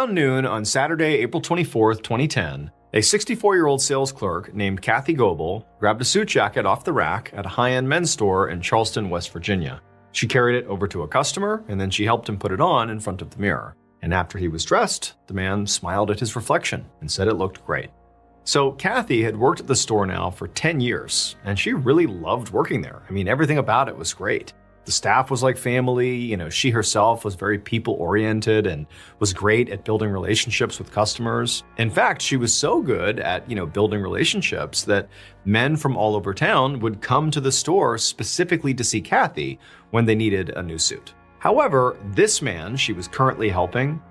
Around noon on Saturday, April 24th, 2010, a 64-year-old sales clerk named Kathy Goebel grabbed a suit jacket off the rack at a high-end men's store in Charleston, West Virginia. She carried it over to a customer, and then she helped him put it on in front of the mirror. And after he was dressed, the man smiled at his reflection and said it looked great. So Kathy had worked at the store now for 10 years, and she really loved working there. I mean, everything about it was great. The staff was like family, she herself was very people-oriented and was great at building relationships with customers. In fact, she was so good at, building relationships that men from all over town would come to the store specifically to see Kathy when they needed a new suit. However, this man she was currently helping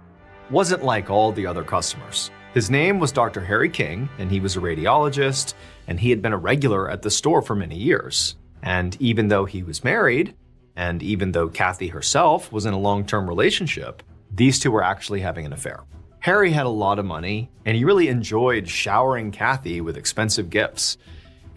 wasn't like all the other customers. His name was Dr. Harry King, and he was a radiologist, and he had been a regular at the store for many years. And even though he was married, and even though Kathy herself was in a long-term relationship, these two were actually having an affair. Harry had a lot of money, and he really enjoyed showering Kathy with expensive gifts.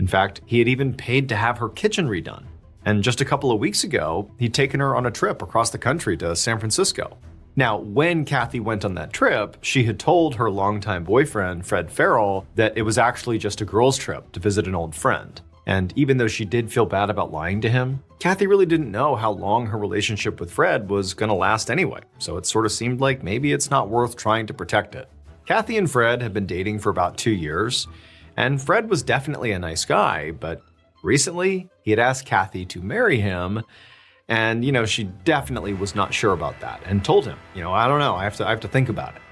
In fact, he had even paid to have her kitchen redone. And just a couple of weeks ago, he'd taken her on a trip across the country to San Francisco. Now, when Kathy went on that trip, she had told her longtime boyfriend, Fred Farrell, that it was actually just a girls' trip to visit an old friend. And even though she did feel bad about lying to him, Kathy really didn't know how long her relationship with Fred was going to last anyway, so it sort of seemed like maybe it's not worth trying to protect it. Kathy and Fred had been dating for about 2 years, and Fred was definitely a nice guy, but recently he had asked Kathy to marry him, and she definitely was not sure about that and told him, I don't know, I have to think about it.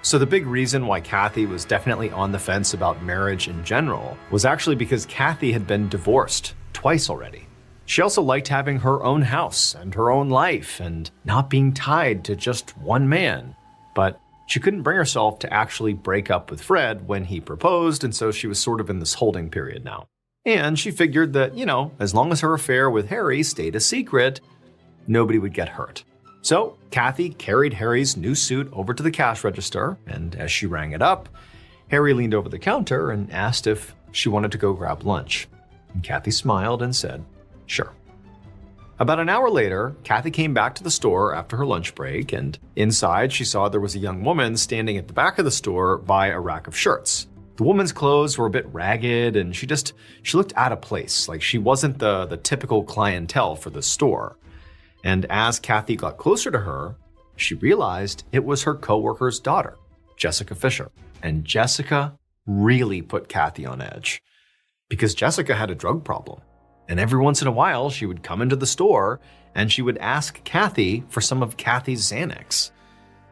So the big reason why Kathy was definitely on the fence about marriage in general was actually because Kathy had been divorced twice already. She also liked having her own house and her own life and not being tied to just one man. But she couldn't bring herself to actually break up with Fred when he proposed, and so she was sort of in this holding period now. And she figured that, as long as her affair with Harry stayed a secret, nobody would get hurt. So Kathy carried Harry's new suit over to the cash register, and as she rang it up, Harry leaned over the counter and asked if she wanted to go grab lunch. And Kathy smiled and said, sure. About an hour later, Kathy came back to the store after her lunch break, and inside she saw there was a young woman standing at the back of the store by a rack of shirts. The woman's clothes were a bit ragged, and she looked out of place, like she wasn't the typical clientele for the store. And as Kathy got closer to her, she realized it was her coworker's daughter, Jessica Fisher. And Jessica really put Kathy on edge, because Jessica had a drug problem. And every once in a while, she would come into the store and she would ask Kathy for some of Kathy's Xanax.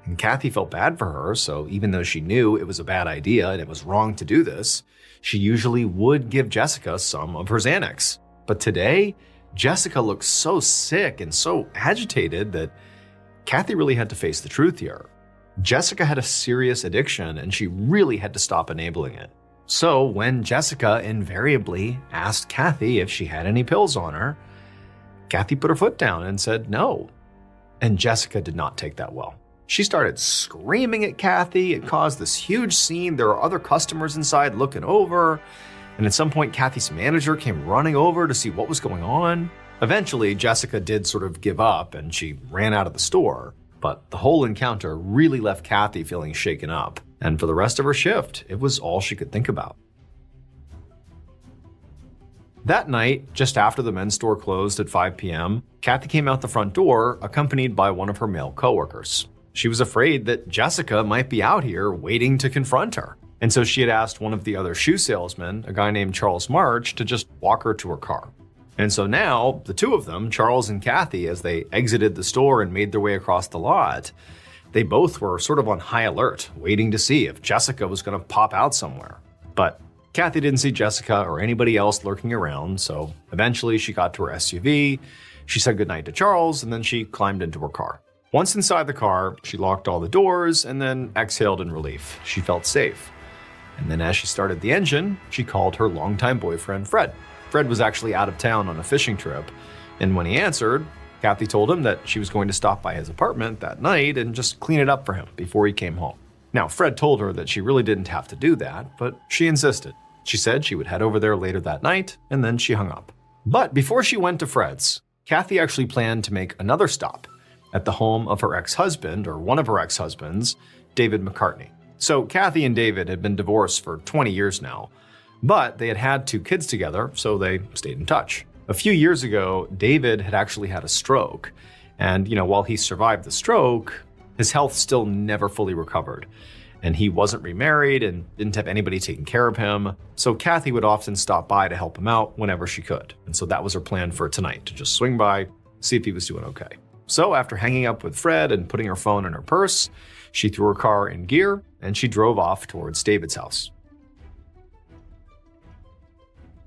And Kathy felt bad for her, so even though she knew it was a bad idea and it was wrong to do this, she usually would give Jessica some of her Xanax. But today, Jessica looked so sick and so agitated that Kathy really had to face the truth here. Jessica had a serious addiction and she really had to stop enabling it. So when Jessica invariably asked Kathy if she had any pills on her, Kathy put her foot down and said no. And Jessica did not take that well. She started screaming at Kathy. It caused this huge scene. There were other customers inside looking over. And at some point, Kathy's manager came running over to see what was going on. Eventually, Jessica did sort of give up and she ran out of the store. But the whole encounter really left Kathy feeling shaken up. And for the rest of her shift, it was all she could think about. That night, just after the men's store closed at 5 p.m., Kathy came out the front door accompanied by one of her male coworkers. She was afraid that Jessica might be out here waiting to confront her. And so she had asked one of the other shoe salesmen, a guy named Charles March, to just walk her to her car. And so now, the two of them, Charles and Kathy, as they exited the store and made their way across the lot, they both were sort of on high alert, waiting to see if Jessica was going to pop out somewhere. But Kathy didn't see Jessica or anybody else lurking around, so eventually she got to her SUV, she said goodnight to Charles, and then she climbed into her car. Once inside the car, she locked all the doors and then exhaled in relief. She felt safe. And then as she started the engine, she called her longtime boyfriend, Fred. Fred was actually out of town on a fishing trip, and when he answered, Kathy told him that she was going to stop by his apartment that night and just clean it up for him before he came home. Now, Fred told her that she really didn't have to do that, but she insisted. She said she would head over there later that night, and then she hung up. But before she went to Fred's, Kathy actually planned to make another stop at the home of her ex-husband, or one of her ex-husbands, David McCartney. So Kathy and David had been divorced for 20 years now, but they had had 2 kids together, so they stayed in touch. A few years ago, David had actually had a stroke, and while he survived the stroke, his health still never fully recovered. And he wasn't remarried and didn't have anybody taking care of him. So Kathy would often stop by to help him out whenever she could. And so that was her plan for tonight, to just swing by, see if he was doing okay. So after hanging up with Fred and putting her phone in her purse, she threw her car in gear and she drove off towards David's house.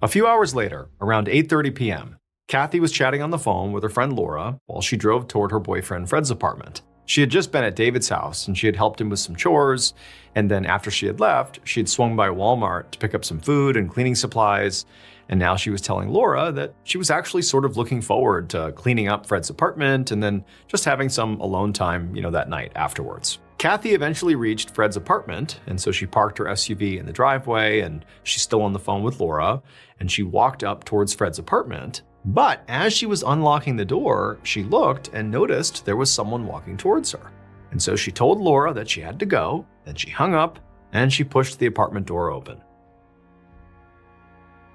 A few hours later, around 8:30 p.m., Kathy was chatting on the phone with her friend Laura while she drove toward her boyfriend Fred's apartment. She had just been at David's house and she had helped him with some chores, and then after she had left, she had swung by Walmart to pick up some food and cleaning supplies, and now she was telling Laura that she was actually sort of looking forward to cleaning up Fred's apartment and then just having some alone time, that night afterwards. Kathy eventually reached Fred's apartment, and so she parked her SUV in the driveway, and she's still on the phone with Laura, and she walked up towards Fred's apartment. But as she was unlocking the door, she looked and noticed there was someone walking towards her. And so she told Laura that she had to go, then she hung up, and she pushed the apartment door open.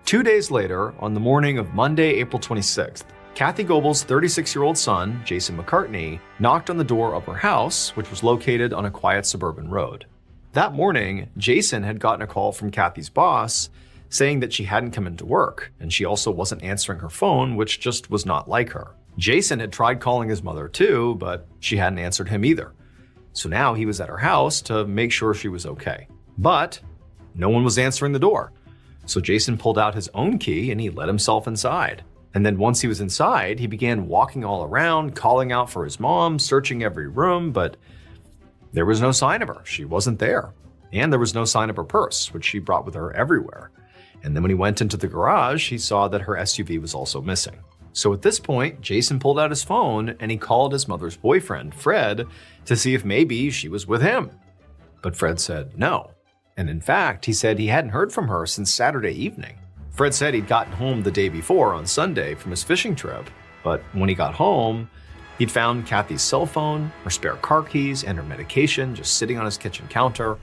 2 days later, on the morning of Monday, April 26th, Kathy Goble's 36-year-old son, Jason McCartney, knocked on the door of her house, which was located on a quiet suburban road. That morning, Jason had gotten a call from Kathy's boss saying that she hadn't come into work, and she also wasn't answering her phone, which just was not like her. Jason had tried calling his mother too, but she hadn't answered him either. So now he was at her house to make sure she was okay. But no one was answering the door. So Jason pulled out his own key and he let himself inside. And then once he was inside, he began walking all around, calling out for his mom, searching every room, but there was no sign of her. She wasn't there. And there was no sign of her purse, which she brought with her everywhere. And then when he went into the garage, he saw that her SUV was also missing. So at this point, Jason pulled out his phone and he called his mother's boyfriend, Fred, to see if maybe she was with him. But Fred said no. And in fact, he said he hadn't heard from her since Saturday evening. Fred said he'd gotten home the day before on Sunday from his fishing trip, but when he got home, he'd found Kathy's cell phone, her spare car keys, and her medication just sitting on his kitchen counter.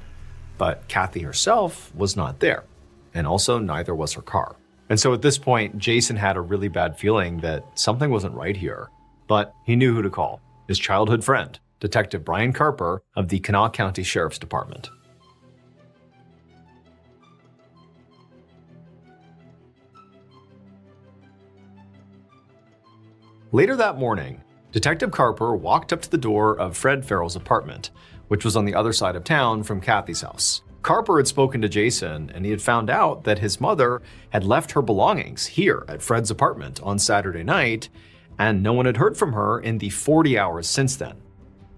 But Kathy herself was not there. And also neither was her car. And so at this point, Jason had a really bad feeling that something wasn't right here, but he knew who to call, his childhood friend, Detective Brian Carper of the Kanawha County Sheriff's Department. Later that morning, Detective Carper walked up to the door of Fred Farrell's apartment, which was on the other side of town from Kathy's house. Carper had spoken to Jason, and he had found out that his mother had left her belongings here at Fred's apartment on Saturday night, and no one had heard from her in the 40 hours since then.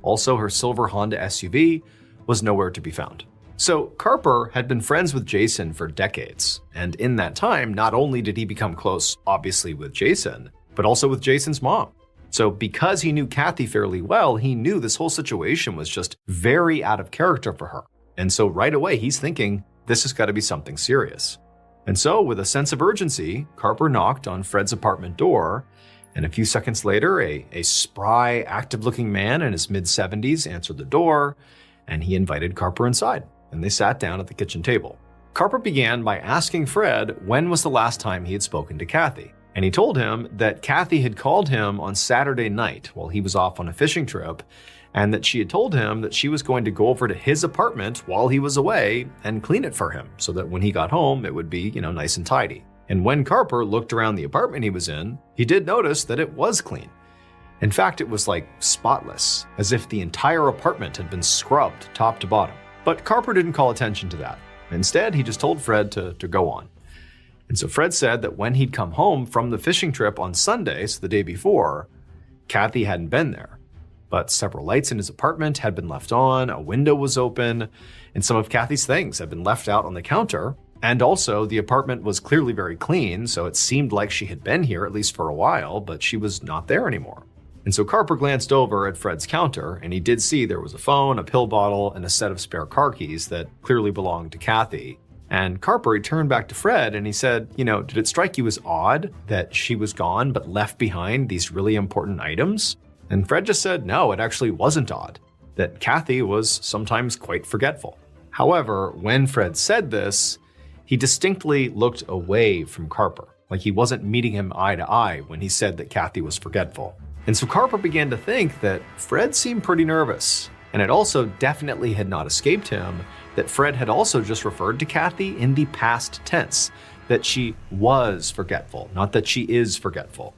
Also, her silver Honda SUV was nowhere to be found. So Carper had been friends with Jason for decades, and in that time, not only did he become close, obviously, with Jason, but also with Jason's mom. So because he knew Kathy fairly well, he knew this whole situation was just very out of character for her. And so right away, he's thinking, this has got to be something serious. And so with a sense of urgency, Carper knocked on Fred's apartment door, and a few seconds later, a spry, active-looking man in his mid-70s answered the door, and he invited Carper inside, and they sat down at the kitchen table. Carper began by asking Fred when was the last time he had spoken to Kathy. And he told him that Kathy had called him on Saturday night while he was off on a fishing trip, and that she had told him that she was going to go over to his apartment while he was away and clean it for him so that when he got home, it would be, nice and tidy. And when Carper looked around the apartment he was in, he did notice that it was clean. In fact, it was like spotless, as if the entire apartment had been scrubbed top to bottom. But Carper didn't call attention to that. Instead, he just told Fred to go on. And so Fred said that when he'd come home from the fishing trip on Sunday, so the day before, Kathy hadn't been there. But several lights in his apartment had been left on, a window was open, and some of Kathy's things had been left out on the counter. And also, the apartment was clearly very clean, so it seemed like she had been here at least for a while, but she was not there anymore. And so Carper glanced over at Fred's counter, and he did see there was a phone, a pill bottle, and a set of spare car keys that clearly belonged to Kathy. And Carper, he turned back to Fred and he said, did it strike you as odd that she was gone but left behind these really important items? And Fred just said, no, it actually wasn't odd. that Kathy was sometimes quite forgetful. However, when Fred said this, he distinctly looked away from Carper, like he wasn't meeting him eye to eye when he said that Kathy was forgetful. And so Carper began to think that Fred seemed pretty nervous, and it also definitely had not escaped him that Fred had also just referred to Kathy in the past tense, that she was forgetful, not that she is forgetful.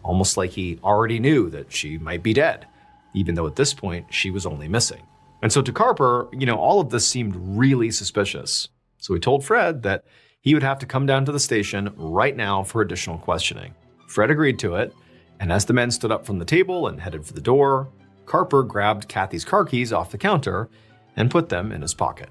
Almost like he already knew that she might be dead, even though at this point she was only missing. And so to Carper, all of this seemed really suspicious. So he told Fred that he would have to come down to the station right now for additional questioning. Fred agreed to it, and as the men stood up from the table and headed for the door, Carper grabbed Kathy's car keys off the counter and put them in his pocket.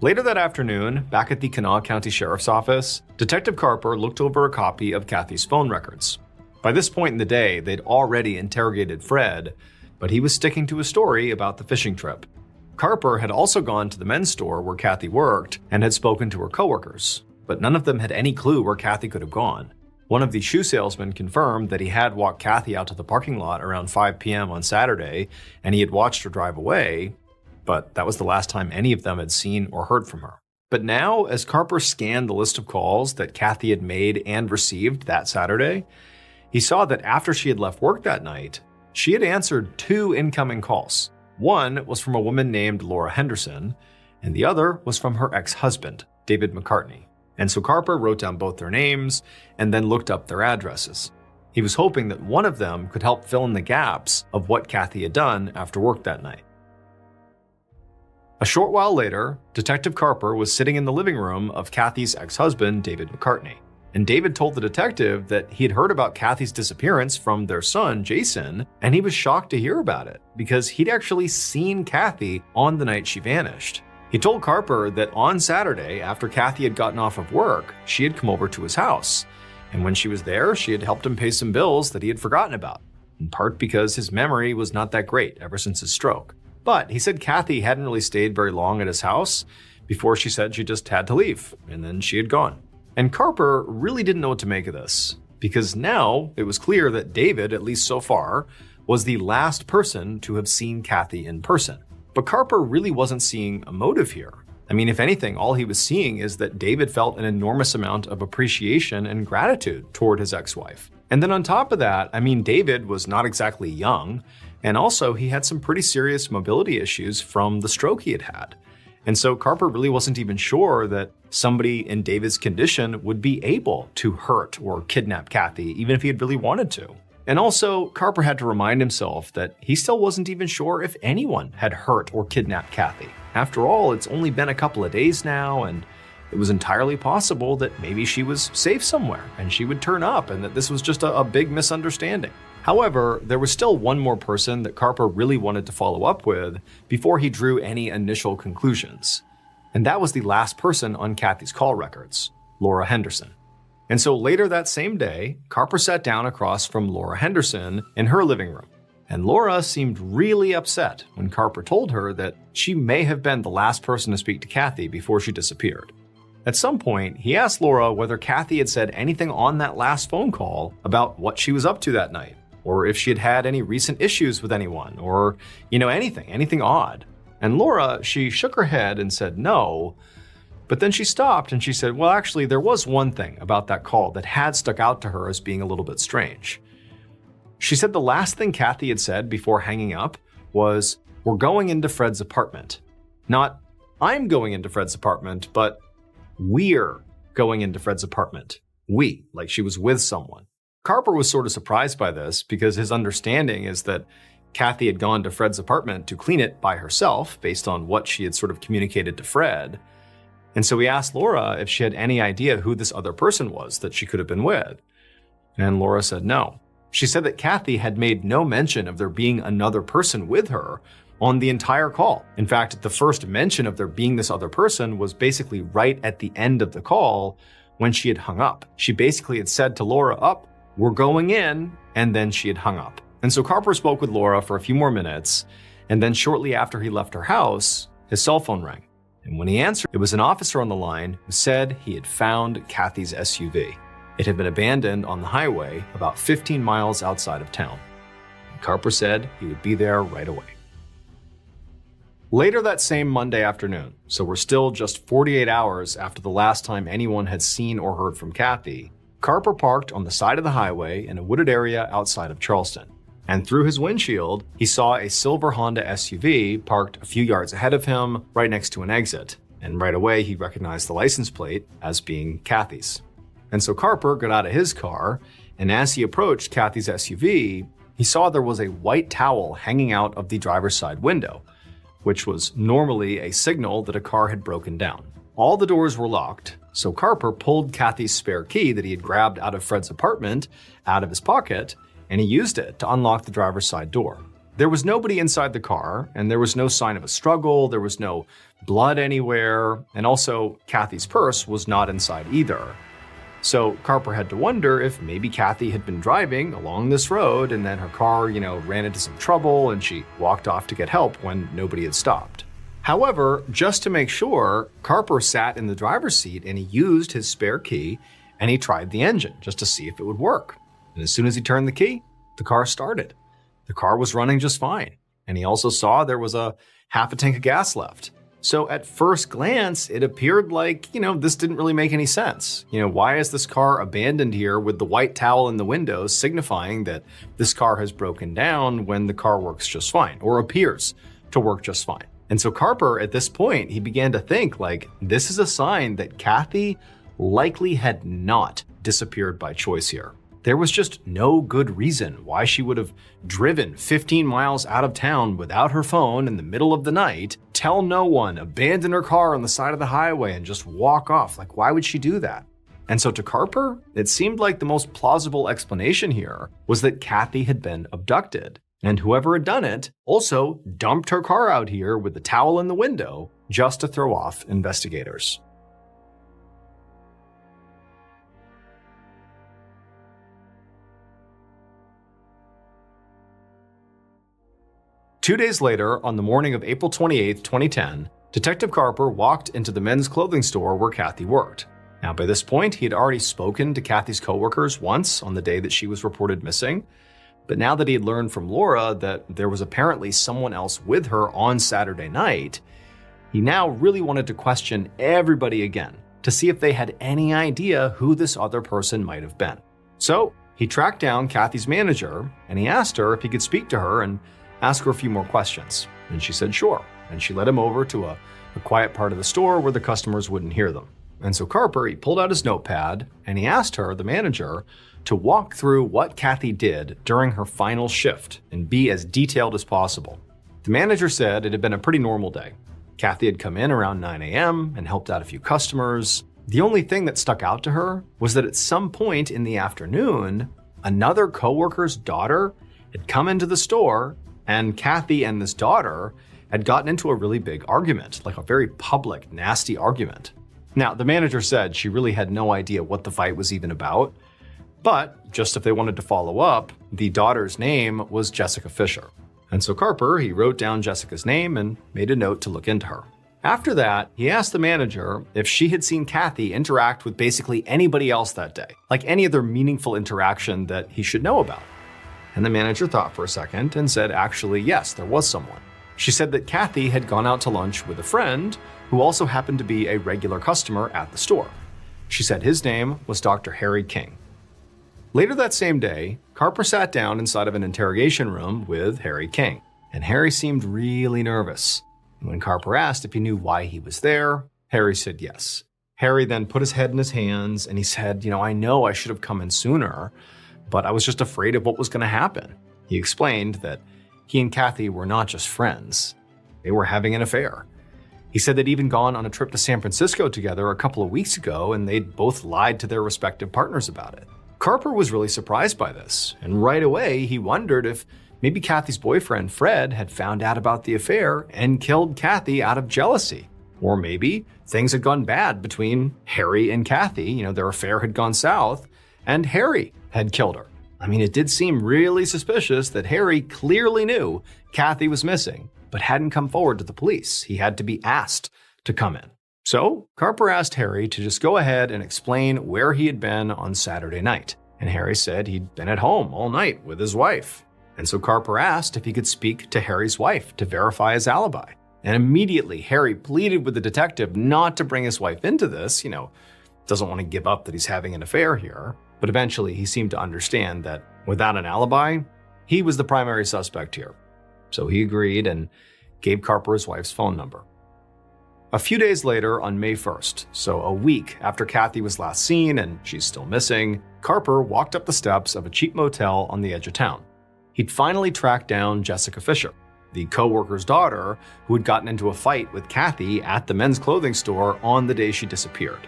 Later that afternoon, back at the Kanawha County Sheriff's Office, Detective Carper looked over a copy of Kathy's phone records. By this point in the day, they'd already interrogated Fred, but he was sticking to his story about the fishing trip. Carper had also gone to the men's store where Kathy worked and had spoken to her coworkers, but none of them had any clue where Kathy could have gone. One of the shoe salesmen confirmed that he had walked Kathy out to the parking lot around 5 p.m. on Saturday, and he had watched her drive away, but that was the last time any of them had seen or heard from her. But now, as Carper scanned the list of calls that Kathy had made and received that Saturday, he saw that after she had left work that night, she had answered 2 incoming calls. One was from a woman named Laura Henderson, and the other was from her ex-husband, David McCartney. And so Carper wrote down both their names and then looked up their addresses. He was hoping that one of them could help fill in the gaps of what Kathy had done after work that night. A short while later, Detective Carper was sitting in the living room of Kathy's ex-husband, David McCartney. And David told the detective that he had heard about Kathy's disappearance from their son, Jason, and he was shocked to hear about it because he'd actually seen Kathy on the night she vanished. He told Carper that on Saturday, after Kathy had gotten off of work, she had come over to his house. And when she was there, she had helped him pay some bills that he had forgotten about, in part because his memory was not that great ever since his stroke. But he said Kathy hadn't really stayed very long at his house before she said she just had to leave, and then she had gone. And Carper really didn't know what to make of this, because now it was clear that David, at least so far, was the last person to have seen Kathy in person. But Carper really wasn't seeing a motive here. I mean, if anything, all he was seeing is that David felt an enormous amount of appreciation and gratitude toward his ex-wife. And then on top of that, David was not exactly young, and also he had some pretty serious mobility issues from the stroke he had had. And so Carper really wasn't even sure that somebody in David's condition would be able to hurt or kidnap Kathy, even if he had really wanted to. And also, Carper had to remind himself that he still wasn't even sure if anyone had hurt or kidnapped Kathy. After all, it's only been a couple of days now, and it was entirely possible that maybe she was safe somewhere and she would turn up and that this was just a big misunderstanding. However, there was still one more person that Carper really wanted to follow up with before he drew any initial conclusions. And that was the last person on Kathy's call records, Laura Henderson. And so later that same day, Carper sat down across from Laura Henderson in her living room. And Laura seemed really upset when Carper told her that she may have been the last person to speak to Kathy before she disappeared. At some point, he asked Laura whether Kathy had said anything on that last phone call about what she was up to that night, or if she had had any recent issues with anyone, or, anything odd. And Laura, she shook her head and said no, but then she stopped and she said, well, actually, there was one thing about that call that had stuck out to her as being a little bit strange. She said the last thing Kathy had said before hanging up was, "We're going into Fred's apartment." Not, "I'm going into Fred's apartment," but "We're going into Fred's apartment." We, like she was with someone. Carper was sort of surprised by this because his understanding is that Kathy had gone to Fred's apartment to clean it by herself based on what she had sort of communicated to Fred. And so he asked Laura if she had any idea who this other person was that she could have been with. And Laura said no. She said that Kathy had made no mention of there being another person with her on the entire call. In fact, the first mention of there being this other person was basically right at the end of the call when she had hung up. She basically had said to Laura, "We're going in," and then she had hung up. And so Carper spoke with Laura for a few more minutes, and then shortly after he left her house, his cell phone rang. And when he answered, it was an officer on the line who said he had found Kathy's SUV. It had been abandoned on the highway about 15 miles outside of town. And Carper said he would be there right away. Later that same Monday afternoon, so we're still just 48 hours after the last time anyone had seen or heard from Kathy, Carper parked on the side of the highway in a wooded area outside of Charleston. And through his windshield, he saw a silver Honda SUV parked a few yards ahead of him, right next to an exit. And right away, he recognized the license plate as being Kathy's. And so Carper got out of his car, and as he approached Kathy's SUV, he saw there was a white towel hanging out of the driver's side window, which was normally a signal that a car had broken down. All the doors were locked, so Carper pulled Kathy's spare key that he had grabbed out of Fred's apartment out of his pocket, and he used it to unlock the driver's side door. There was nobody inside the car, and there was no sign of a struggle, there was no blood anywhere, and also Kathy's purse was not inside either. So Carper had to wonder if maybe Kathy had been driving along this road and then her car, ran into some trouble and she walked off to get help when nobody had stopped. However, just to make sure, Carper sat in the driver's seat and he used his spare key and he tried the engine just to see if it would work. And as soon as he turned the key, the car started. The car was running just fine. And he also saw there was a half a tank of gas left. So at first glance, it appeared like, this didn't really make any sense. Why is this car abandoned here with the white towel in the window signifying that this car has broken down when the car works just fine or appears to work just fine? And so Carper, at this point, he began to think this is a sign that Kathy likely had not disappeared by choice here. There was just no good reason why she would have driven 15 miles out of town without her phone in the middle of the night, tell no one, abandon her car on the side of the highway and just walk off. Why would she do that? And so to Carper, it seemed like the most plausible explanation here was that Kathy had been abducted. And whoever had done it also dumped her car out here with the towel in the window just to throw off investigators. Two days later, on the morning of April 28, 2010, Detective Carper walked into the men's clothing store where Kathy worked. Now, by this point, he had already spoken to Kathy's coworkers once on the day that she was reported missing. But now that he had learned from Laura that there was apparently someone else with her on Saturday night, he now really wanted to question everybody again to see if they had any idea who this other person might have been. So he tracked down Kathy's manager and he asked her if he could speak to her and ask her a few more questions. And she said sure. And she led him over to a quiet part of the store where the customers wouldn't hear them. And so Carper, he pulled out his notepad and he asked her, the manager, to walk through what Kathy did during her final shift and be as detailed as possible. The manager said it had been a pretty normal day. Kathy had come in around 9 a.m. and helped out a few customers. The only thing that stuck out to her was that at some point in the afternoon, another coworker's daughter had come into the store, and Kathy and this daughter had gotten into a really big argument, a very public, nasty argument. Now, the manager said she really had no idea what the fight was even about, but just if they wanted to follow up, the daughter's name was Jessica Fisher. And so Carper, he wrote down Jessica's name and made a note to look into her. After that, he asked the manager if she had seen Kathy interact with basically anybody else that day, any other meaningful interaction that he should know about. And the manager thought for a second and said, actually, yes, there was someone. She said that Kathy had gone out to lunch with a friend who also happened to be a regular customer at the store. She said his name was Dr. Harry King. Later that same day, Carper sat down inside of an interrogation room with Harry King, and Harry seemed really nervous. When Carper asked if he knew why he was there, Harry said yes. Harry then put his head in his hands and he said, I know I should have come in sooner, but I was just afraid of what was going to happen. He explained that he and Kathy were not just friends. They were having an affair. He said they'd even gone on a trip to San Francisco together a couple of weeks ago, and they'd both lied to their respective partners about it. Carper was really surprised by this, and right away he wondered if maybe Kathy's boyfriend, Fred, had found out about the affair and killed Kathy out of jealousy. Or maybe things had gone bad between Harry and Kathy, their affair had gone south, and Harry had killed her. It did seem really suspicious that Harry clearly knew Kathy was missing, but hadn't come forward to the police. He had to be asked to come in. So Carper asked Harry to just go ahead and explain where he had been on Saturday night. And Harry said he'd been at home all night with his wife. And so Carper asked if he could speak to Harry's wife to verify his alibi. And immediately, Harry pleaded with the detective not to bring his wife into this, doesn't want to give up that he's having an affair here. But eventually, he seemed to understand that without an alibi, he was the primary suspect here. So he agreed and gave Carper his wife's phone number. A few days later, on May 1st, so a week after Kathy was last seen and she's still missing, Carper walked up the steps of a cheap motel on the edge of town. He'd finally tracked down Jessica Fisher, the co-worker's daughter who had gotten into a fight with Kathy at the men's clothing store on the day she disappeared.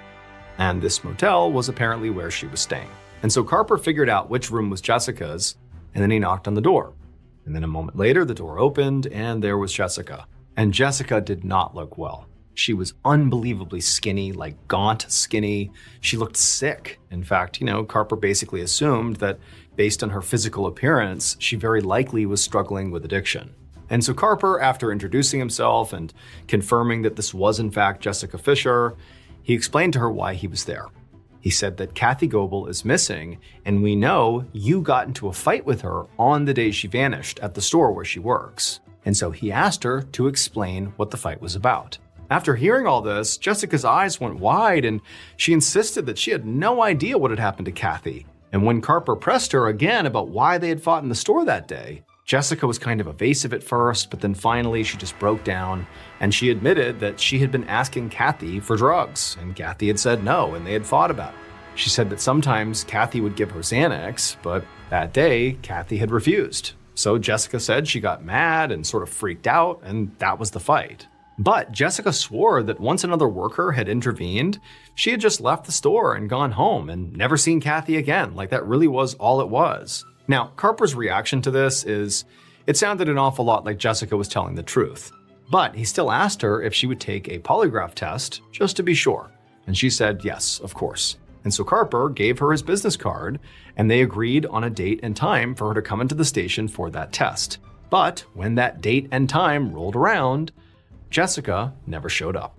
And this motel was apparently where she was staying. And so Carper figured out which room was Jessica's, and then he knocked on the door. And then a moment later, the door opened, and there was Jessica. And Jessica did not look well. She was unbelievably skinny, like gaunt skinny. She looked sick. In fact, Carper basically assumed that based on her physical appearance, she very likely was struggling with addiction. And so Carper, after introducing himself and confirming that this was in fact Jessica Fisher, he explained to her why he was there. He said that Kathy Goebel is missing, and we know you got into a fight with her on the day she vanished at the store where she works. And so he asked her to explain what the fight was about. After hearing all this, Jessica's eyes went wide, and she insisted that she had no idea what had happened to Kathy. And when Carper pressed her again about why they had fought in the store that day, Jessica was kind of evasive at first, but then finally she just broke down, and she admitted that she had been asking Kathy for drugs, and Kathy had said no, and they had fought about it. She said that sometimes Kathy would give her Xanax, but that day, Kathy had refused. So Jessica said she got mad and sort of freaked out, and that was the fight. But Jessica swore that once another worker had intervened, she had just left the store and gone home and never seen Kathy again. Like that really was all it was. Now, Carper's reaction to this is, it sounded an awful lot like Jessica was telling the truth. But he still asked her if she would take a polygraph test just to be sure. And she said yes, of course. And so Carper gave her his business card, and they agreed on a date and time for her to come into the station for that test. But when that date and time rolled around, Jessica never showed up.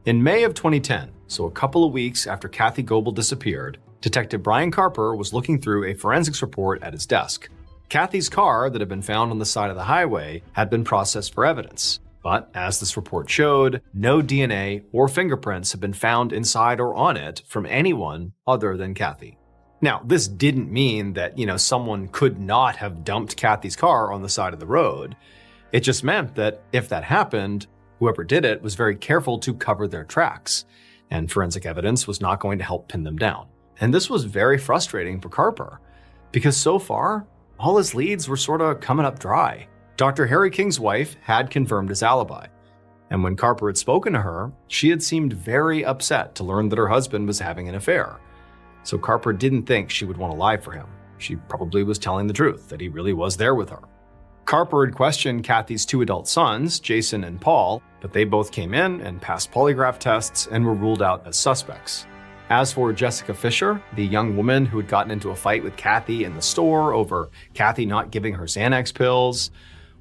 In May of 2010, so a couple of weeks after Kathy Goebel disappeared, Detective Brian Carper was looking through a forensics report at his desk. Kathy's car that had been found on the side of the highway had been processed for evidence. But as this report showed, no DNA or fingerprints had been found inside or on it from anyone other than Kathy. Now, this didn't mean that, someone could not have dumped Kathy's car on the side of the road. It just meant that if that happened, whoever did it was very careful to cover their tracks, and forensic evidence was not going to help pin them down. And this was very frustrating for Carper, because so far, all his leads were sort of coming up dry. Dr. Harry King's wife had confirmed his alibi, and when Carper had spoken to her, she had seemed very upset to learn that her husband was having an affair. So Carper didn't think she would want to lie for him. She probably was telling the truth, that he really was there with her. Carper had questioned Kathy's two adult sons, Jason and Paul, but they both came in and passed polygraph tests and were ruled out as suspects. As for Jessica Fisher, the young woman who had gotten into a fight with Kathy in the store over Kathy not giving her Xanax pills,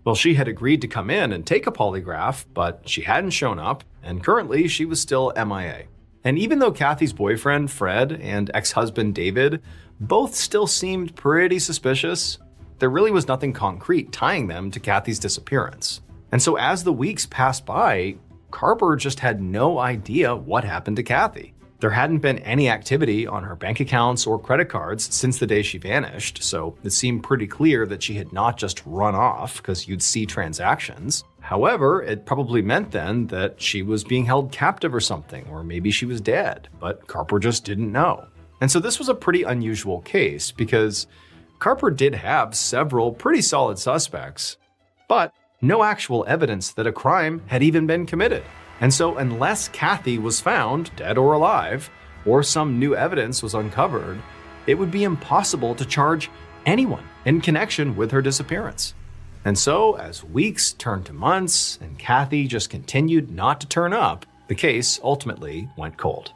well, she had agreed to come in and take a polygraph, but she hadn't shown up, and currently she was still MIA. And even though Kathy's boyfriend, Fred, and ex-husband, David, both still seemed pretty suspicious, there really was nothing concrete tying them to Kathy's disappearance. And so as the weeks passed by, Carper just had no idea what happened to Kathy. There hadn't been any activity on her bank accounts or credit cards since the day she vanished, so it seemed pretty clear that she had not just run off, because you'd see transactions. However, it probably meant then that she was being held captive or something, or maybe she was dead, but Carper just didn't know. And so this was a pretty unusual case, because Carper did have several pretty solid suspects, but no actual evidence that a crime had even been committed. And so unless Kathy was found, dead or alive, or some new evidence was uncovered, it would be impossible to charge anyone in connection with her disappearance. And so as weeks turned to months and Kathy just continued not to turn up, the case ultimately went cold.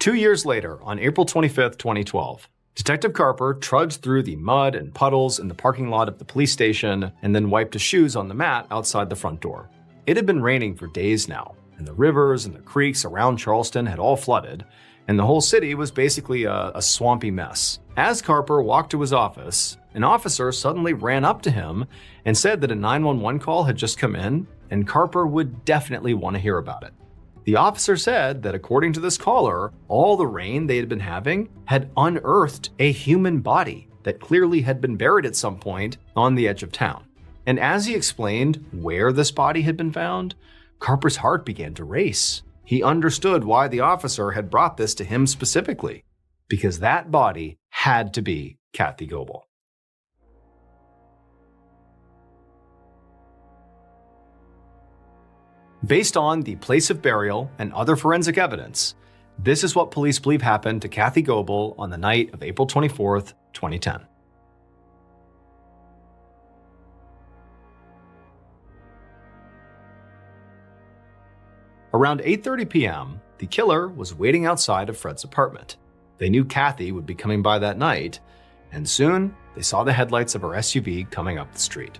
2 years later, on April 25th, 2012, Detective Carper trudged through the mud and puddles in the parking lot of the police station and then wiped his shoes on the mat outside the front door. It had been raining for days now, and the rivers and the creeks around Charleston had all flooded, and the whole city was basically a swampy mess. As Carper walked to his office, an officer suddenly ran up to him and said that a 911 call had just come in, and Carper would definitely want to hear about it. The officer said that according to this caller, all the rain they had been having had unearthed a human body that clearly had been buried at some point on the edge of town. And as he explained where this body had been found, Carper's heart began to race. He understood why the officer had brought this to him specifically, because that body had to be Kathy Goebel. Based on the place of burial and other forensic evidence, this is what police believe happened to Kathy Goebel on the night of April 24th, 2010. Around 8:30 p.m., the killer was waiting outside of Fred's apartment. They knew Kathy would be coming by that night, and soon they saw the headlights of her SUV coming up the street.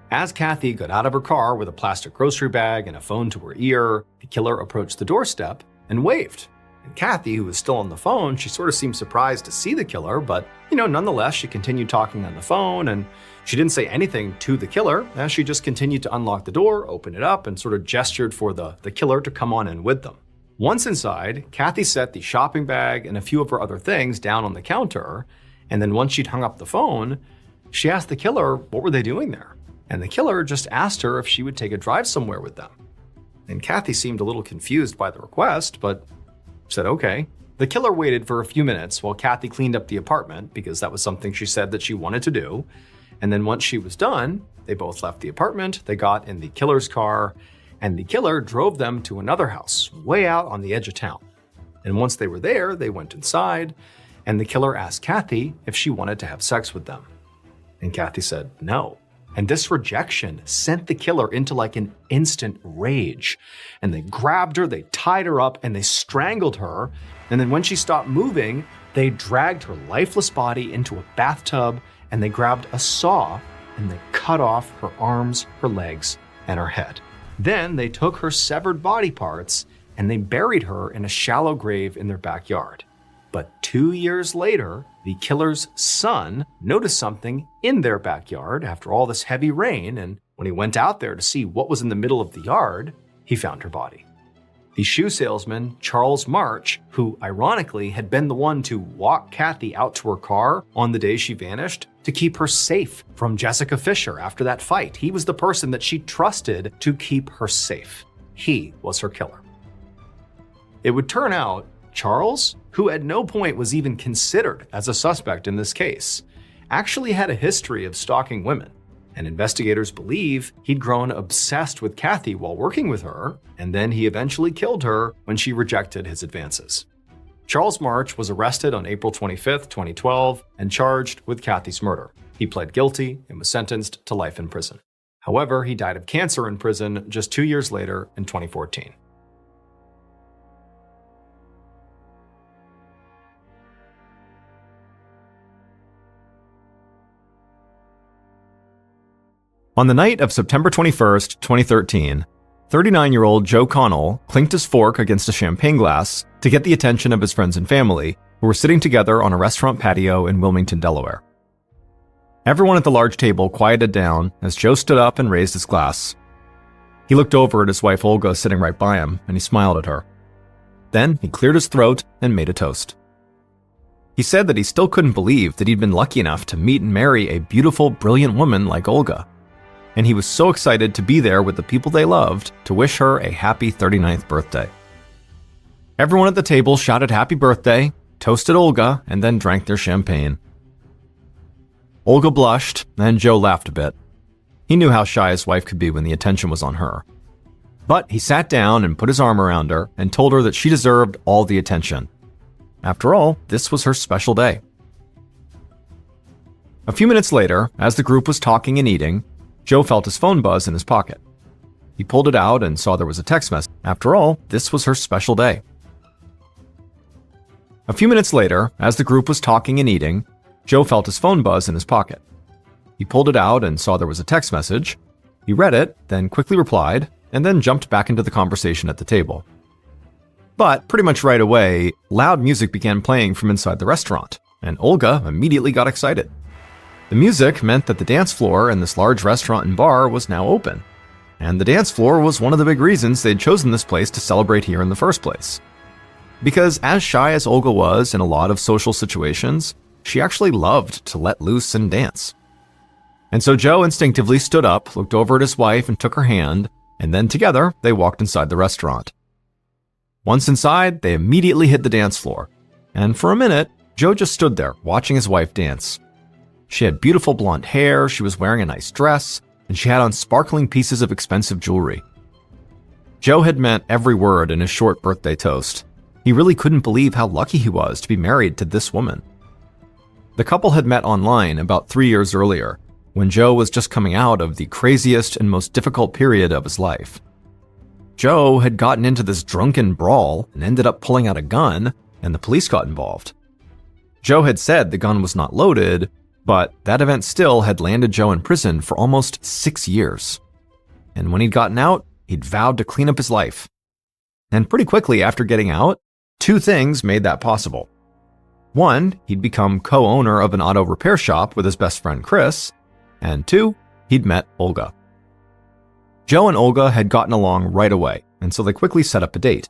As Kathy got out of her car with a plastic grocery bag and a phone to her ear, the killer approached the doorstep and waved. And Kathy, who was still on the phone, she sort of seemed surprised to see the killer, but, nonetheless, she continued talking on the phone, and she didn't say anything to the killer, as she just continued to unlock the door, open it up, and sort of gestured for the killer to come on in with them. Once inside, Kathy set the shopping bag and a few of her other things down on the counter, and then once she'd hung up the phone, she asked the killer what were they doing there. And the killer just asked her if she would take a drive somewhere with them. And Kathy seemed a little confused by the request, but said okay. The killer waited for a few minutes while Kathy cleaned up the apartment, because that was something she said that she wanted to do. And then once she was done, they both left the apartment, they got in the killer's car, and the killer drove them to another house way out on the edge of town. And once they were there, they went inside, and the killer asked Kathy if she wanted to have sex with them. And Kathy said no. And this rejection sent the killer into an instant rage. And they grabbed her, they tied her up, and they strangled her. And then when she stopped moving, they dragged her lifeless body into a bathtub, and they grabbed a saw and they cut off her arms, her legs, and her head. Then they took her severed body parts and they buried her in a shallow grave in their backyard. But 2 years later, the killer's son noticed something in their backyard after all this heavy rain, and when he went out there to see what was in the middle of the yard, he found her body. The shoe salesman, Charles March, who ironically had been the one to walk Kathy out to her car on the day she vanished to keep her safe from Jessica Fisher after that fight. He was the person that she trusted to keep her safe. He was her killer. It would turn out Charles, who at no point was even considered as a suspect in this case, actually had a history of stalking women, and investigators believe he'd grown obsessed with Kathy while working with her, and then he eventually killed her when she rejected his advances. Charles March was arrested on April 25, 2012, and charged with Kathy's murder. He pled guilty and was sentenced to life in prison. However, he died of cancer in prison just 2 years later in 2014. On the night of September 21st, 2013, 39-year-old Joe Connell clinked his fork against a champagne glass to get the attention of his friends and family, who were sitting together on a restaurant patio in Wilmington, Delaware. Everyone at the large table quieted down as Joe stood up and raised his glass. He looked over at his wife Olga sitting right by him, and he smiled at her. Then he cleared his throat and made a toast. He said that he still couldn't believe that he'd been lucky enough to meet and marry a beautiful, brilliant woman like Olga. And he was so excited to be there with the people they loved to wish her a happy 39th birthday. Everyone at the table shouted happy birthday, toasted Olga, and then drank their champagne. Olga blushed, and Joe laughed a bit. He knew how shy his wife could be when the attention was on her. But he sat down and put his arm around her and told her that she deserved all the attention. After all, this was her special day. A few minutes later, as the group was talking and eating, Joe felt his phone buzz in his pocket. He pulled it out and saw there was a text message. After all, this was her special day. A few minutes later, as the group was talking and eating, Joe felt his phone buzz in his pocket. He pulled it out and saw there was a text message. He read it, then quickly replied, and then jumped back into the conversation at the table. But pretty much right away, loud music began playing from inside the restaurant, and Olga immediately got excited. The music meant that the dance floor in this large restaurant and bar was now open, and the dance floor was one of the big reasons they'd chosen this place to celebrate here in the first place. Because as shy as Olga was in a lot of social situations, she actually loved to let loose and dance. And so Joe instinctively stood up, looked over at his wife and took her hand, and then together they walked inside the restaurant. Once inside, they immediately hit the dance floor, and for a minute, Joe just stood there watching his wife dance. She had beautiful blonde hair, she was wearing a nice dress, and she had on sparkling pieces of expensive jewelry. Joe had meant every word in his short birthday toast. He really couldn't believe how lucky he was to be married to this woman. The couple had met online about 3 years earlier, when Joe was just coming out of the craziest and most difficult period of his life. Joe had gotten into this drunken brawl and ended up pulling out a gun, and the police got involved. Joe had said the gun was not loaded, but that event still had landed Joe in prison for almost 6 years. And when he'd gotten out, he'd vowed to clean up his life. And pretty quickly after getting out, 2 things made that possible. 1, he'd become co-owner of an auto repair shop with his best friend Chris, and 2, he'd met Olga. Joe and Olga had gotten along right away, and so they quickly set up a date.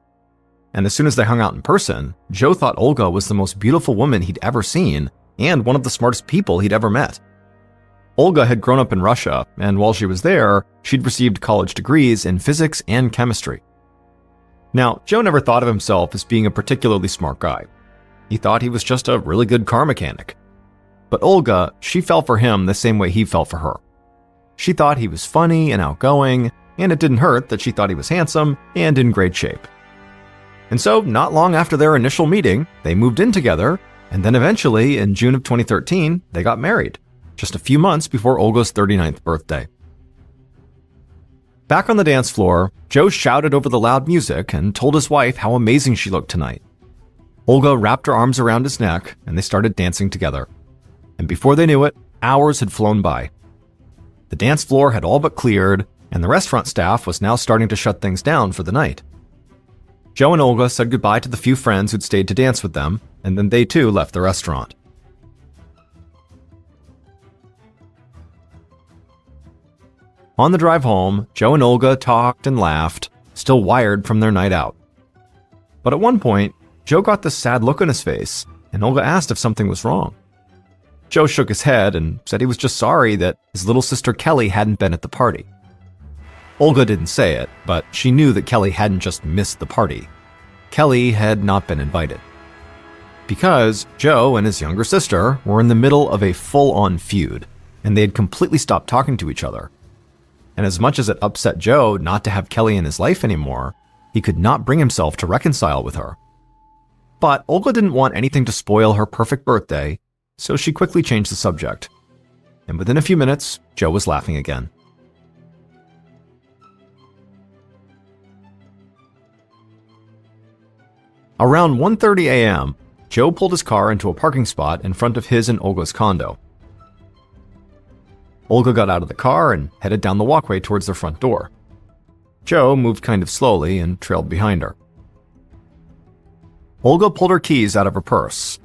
And as soon as they hung out in person, Joe thought Olga was the most beautiful woman he'd ever seen and one of the smartest people he'd ever met. Olga had grown up in Russia, and while she was there, she'd received college degrees in physics and chemistry. Now, Joe never thought of himself as being a particularly smart guy. He thought he was just a really good car mechanic. But Olga, she fell for him the same way he fell for her. She thought he was funny and outgoing, and it didn't hurt that she thought he was handsome and in great shape. And so, not long after their initial meeting, they moved in together, and then eventually, in June of 2013, they got married, just a few months before Olga's 39th birthday. Back on the dance floor, Joe shouted over the loud music and told his wife how amazing she looked tonight. Olga wrapped her arms around his neck, and they started dancing together. And before they knew it, hours had flown by. The dance floor had all but cleared, and the restaurant staff was now starting to shut things down for the night. Joe and Olga said goodbye to the few friends who'd stayed to dance with them, and then they too left the restaurant. On the drive home, Joe and Olga talked and laughed, still wired from their night out. But at one point, Joe got this sad look on his face, and Olga asked if something was wrong. Joe shook his head and said he was just sorry that his little sister Kelly hadn't been at the party. Olga didn't say it, but she knew that Kelly hadn't just missed the party. Kelly had not been invited. Because Joe and his younger sister were in the middle of a full-on feud, and they had completely stopped talking to each other. And as much as it upset Joe not to have Kelly in his life anymore, he could not bring himself to reconcile with her. But Olga didn't want anything to spoil her perfect birthday, so she quickly changed the subject. And within a few minutes, Joe was laughing again. Around 1:30 a.m., Joe pulled his car into a parking spot in front of his and Olga's condo. Olga got out of the car and headed down the walkway towards their front door. Joe moved kind of slowly and trailed behind her. Olga pulled her keys out of her purse,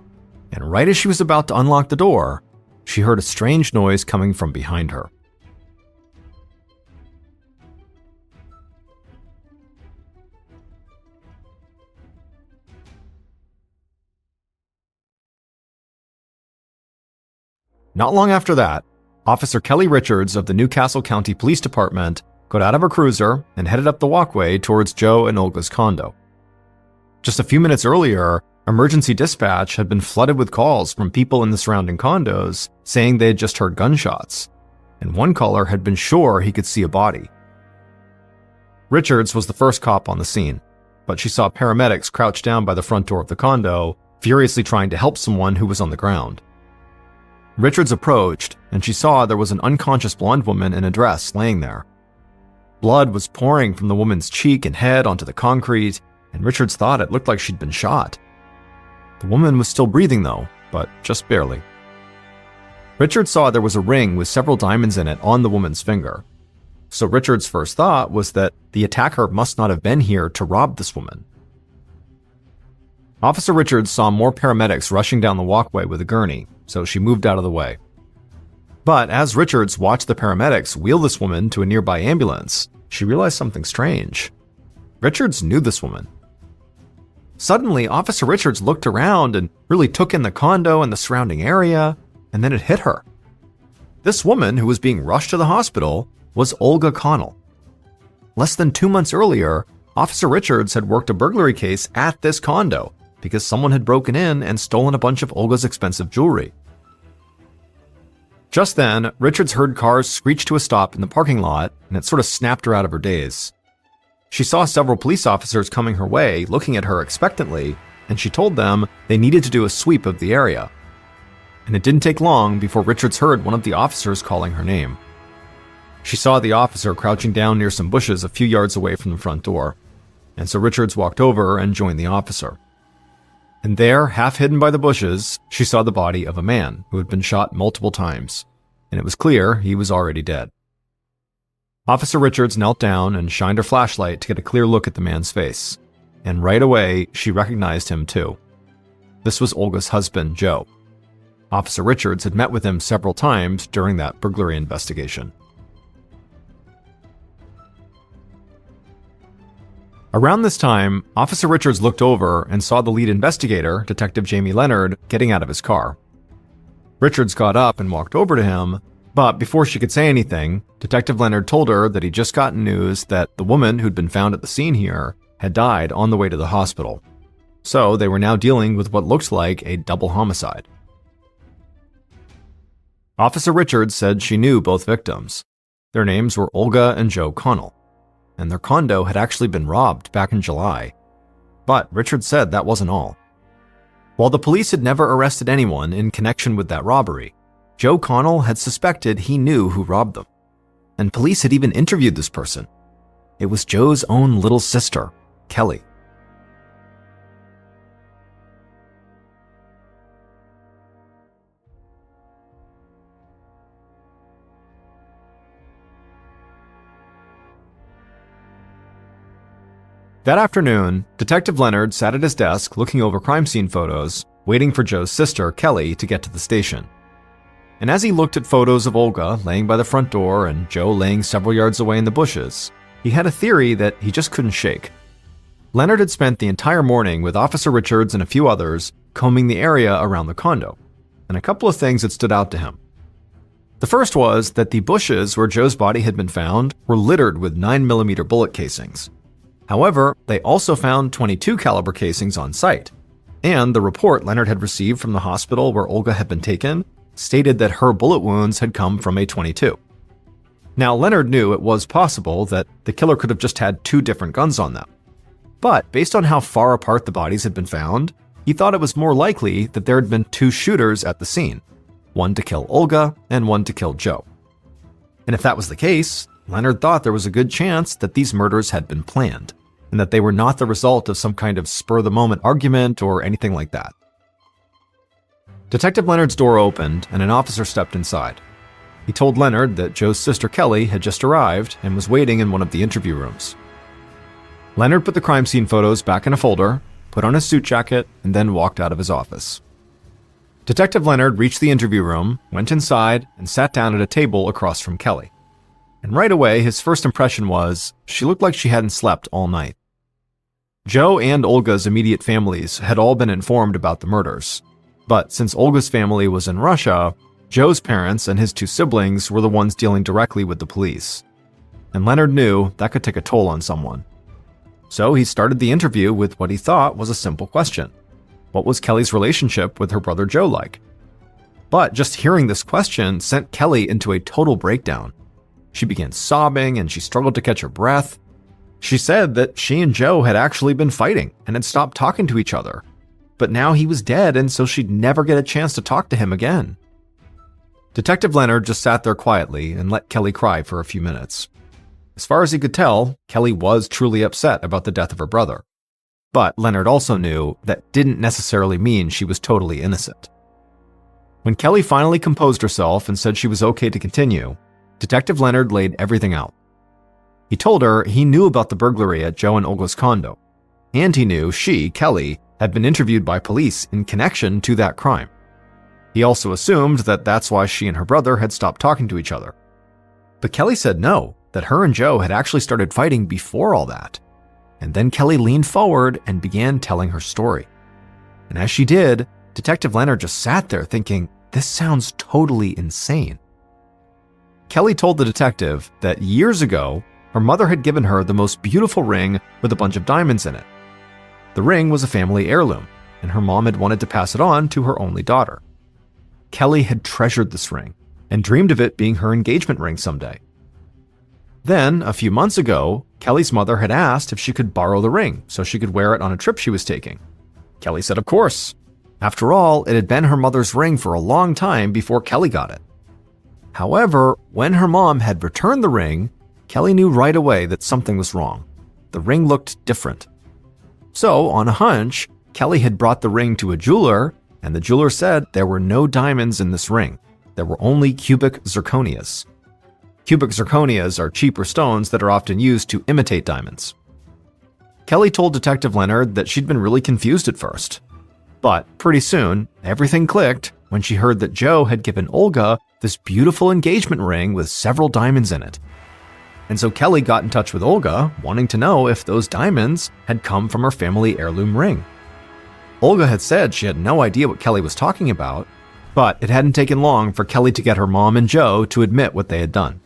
and right as she was about to unlock the door, she heard a strange noise coming from behind her. Not long after that, Officer Kelly Richards of the Newcastle County Police Department got out of her cruiser and headed up the walkway towards Joe and Olga's condo. Just a few minutes earlier, emergency dispatch had been flooded with calls from people in the surrounding condos saying they had just heard gunshots, and one caller had been sure he could see a body. Richards was the first cop on the scene, but she saw paramedics crouched down by the front door of the condo, furiously trying to help someone who was on the ground. Richards approached, and she saw there was an unconscious blonde woman in a dress laying there. Blood was pouring from the woman's cheek and head onto the concrete, and Richards thought it looked like she'd been shot. The woman was still breathing though, but just barely. Richards saw there was a ring with several diamonds in it on the woman's finger. So Richards' first thought was that the attacker must not have been here to rob this woman. Officer Richards saw more paramedics rushing down the walkway with a gurney, so she moved out of the way. But as Richards watched the paramedics wheel this woman to a nearby ambulance, she realized something strange. Richards knew this woman. Suddenly, Officer Richards looked around and really took in the condo and the surrounding area, and then it hit her. This woman, who was being rushed to the hospital, was Olga Connell. Less than 2 months earlier, Officer Richards had worked a burglary case at this condo because someone had broken in and stolen a bunch of Olga's expensive jewelry. Just then, Richards heard cars screech to a stop in the parking lot, and it sort of snapped her out of her daze. She saw several police officers coming her way, looking at her expectantly, and she told them they needed to do a sweep of the area. And it didn't take long before Richards heard one of the officers calling her name. She saw the officer crouching down near some bushes a few yards away from the front door, and so Richards walked over and joined the officer. And there, half hidden by the bushes, she saw the body of a man who had been shot multiple times, and it was clear he was already dead. Officer Richards knelt down and shined her flashlight to get a clear look at the man's face, and right away, she recognized him too. This was Olga's husband, Joe. Officer Richards had met with him several times during that burglary investigation. Around this time, Officer Richards looked over and saw the lead investigator, Detective Jamie Leonard, getting out of his car. Richards got up and walked over to him, but before she could say anything, Detective Leonard told her that he'd just gotten news that the woman who'd been found at the scene here had died on the way to the hospital. So they were now dealing with what looked like a double homicide. Officer Richards said she knew both victims. Their names were Olga and Joe Connell, and their condo had actually been robbed back in July. But Richards said that wasn't all. While the police had never arrested anyone in connection with that robbery, Joe Connell had suspected he knew who robbed them. And police had even interviewed this person. It was Joe's own little sister, Kelly. That afternoon, Detective Leonard sat at his desk looking over crime scene photos, waiting for Joe's sister, Kelly, to get to the station. And as he looked at photos of Olga laying by the front door and Joe laying several yards away in the bushes, he had a theory that he just couldn't shake. Leonard had spent the entire morning with Officer Richards and a few others combing the area around the condo, and a couple of things had stood out to him. The first was that the bushes where Joe's body had been found were littered with 9mm bullet casings. However, they also found .22 caliber casings on site, and the report Leonard had received from the hospital where Olga had been taken stated that her bullet wounds had come from a .22. Now, Leonard knew it was possible that the killer could have just had two different guns on them. But based on how far apart the bodies had been found, he thought it was more likely that there had been two shooters at the scene, one to kill Olga and one to kill Joe. And if that was the case, Leonard thought there was a good chance that these murders had been planned, and that they were not the result of some kind of spur-of-the-moment argument or anything like that. Detective Leonard's door opened, and an officer stepped inside. He told Leonard that Joe's sister Kelly had just arrived and was waiting in one of the interview rooms. Leonard put the crime scene photos back in a folder, put on his suit jacket, and then walked out of his office. Detective Leonard reached the interview room, went inside, and sat down at a table across from Kelly. And right away, his first impression was she looked like she hadn't slept all night. Joe and Olga's immediate families had all been informed about the murders, but since Olga's family was in Russia, Joe's parents and his two siblings were the ones dealing directly with the police. And Leonard knew that could take a toll on someone. So he started the interview with what he thought was a simple question. What was Kelly's relationship with her brother Joe like? But just hearing this question sent Kelly into a total breakdown. She began sobbing and she struggled to catch her breath. She said that she and Joe had actually been fighting and had stopped talking to each other. But now he was dead, and so she'd never get a chance to talk to him again. Detective Leonard just sat there quietly and let Kelly cry for a few minutes. As far as he could tell, Kelly was truly upset about the death of her brother. But Leonard also knew that didn't necessarily mean she was totally innocent. When Kelly finally composed herself and said she was okay to continue, Detective Leonard laid everything out. He told her he knew about the burglary at Joe and Olga's condo, and he knew she, Kelly, had been interviewed by police in connection to that crime. He also assumed that that's why she and her brother had stopped talking to each other. But Kelly said no, that her and Joe had actually started fighting before all that. And then Kelly leaned forward and began telling her story. And as she did, Detective Leonard just sat there thinking, this sounds totally insane. Kelly told the detective that years ago, her mother had given her the most beautiful ring with a bunch of diamonds in it. The ring was a family heirloom, and her mom had wanted to pass it on to her only daughter. Kelly had treasured this ring and dreamed of it being her engagement ring someday. Then, a few months ago, Kelly's mother had asked if she could borrow the ring so she could wear it on a trip she was taking. Kelly said of course. After all, it had been her mother's ring for a long time before Kelly got it. However, when her mom had returned the ring, Kelly knew right away that something was wrong. The ring looked different. So, on a hunch, Kelly had brought the ring to a jeweler, and the jeweler said there were no diamonds in this ring. There were only cubic zirconias. Cubic zirconias are cheaper stones that are often used to imitate diamonds. Kelly told Detective Leonard that she'd been really confused at first. But pretty soon, everything clicked when she heard that Joe had given Olga this beautiful engagement ring with several diamonds in it. And so Kelly got in touch with Olga, wanting to know if those diamonds had come from her family heirloom ring. Olga had said she had no idea what Kelly was talking about, but it hadn't taken long for Kelly to get her mom and Joe to admit what they had done.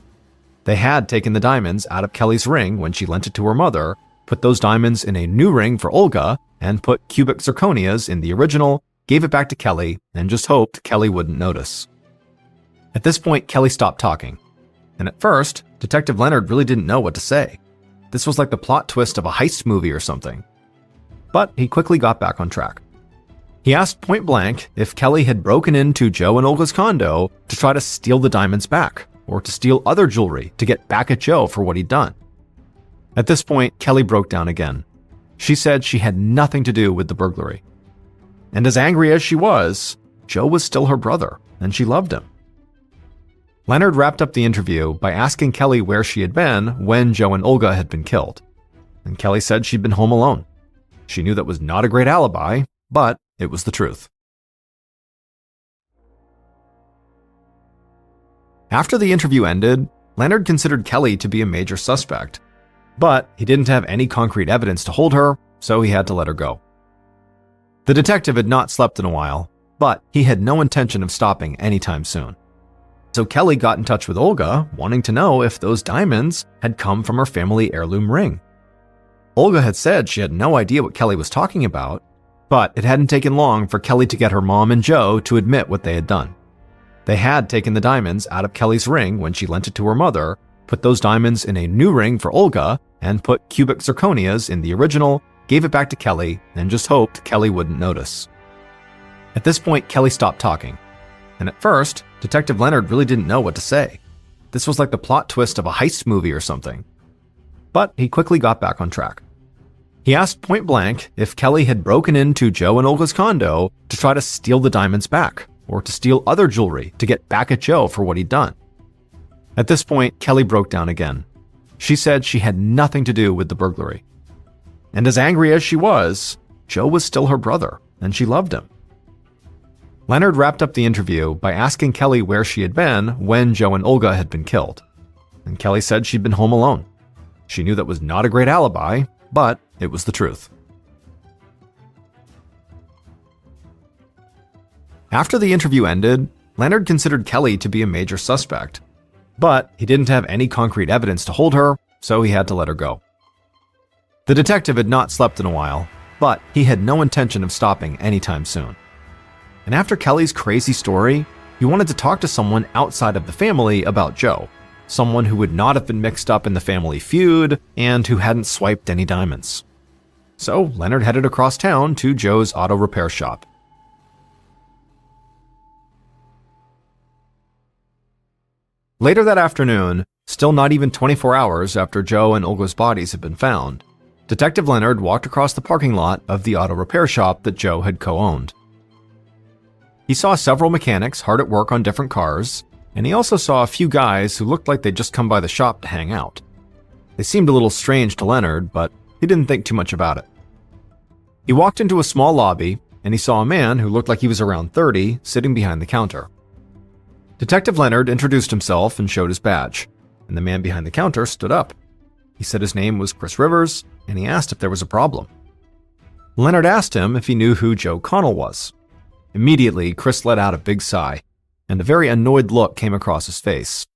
They had taken the diamonds out of Kelly's ring when she lent it to her mother, put those diamonds in a new ring for Olga, and put cubic zirconias in the original, gave it back to Kelly, and just hoped Kelly wouldn't notice. At this point, Kelly stopped talking. And at first, Detective Leonard really didn't know what to say. This was like the plot twist of a heist movie or something. But he quickly got back on track. He asked point blank if Kelly had broken into Joe and Olga's condo to try to steal the diamonds back, or to steal other jewelry to get back at Joe for what he'd done. At this point, Kelly broke down again. She said she had nothing to do with the burglary. And as angry as she was, Joe was still her brother, and she loved him. Leonard wrapped up the interview by asking Kelly where she had been when Joe and Olga had been killed. And Kelly said she'd been home alone. She knew that was not a great alibi, but it was the truth. After the interview ended, Leonard considered Kelly to be a major suspect, but he didn't have any concrete evidence to hold her, so he had to let her go. The detective had not slept in a while, but he had no intention of stopping anytime soon. So Kelly got in touch with Olga, wanting to know if those diamonds had come from her family heirloom ring. Olga had said she had no idea what Kelly was talking about, but it hadn't taken long for Kelly to get her mom and Joe to admit what they had done. They had taken the diamonds out of Kelly's ring when she lent it to her mother, put those diamonds in a new ring for Olga, and put cubic zirconias in the original, gave it back to Kelly, and just hoped Kelly wouldn't notice. At this point, Kelly stopped talking. And at first, Detective Leonard really didn't know what to say. This was like the plot twist of a heist movie or something. But he quickly got back on track. He asked point blank if Kelly had broken into Joe and Olga's condo to try to steal the diamonds back, or to steal other jewelry to get back at Joe for what he'd done. At this point, Kelly broke down again. She said she had nothing to do with the burglary. And as angry as she was, Joe was still her brother, and she loved him. Leonard wrapped up the interview by asking Kelly where she had been when Joe and Olga had been killed. And Kelly said she'd been home alone. She knew that was not a great alibi, but it was the truth. After the interview ended, Leonard considered Kelly to be a major suspect, but he didn't have any concrete evidence to hold her, so he had to let her go. The detective had not slept in a while, but he had no intention of stopping anytime soon. And after Kelly's crazy story, he wanted to talk to someone outside of the family about Joe, someone who would not have been mixed up in the family feud and who hadn't swiped any diamonds. So Leonard headed across town to Joe's auto repair shop. Later that afternoon, still not even 24 hours after Joe and Olga's bodies had been found, Detective Leonard walked across the parking lot of the auto repair shop that Joe had co-owned. He saw several mechanics hard at work on different cars, and he also saw a few guys who looked like they'd just come by the shop to hang out. They seemed a little strange to Leonard, but he didn't think too much about it. He walked into a small lobby, and he saw a man who looked like he was around 30 sitting behind the counter. Detective Leonard introduced himself and showed his badge, and the man behind the counter stood up. He said his name was Chris Rivers, and he asked if there was a problem. Leonard asked him if he knew who Joe Connell was. Immediately, Chris let out a big sigh, and a very annoyed look came across his face.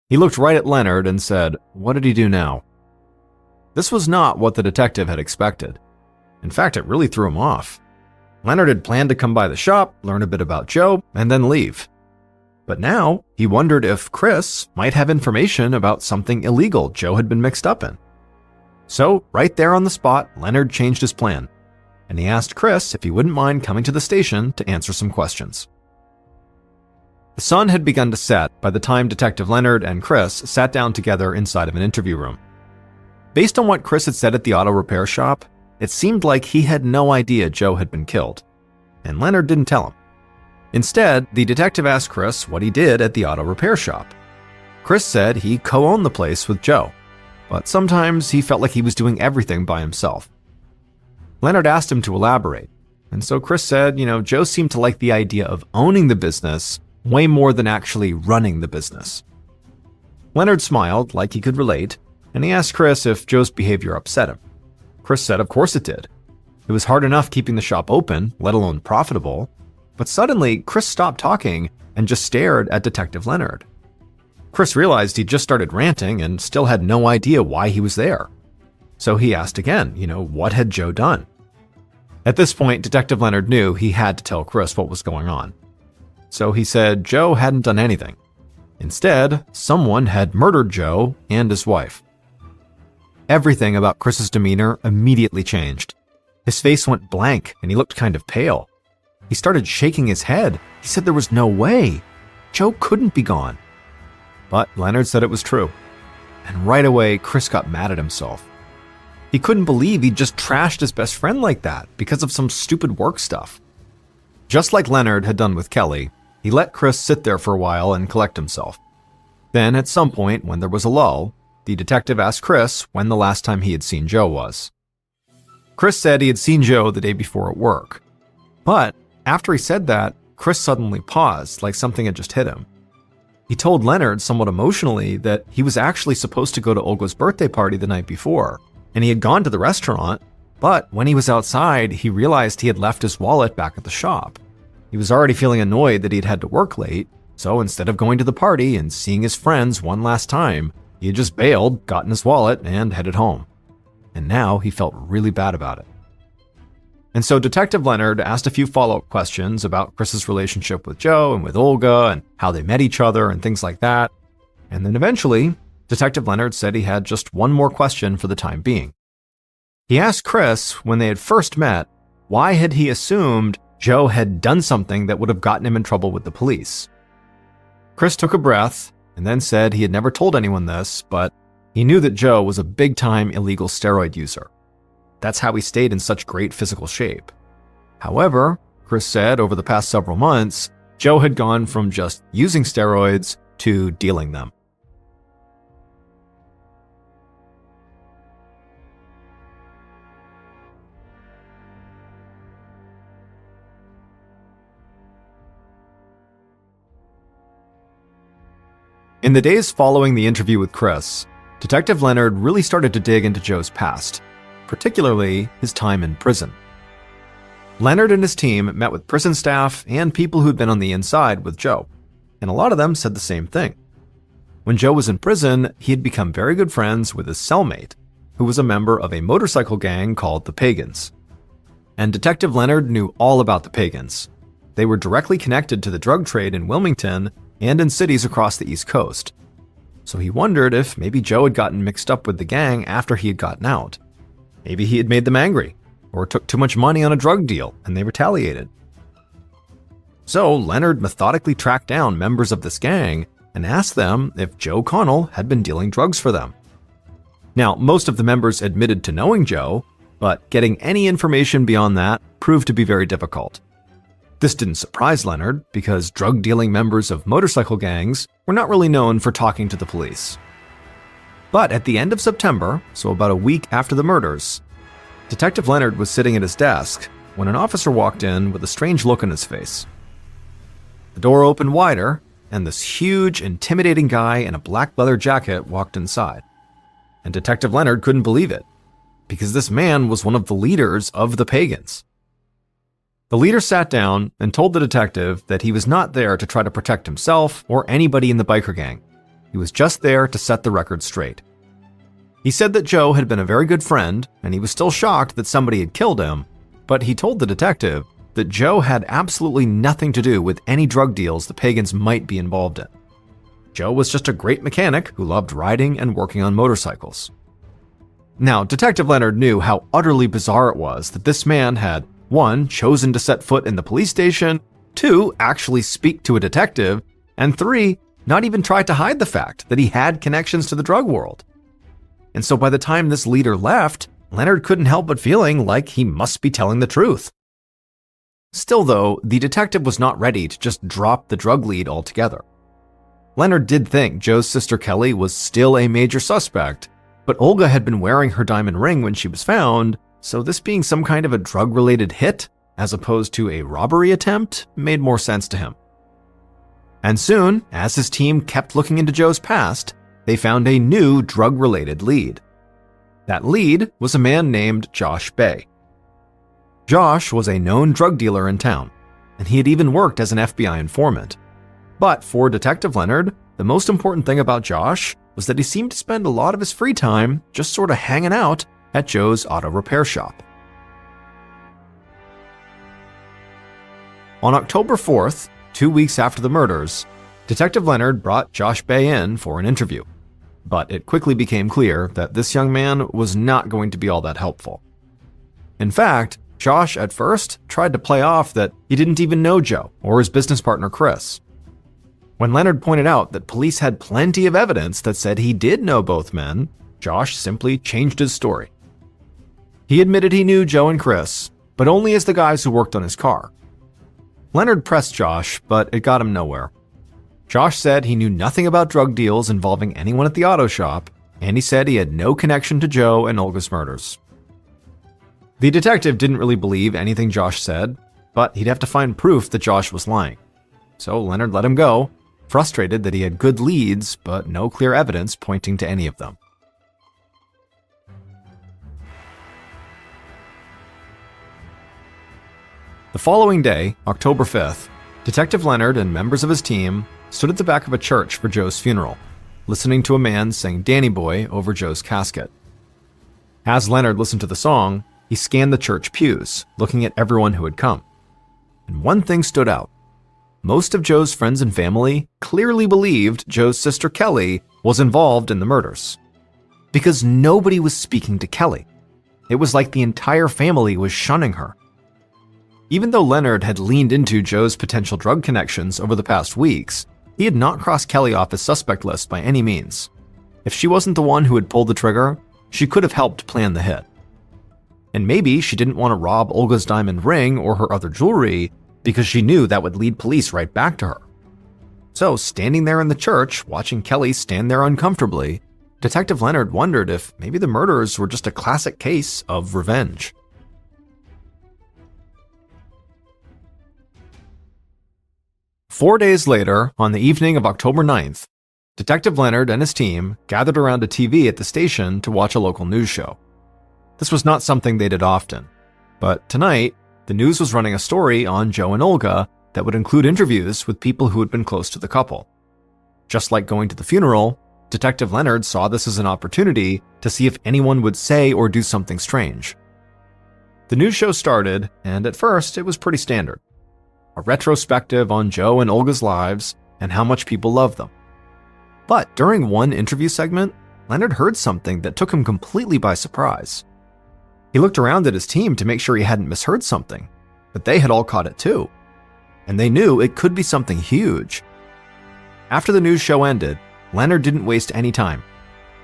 He looked right at Leonard and said, "What did he do now?" This was not what the detective had expected. In fact, it really threw him off. Leonard had planned to come by the shop, learn a bit about Joe, and then leave. But now, he wondered if Chris might have information about something illegal Joe had been mixed up in. So, right there on the spot, Leonard changed his plan, and he asked Chris if he wouldn't mind coming to the station to answer some questions. The sun had begun to set by the time Detective Leonard and Chris sat down together inside of an interview room. Based on what Chris had said at the auto repair shop, it seemed like he had no idea Joe had been killed, and Leonard didn't tell him. Instead, the detective asked Chris what he did at the auto repair shop. Chris said he co-owned the place with Joe, but sometimes he felt like he was doing everything by himself. Leonard asked him to elaborate, and so Chris said, Joe seemed to like the idea of owning the business way more than actually running the business. Leonard smiled like he could relate, and he asked Chris if Joe's behavior upset him. Chris said of course it did. It was hard enough keeping the shop open, let alone profitable. But suddenly, Chris stopped talking and just stared at Detective Leonard. Chris realized he'd just started ranting and still had no idea why he was there. So he asked again, what had Joe done? At this point, Detective Leonard knew he had to tell Chris what was going on. So he said Joe hadn't done anything. Instead, someone had murdered Joe and his wife. Everything about Chris's demeanor immediately changed. His face went blank and he looked kind of pale. He started shaking his head. He said there was no way. Joe couldn't be gone. But Leonard said it was true. And right away, Chris got mad at himself. He couldn't believe he'd just trashed his best friend like that because of some stupid work stuff. Just like Leonard had done with Kelly, he let Chris sit there for a while and collect himself. Then, at some point, when there was a lull, the detective asked Chris when the last time he had seen Joe was. Chris said he had seen Joe the day before at work. But after he said that, Chris suddenly paused like something had just hit him. He told Leonard somewhat emotionally that he was actually supposed to go to Olga's birthday party the night before, and he had gone to the restaurant, but when he was outside, he realized he had left his wallet back at the shop. He was already feeling annoyed that he'd had to work late, so instead of going to the party and seeing his friends one last time, he had just bailed, gotten his wallet, and headed home. And now he felt really bad about it. And so Detective Leonard asked a few follow-up questions about Chris's relationship with Joe and with Olga and how they met each other and things like that. And then eventually, Detective Leonard said he had just one more question for the time being. He asked Chris, when they had first met, why had he assumed Joe had done something that would have gotten him in trouble with the police. Chris took a breath and then said he had never told anyone this, but he knew that Joe was a big-time illegal steroid user. That's how he stayed in such great physical shape. However, Chris said over the past several months, Joe had gone from just using steroids to dealing them. In the days following the interview with Chris, Detective Leonard really started to dig into Joe's past, particularly his time in prison. Leonard and his team met with prison staff and people who'd been on the inside with Joe, and a lot of them said the same thing. When Joe was in prison, he had become very good friends with his cellmate, who was a member of a motorcycle gang called the Pagans. And Detective Leonard knew all about the Pagans. They were directly connected to the drug trade in Wilmington and in cities across the East Coast. So he wondered if maybe Joe had gotten mixed up with the gang after he had gotten out. Maybe he had made them angry, or took too much money on a drug deal and they retaliated. So Leonard methodically tracked down members of this gang and asked them if Joe Connell had been dealing drugs for them. Now, most of the members admitted to knowing Joe, but getting any information beyond that proved to be very difficult. This didn't surprise Leonard, because drug-dealing members of motorcycle gangs were not really known for talking to the police. But at the end of September, so about a week after the murders, Detective Leonard was sitting at his desk when an officer walked in with a strange look on his face. The door opened wider, and this huge, intimidating guy in a black leather jacket walked inside. And Detective Leonard couldn't believe it, because this man was one of the leaders of the pagans. The leader sat down and told the detective that he was not there to try to protect himself or anybody in the biker gang. He was just there to set the record straight. He said that Joe had been a very good friend, and he was still shocked that somebody had killed him, but he told the detective that Joe had absolutely nothing to do with any drug deals the pagans might be involved in. Joe was just a great mechanic who loved riding and working on motorcycles. Now, Detective Leonard knew how utterly bizarre it was that this man had 1. Chosen to set foot in the police station, 2. Actually speak to a detective, and 3. Not even tried to hide the fact that he had connections to the drug world. And so by the time this leader left, Leonard couldn't help but feeling like he must be telling the truth. Still though, the detective was not ready to just drop the drug lead altogether. Leonard did think Joe's sister Kelly was still a major suspect, but Olga had been wearing her diamond ring when she was found, so this being some kind of a drug-related hit, as opposed to a robbery attempt, made more sense to him. And soon, as his team kept looking into Joe's past, they found a new drug-related lead. That lead was a man named Josh Bay. Josh was a known drug dealer in town, and he had even worked as an FBI informant. But for Detective Leonard, the most important thing about Josh was that he seemed to spend a lot of his free time just sort of hanging out at Joe's auto repair shop. On October 4th, 2 weeks after the murders, Detective Leonard brought Josh Bay in for an interview. But it quickly became clear that this young man was not going to be all that helpful. In fact, Josh at first tried to play off that he didn't even know Joe or his business partner Chris. When Leonard pointed out that police had plenty of evidence that said he did know both men, Josh simply changed his story. He admitted he knew Joe and Chris, but only as the guys who worked on his car. Leonard pressed Josh, but it got him nowhere. Josh said he knew nothing about drug deals involving anyone at the auto shop, and he said he had no connection to Joe and Olga's murders. The detective didn't really believe anything Josh said, but he'd have to find proof that Josh was lying. So Leonard let him go, frustrated that he had good leads, but no clear evidence pointing to any of them. The following day, October 5th, Detective Leonard and members of his team stood at the back of a church for Joe's funeral, listening to a man sing Danny Boy over Joe's casket. As Leonard listened to the song, he scanned the church pews, looking at everyone who had come. And one thing stood out. Most of Joe's friends and family clearly believed Joe's sister Kelly was involved in the murders. Because nobody was speaking to Kelly. It was like the entire family was shunning her. Even though Leonard had leaned into Joe's potential drug connections over the past weeks, he had not crossed Kelly off his suspect list by any means. If she wasn't the one who had pulled the trigger, she could have helped plan the hit. And maybe she didn't want to rob Olga's diamond ring or her other jewelry because she knew that would lead police right back to her. So, standing there in the church, watching Kelly stand there uncomfortably, Detective Leonard wondered if maybe the murders were just a classic case of revenge. Four days later, on the evening of October 9th, Detective Leonard and his team gathered around a TV at the station to watch a local news show. This was not something they did often, but tonight, the news was running a story on Joe and Olga that would include interviews with people who had been close to the couple. Just like going to the funeral, Detective Leonard saw this as an opportunity to see if anyone would say or do something strange. The news show started, and at first it was pretty standard. A retrospective on Joe and Olga's lives and how much people love them. But during one interview segment, Leonard heard something that took him completely by surprise. He looked around at his team to make sure he hadn't misheard something, but they had all caught it too. And they knew it could be something huge. After the news show ended, Leonard didn't waste any time.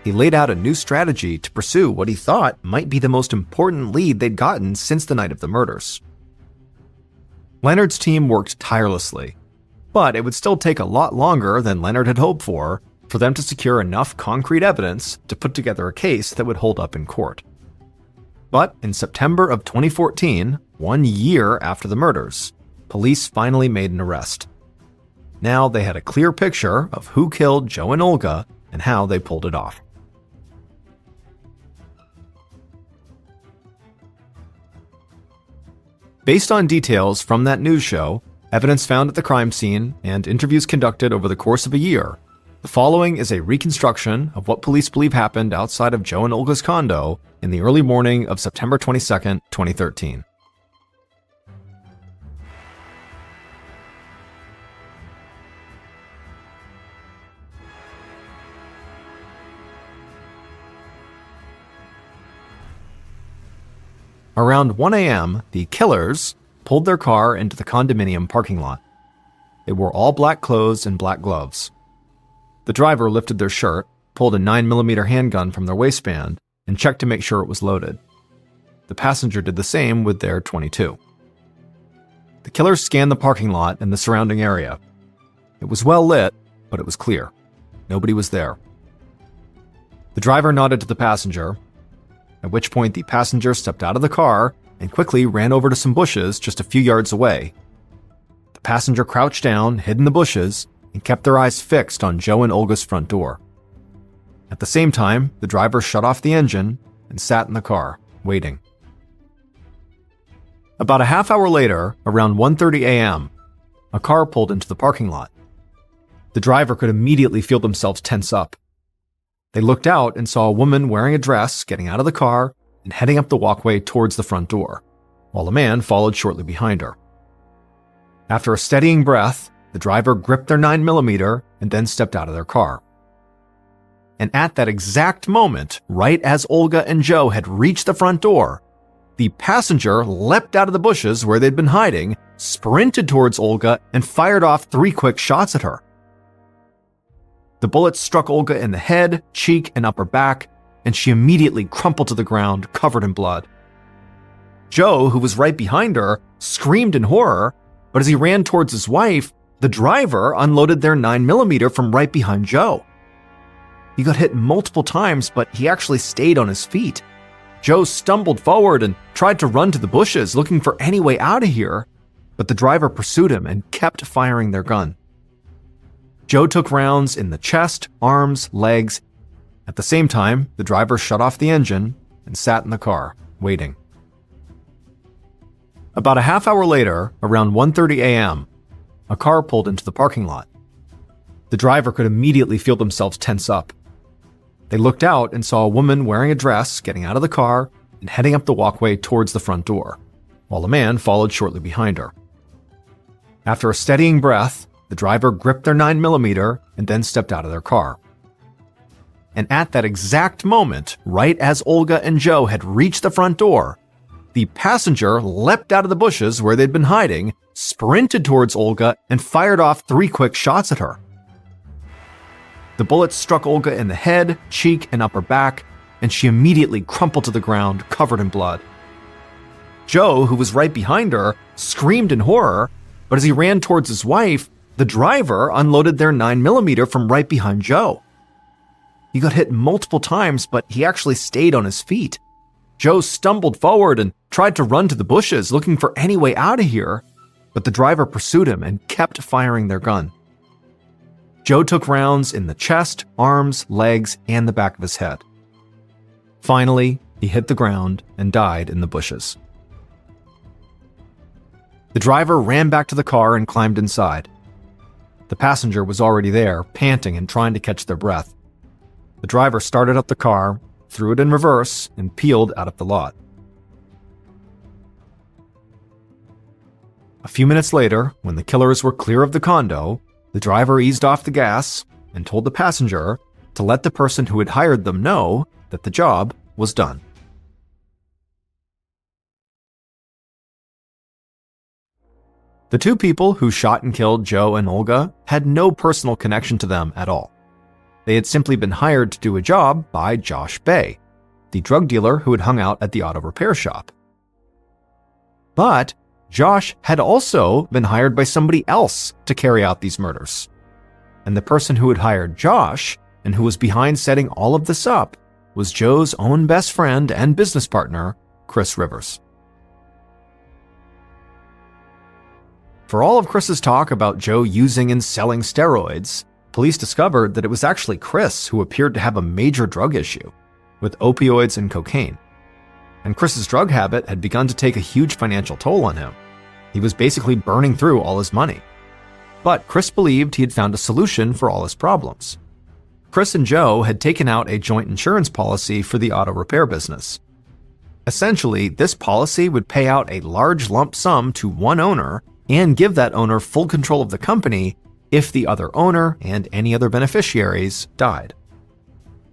He laid out a new strategy to pursue what he thought might be the most important lead they'd gotten since the night of the murders. Leonard's team worked tirelessly, but it would still take a lot longer than Leonard had hoped for them to secure enough concrete evidence to put together a case that would hold up in court. But in September of 2014, 1 year after the murders, police finally made an arrest. Now they had a clear picture of who killed Joe and Olga and how they pulled it off. Based on details from that news show, evidence found at the crime scene, and interviews conducted over the course of a year, the following is a reconstruction of what police believe happened outside of Joe and Olga's condo in the early morning of September 22, 2013. Around 1 a.m., the killers pulled their car into the condominium parking lot. They wore all black clothes and black gloves. The driver lifted their shirt, pulled a 9mm handgun from their waistband, and checked to make sure it was loaded. The passenger did the same with their .22. The killers scanned the parking lot and the surrounding area. It was well lit, but it was clear. Nobody was there. The driver nodded to the passenger, at which point the passenger stepped out of the car and quickly ran over to some bushes just a few yards away. The passenger crouched down, hid in the bushes, and kept their eyes fixed on Joe and Olga's front door. At the same time, the driver shut off the engine and sat in the car, waiting. About a half hour later, around 1:30 a.m., a car pulled into the parking lot. The driver could immediately feel themselves tense up. They looked out and saw a woman wearing a dress getting out of the car and heading up the walkway towards the front door, while a man followed shortly behind her. After a steadying breath, the driver gripped their 9mm and then stepped out of their car. And at that exact moment, right as Olga and Joe had reached the front door, the passenger leapt out of the bushes where they'd been hiding, sprinted towards Olga, and fired off 3 quick shots at her. The bullets struck Olga in the head, cheek, and upper back, and she immediately crumpled to the ground, covered in blood. Joe, who was right behind her, screamed in horror, but as he ran towards his wife, the driver unloaded their 9mm from right behind Joe. He got hit multiple times, but he actually stayed on his feet. Joe stumbled forward and tried to run to the bushes, looking for any way out of here, but the driver pursued him and kept firing their gun. Joe took rounds in the chest, arms, legs. At the same time, the driver shut off the engine and sat in the car, waiting. About a half hour later, around 1:30 a.m., a car pulled into the parking lot. The driver could immediately feel themselves tense up. They looked out and saw a woman wearing a dress getting out of the car and heading up the walkway towards the front door, while a man followed shortly behind her. After a steadying breath, the driver gripped their 9mm and then stepped out of their car. And at that exact moment, right as Olga and Joe had reached the front door, the passenger leapt out of the bushes where they'd been hiding, sprinted towards Olga, and fired off 3 quick shots at her. The bullets struck Olga in the head, cheek, and upper back, and she immediately crumpled to the ground, covered in blood. Joe, who was right behind her, screamed in horror, but as he ran towards his wife, the driver unloaded their 9mm from right behind Joe. He got hit multiple times, but he actually stayed on his feet. Joe stumbled forward and tried to run to the bushes, looking for any way out of here, but the driver pursued him and kept firing their gun. Joe took rounds in the chest, arms, legs, and the back of his head. Finally, he hit the ground and died in the bushes. The driver ran back to the car and climbed inside. The passenger was already there, panting and trying to catch their breath. The driver started up the car, threw it in reverse, and peeled out of the lot. A few minutes later, when the killers were clear of the condo, the driver eased off the gas and told the passenger to let the person who had hired them know that the job was done. The 2 people who shot and killed Joe and Olga had no personal connection to them at all. They had simply been hired to do a job by Josh Bay, the drug dealer who had hung out at the auto repair shop. But Josh had also been hired by somebody else to carry out these murders. And the person who had hired Josh and who was behind setting all of this up was Joe's own best friend and business partner, Chris Rivers. For all of Chris's talk about Joe using and selling steroids, police discovered that it was actually Chris who appeared to have a major drug issue, with opioids and cocaine. And Chris's drug habit had begun to take a huge financial toll on him. He was basically burning through all his money. But Chris believed he had found a solution for all his problems. Chris and Joe had taken out a joint insurance policy for the auto repair business. Essentially, this policy would pay out a large lump sum to one owner and give that owner full control of the company if the other owner and any other beneficiaries died.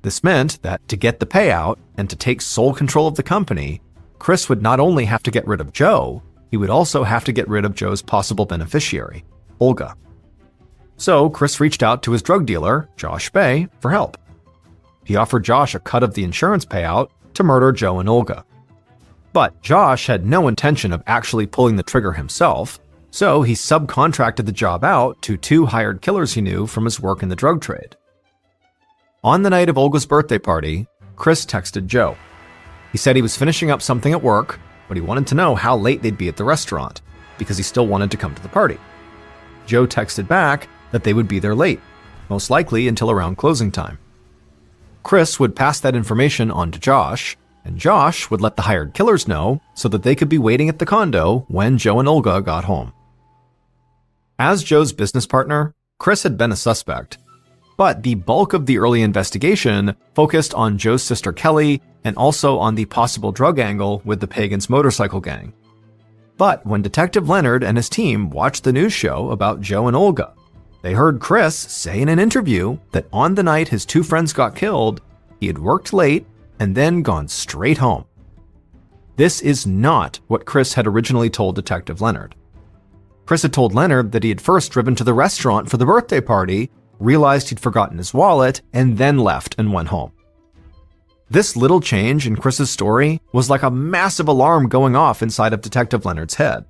This meant that to get the payout and to take sole control of the company, Chris would not only have to get rid of Joe, he would also have to get rid of Joe's possible beneficiary, Olga. So Chris reached out to his drug dealer, Josh Bay, for help. He offered Josh a cut of the insurance payout to murder Joe and Olga. But Josh had no intention of actually pulling the trigger himself, so he subcontracted the job out to two hired killers he knew from his work in the drug trade. On the night of Olga's birthday party, Chris texted Joe. He said he was finishing up something at work, but he wanted to know how late they'd be at the restaurant, because he still wanted to come to the party. Joe texted back that they would be there late, most likely until around closing time. Chris would pass that information on to Josh, and Josh would let the hired killers know so that they could be waiting at the condo when Joe and Olga got home. As Joe's business partner, Chris had been a suspect, but the bulk of the early investigation focused on Joe's sister Kelly and also on the possible drug angle with the Pagans motorcycle gang. But when Detective Leonard and his team watched the news show about Joe and Olga, they heard Chris say in an interview that on the night his two friends got killed, he had worked late and then gone straight home. This is not what Chris had originally told Detective Leonard. Chris had told Leonard that he had first driven to the restaurant for the birthday party, realized he'd forgotten his wallet, and then left and went home. This little change in Chris's story was like a massive alarm going off inside of Detective Leonard's head.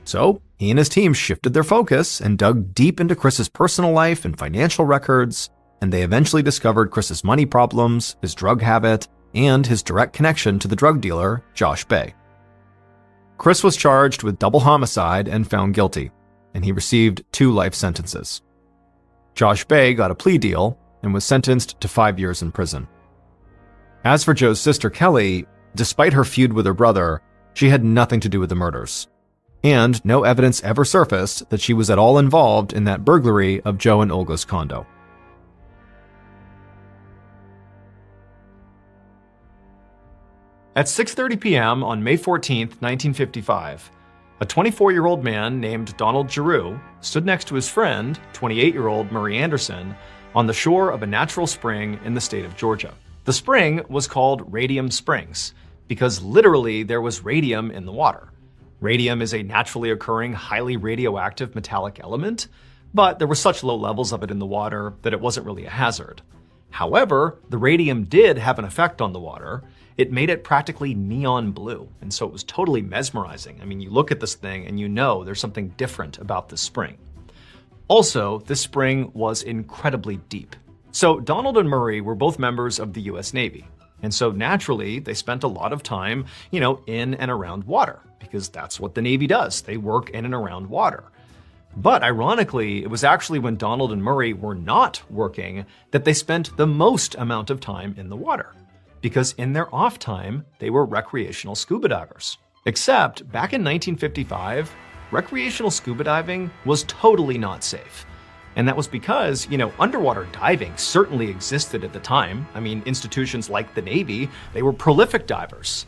So he and his team shifted their focus and dug deep into Chris's personal life and financial records, and they eventually discovered Chris's money problems, his drug habit, and his direct connection to the drug dealer, Josh Bay. Chris was charged with double homicide and found guilty, and he received 2 life sentences. Josh Bay got a plea deal and was sentenced to 5 years in prison. As for Joe's sister Kelly, despite her feud with her brother, she had nothing to do with the murders, and no evidence ever surfaced that she was at all involved in that burglary of Joe and Olga's condo. At 6:30 p.m. on May 14, 1955, a 24-year-old man named Donald Giroux stood next to his friend, 28-year-old Murray Anderson, on the shore of a natural spring in the state of Georgia. The spring was called Radium Springs because literally there was radium in the water. Radium is a naturally occurring, highly radioactive metallic element, but there were such low levels of it in the water that it wasn't really a hazard. However, the radium did have an effect on the water. It made it practically neon blue, and so it was totally mesmerizing. I mean, you look at this thing and you know there's something different about this spring. Also, this spring was incredibly deep. So Donald and Murray were both members of the US Navy, and so naturally they spent a lot of time, in and around water, because that's what the Navy does. They work in and around water. But ironically, it was actually when Donald and Murray were not working that they spent the most amount of time in the water, because in their off time, they were recreational scuba divers. Except back in 1955, recreational scuba diving was totally not safe. And that was because, underwater diving certainly existed at the time. I mean, institutions like the Navy, they were prolific divers.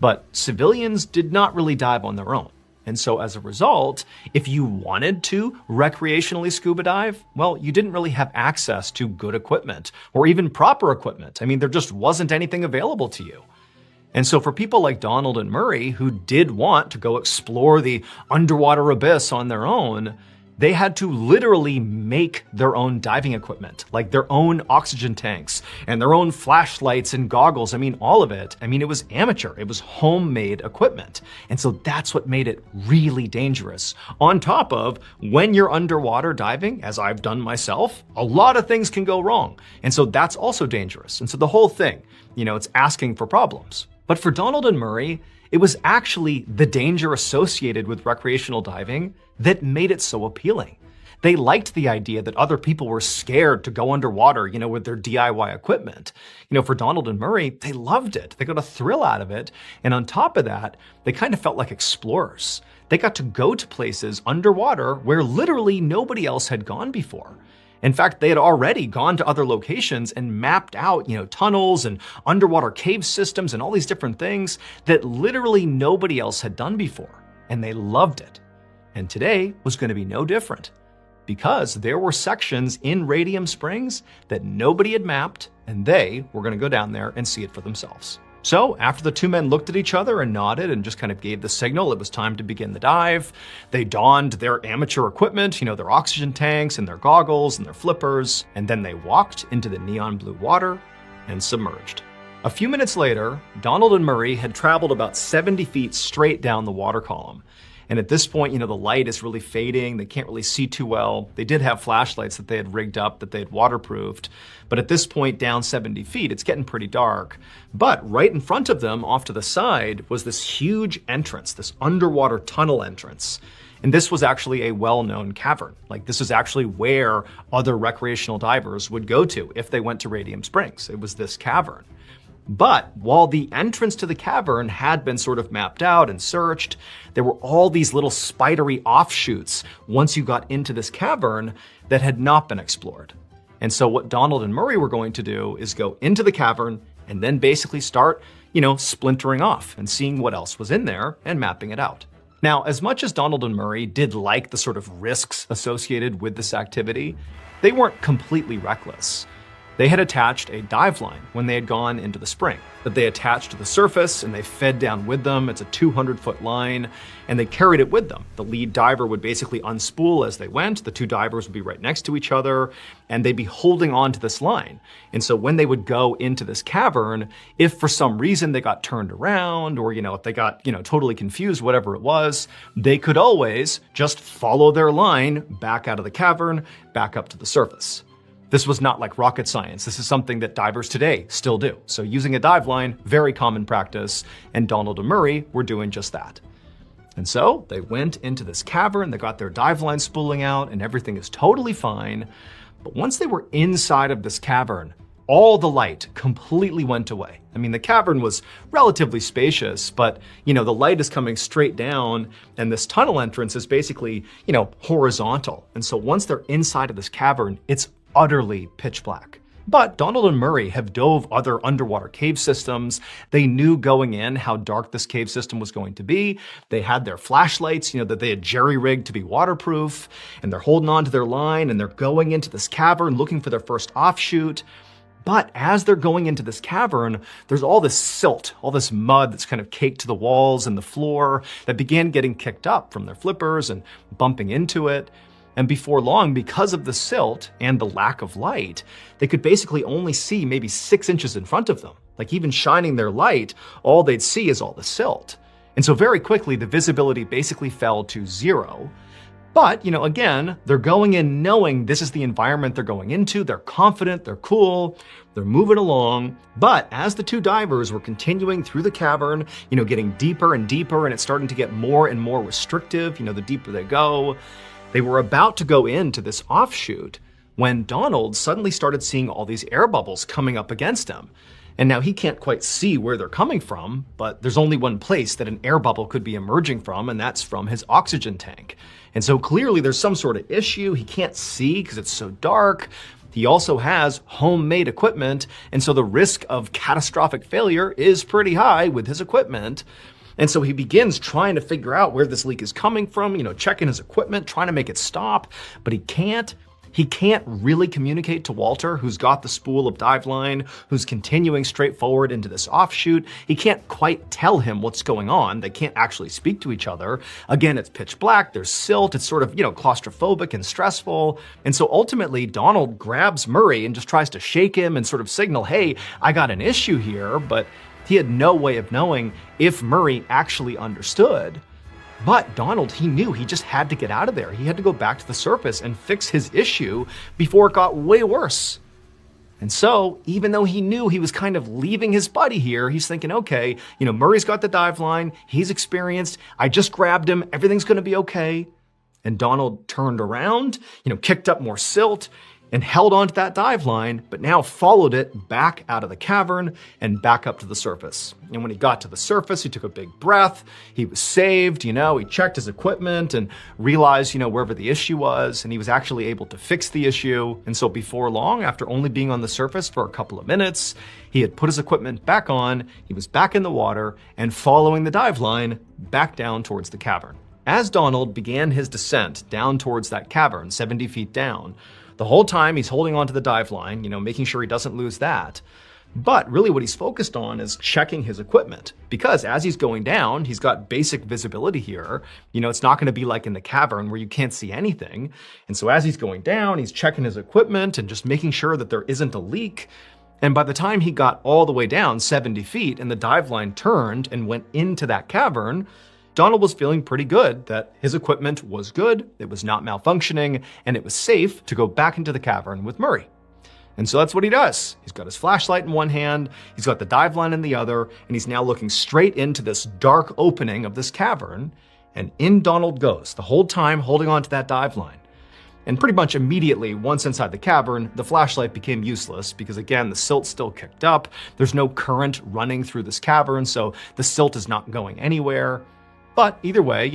But civilians did not really dive on their own. And so as a result, if you wanted to recreationally scuba dive, well, you didn't really have access to good equipment or even proper equipment. I mean, there just wasn't anything available to you. And so for people like Donald and Murray, who did want to go explore the underwater abyss on their own, they had to literally make their own diving equipment, like their own oxygen tanks and their own flashlights and goggles. I mean, all of it. I mean, it was amateur. It was homemade equipment. And so that's what made it really dangerous. On top of when you're underwater diving, as I've done myself, a lot of things can go wrong. And so that's also dangerous. And so the whole thing, it's asking for problems. But for Donald and Murray, it was actually the danger associated with recreational diving that made it so appealing. They liked the idea that other people were scared to go underwater, with their DIY equipment. For Donald and Murray, they loved it. They got a thrill out of it. And on top of that, they kind of felt like explorers. They got to go to places underwater where literally nobody else had gone before. In fact, they had already gone to other locations and mapped out, tunnels and underwater cave systems and all these different things that literally nobody else had done before. And they loved it. And today was going to be no different, because there were sections in Radium Springs that nobody had mapped, and they were going to go down there and see it for themselves. So after the two men looked at each other and nodded and just kind of gave the signal it was time to begin the dive, they donned their amateur equipment, their oxygen tanks and their goggles and their flippers, and then they walked into the neon blue water and submerged. A few minutes later, Donald and Murray had traveled about 70 feet straight down the water column. And at this point, the light is really fading. They can't really see too well. They did have flashlights that they had rigged up that they had waterproofed. But at this point, down 70 feet, it's getting pretty dark. But right in front of them, off to the side, was this huge entrance, this underwater tunnel entrance. And this was actually a well-known cavern. This is actually where other recreational divers would go to if they went to Radium Springs. It was this cavern. But while the entrance to the cavern had been sort of mapped out and searched, there were all these little spidery offshoots once you got into this cavern that had not been explored. And so what Donald and Murray were going to do is go into the cavern and then basically start, splintering off and seeing what else was in there and mapping it out. Now, as much as Donald and Murray did like the sort of risks associated with this activity, they weren't completely reckless. They had attached a dive line when they had gone into the spring that they attached to the surface and they fed down with them. It's a 200-foot line, and they carried it with them. The lead diver would basically unspool as they went. The two divers would be right next to each other, and they'd be holding on to this line. And so when they would go into this cavern, if for some reason they got turned around or, if they got, totally confused, whatever it was, they could always just follow their line back out of the cavern, back up to the surface. This was not like rocket science. This is something that divers today still do. So using a dive line, very common practice, and Donald and Murray were doing just that. And so they went into this cavern, they got their dive line spooling out, and everything is totally fine. But once they were inside of this cavern, all the light completely went away. I mean, the cavern was relatively spacious, but, the light is coming straight down, and this tunnel entrance is basically, horizontal. And so once they're inside of this cavern, it's utterly pitch black. But Donald and Murray have dove other underwater cave systems. They knew going in how dark this cave system was going to be. They had their flashlights, that they had jerry-rigged to be waterproof, and they're holding on to their line, and they're going into this cavern looking for their first offshoot. But as they're going into this cavern, there's all this silt, all this mud that's kind of caked to the walls and the floor that began getting kicked up from their flippers and bumping into it. And before long, because of the silt and the lack of light, they could basically only see maybe 6 inches in front of them. Even shining their light, all they'd see is all the silt. And so very quickly, the visibility basically fell to 0. But, again, they're going in knowing this is the environment they're going into. They're confident, they're cool, they're moving along. But as the two divers were continuing through the cavern, getting deeper and deeper, and it's starting to get more and more restrictive, the deeper they go, they were about to go into this offshoot when Donald suddenly started seeing all these air bubbles coming up against him. And now he can't quite see where they're coming from, but there's only one place that an air bubble could be emerging from, and that's from his oxygen tank. And so clearly there's some sort of issue. He can't see because it's so dark. He also has homemade equipment, and so the risk of catastrophic failure is pretty high with his equipment. And so he begins trying to figure out where this leak is coming from, checking his equipment, trying to make it stop, but he can't. He can't really communicate to Walter, who's got the spool of dive line, who's continuing straight forward into this offshoot. He can't quite tell him what's going on. They can't actually speak to each other. Again, it's pitch black, there's silt, it's sort of, claustrophobic and stressful. And so ultimately, Donald grabs Murray and just tries to shake him and sort of signal, hey, I got an issue here, but he had no way of knowing if Murray actually understood. But Donald, he knew he just had to get out of there. He had to go back to the surface and fix his issue before it got way worse. And so, even though he knew he was kind of leaving his buddy here, he's thinking, okay, Murray's got the dive line, he's experienced, I just grabbed him, everything's gonna be okay. And Donald turned around, kicked up more silt, and held onto that dive line, but now followed it back out of the cavern and back up to the surface. And when he got to the surface, he took a big breath. He was saved, he checked his equipment and realized, wherever the issue was, and he was actually able to fix the issue. And so before long, after only being on the surface for a couple of minutes, he had put his equipment back on, he was back in the water and following the dive line back down towards the cavern. As Donald began his descent down towards that cavern, 70 feet down, the whole time he's holding onto the dive line, making sure he doesn't lose that. But really what he's focused on is checking his equipment, because as he's going down, he's got basic visibility here. It's not gonna be like in the cavern where you can't see anything. And so as he's going down, he's checking his equipment and just making sure that there isn't a leak. And by the time he got all the way down 70 feet and the dive line turned and went into that cavern, Donald was feeling pretty good that his equipment was good, it was not malfunctioning, and it was safe to go back into the cavern with Murray. And so that's what he does. He's got his flashlight in one hand, he's got the dive line in the other, and he's now looking straight into this dark opening of this cavern, and in Donald goes, the whole time holding on to that dive line. And pretty much immediately, once inside the cavern, the flashlight became useless because again, the silt's still kicked up, there's no current running through this cavern, so the silt is not going anywhere. But either way,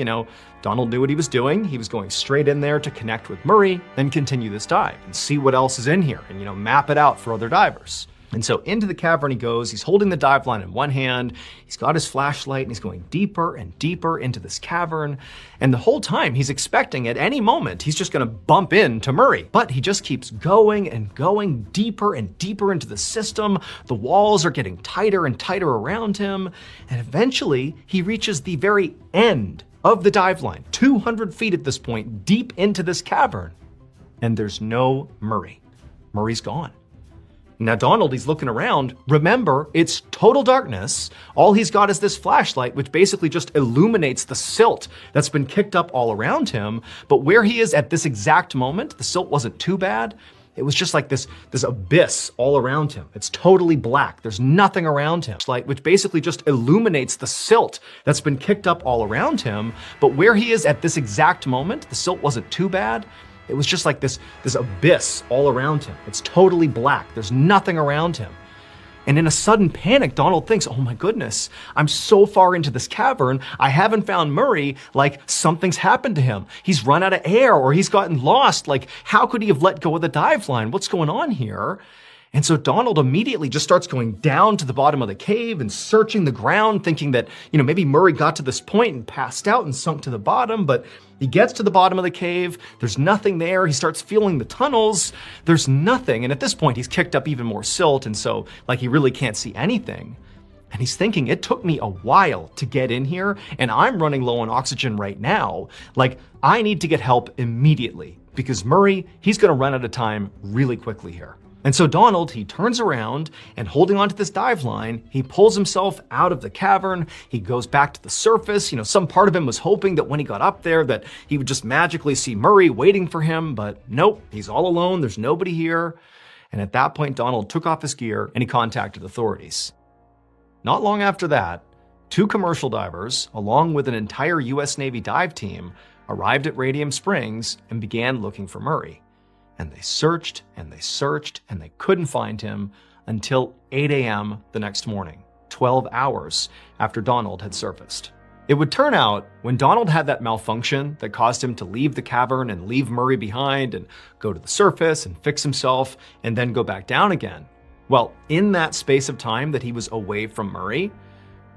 Donald knew what he was doing. He was going straight in there to connect with Murray and continue this dive and see what else is in here and, map it out for other divers. And so into the cavern he goes, he's holding the dive line in one hand, he's got his flashlight and he's going deeper and deeper into this cavern. And the whole time he's expecting at any moment, he's just gonna bump into Murray. But he just keeps going and going deeper and deeper into the system. The walls are getting tighter and tighter around him. And eventually he reaches the very end of the dive line, 200 feet at this point, deep into this cavern. And there's no Murray. Murray's gone. Now Donald, he's looking around. Remember, it's total darkness. All he's got is this flashlight, which basically just illuminates the silt that's been kicked up all around him. But where he is at this exact moment, the silt wasn't too bad. It was just like this abyss all around him. It's totally black. There's nothing around him. Light, which basically just illuminates the silt that's been kicked up all around him. But where he is at this exact moment, the silt wasn't too bad. It was just like this abyss all around him. It's totally black. There's nothing around him. And in a sudden panic, Donald thinks, oh my goodness, I'm so far into this cavern, I haven't found Murray, like something's happened to him. He's run out of air or he's gotten lost. Like, how could he have let go of the dive line? What's going on here? And so Donald immediately just starts going down to the bottom of the cave and searching the ground, thinking that, maybe Murray got to this point and passed out and sunk to the bottom, but he gets to the bottom of the cave, there's nothing there, he starts feeling the tunnels, there's nothing, and at this point he's kicked up even more silt, and so, he really can't see anything. And he's thinking, it took me a while to get in here, and I'm running low on oxygen right now. I need to get help immediately, because Murray, he's gonna run out of time really quickly here. And so Donald, he turns around and holding onto this dive line, he pulls himself out of the cavern. He goes back to the surface. Some part of him was hoping that when he got up there that he would just magically see Murray waiting for him, but nope, he's all alone. There's nobody here. And at that point, Donald took off his gear and he contacted authorities. Not long after that, 2 commercial divers, along with an entire US Navy dive team, arrived at Radium Springs and began looking for Murray. And they searched and they searched and they couldn't find him until 8 a.m. the next morning, 12 hours after Donald had surfaced. It would turn out when Donald had that malfunction that caused him to leave the cavern and leave Murray behind and go to the surface and fix himself and then go back down again. Well, in that space of time that he was away from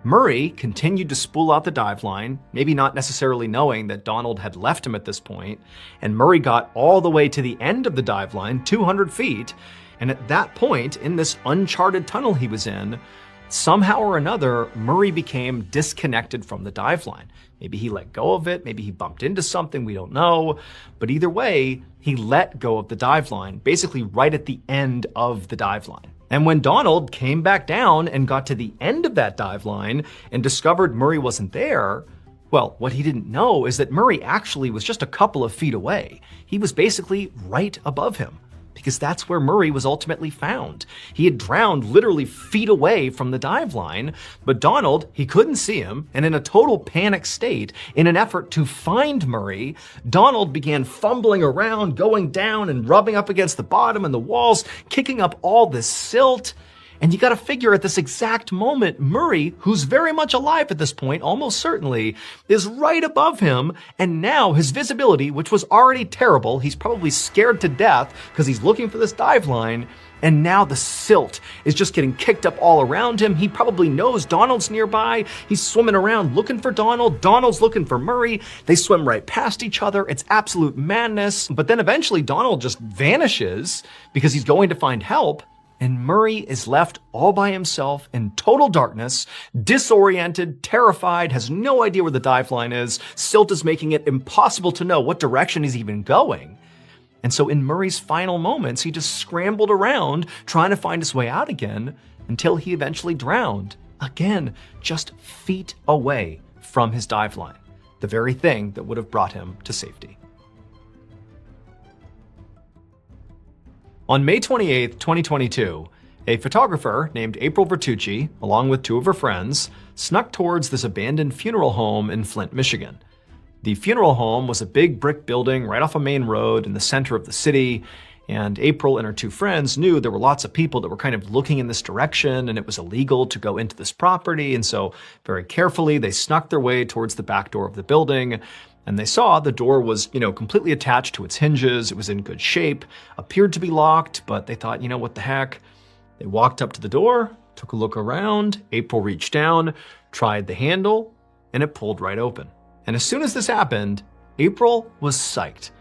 Murray continued to spool out the dive line, maybe not necessarily knowing that Donald had left him at this point, and Murray got all the way to the end of the dive line, 200 feet, and at that point, in this uncharted tunnel he was in, somehow or another, Murray became disconnected from the dive line. Maybe he let go of it, maybe he bumped into something, we don't know, but either way, he let go of the dive line, basically right at the end of the dive line. And when Donald came back down and got to the end of that dive line and discovered Murray wasn't there, well, what he didn't know is that Murray actually was just a couple of feet away. He was basically right above him. because that's where Murray was ultimately found. He had drowned literally feet away from the dive line, but Donald, he couldn't see him, and in a total panic state, in an effort to find Murray, Donald began fumbling around, going down and rubbing up against the bottom and the walls, kicking up all this silt. And you gotta figure at this exact moment, Murray, who's very much alive at this point, almost certainly, is right above him. And now his visibility, which was already terrible, he's probably scared to death because he's looking for this dive line. And now the silt is just getting kicked up all around him. He probably knows Donald's nearby. He's swimming around looking for Donald. Donald's looking for Murray. They swim right past each other. It's absolute madness. But then eventually Donald just vanishes because he's going to find help. And Murray is left all by himself in total darkness, disoriented, terrified, has no idea where the dive line is. Silt is making it impossible to know what direction he's even going. And so in Murray's final moments, he just scrambled around trying to find his way out again until he eventually drowned, again, just feet away from his dive line, the very thing that would have brought him to safety. On May 28, 2022, a photographer named April Bertucci, along with two of her friends, snuck towards this abandoned funeral home in Flint, Michigan. The funeral home was a big brick building right off a main road in the center of the city, and April and her two friends knew there were lots of people that were kind of looking in this direction, and it was illegal to go into this property, and so very carefully they snuck their way towards the back door of the building. And they saw the door was, completely attached to its hinges. It was in good shape, appeared to be locked, but they thought, what the heck? They walked up to the door, took a look around. April reached down, tried the handle, and it pulled right open. And as soon as this happened, April was psyched.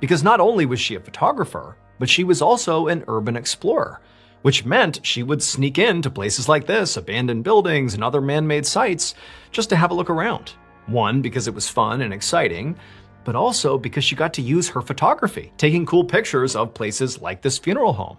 Because not only was she a photographer, but she was also an urban explorer, which meant she would sneak into places like this, abandoned buildings and other man-made sites, just to have a look around. One, because it was fun and exciting, but also because she got to use her photography, taking cool pictures of places like this funeral home.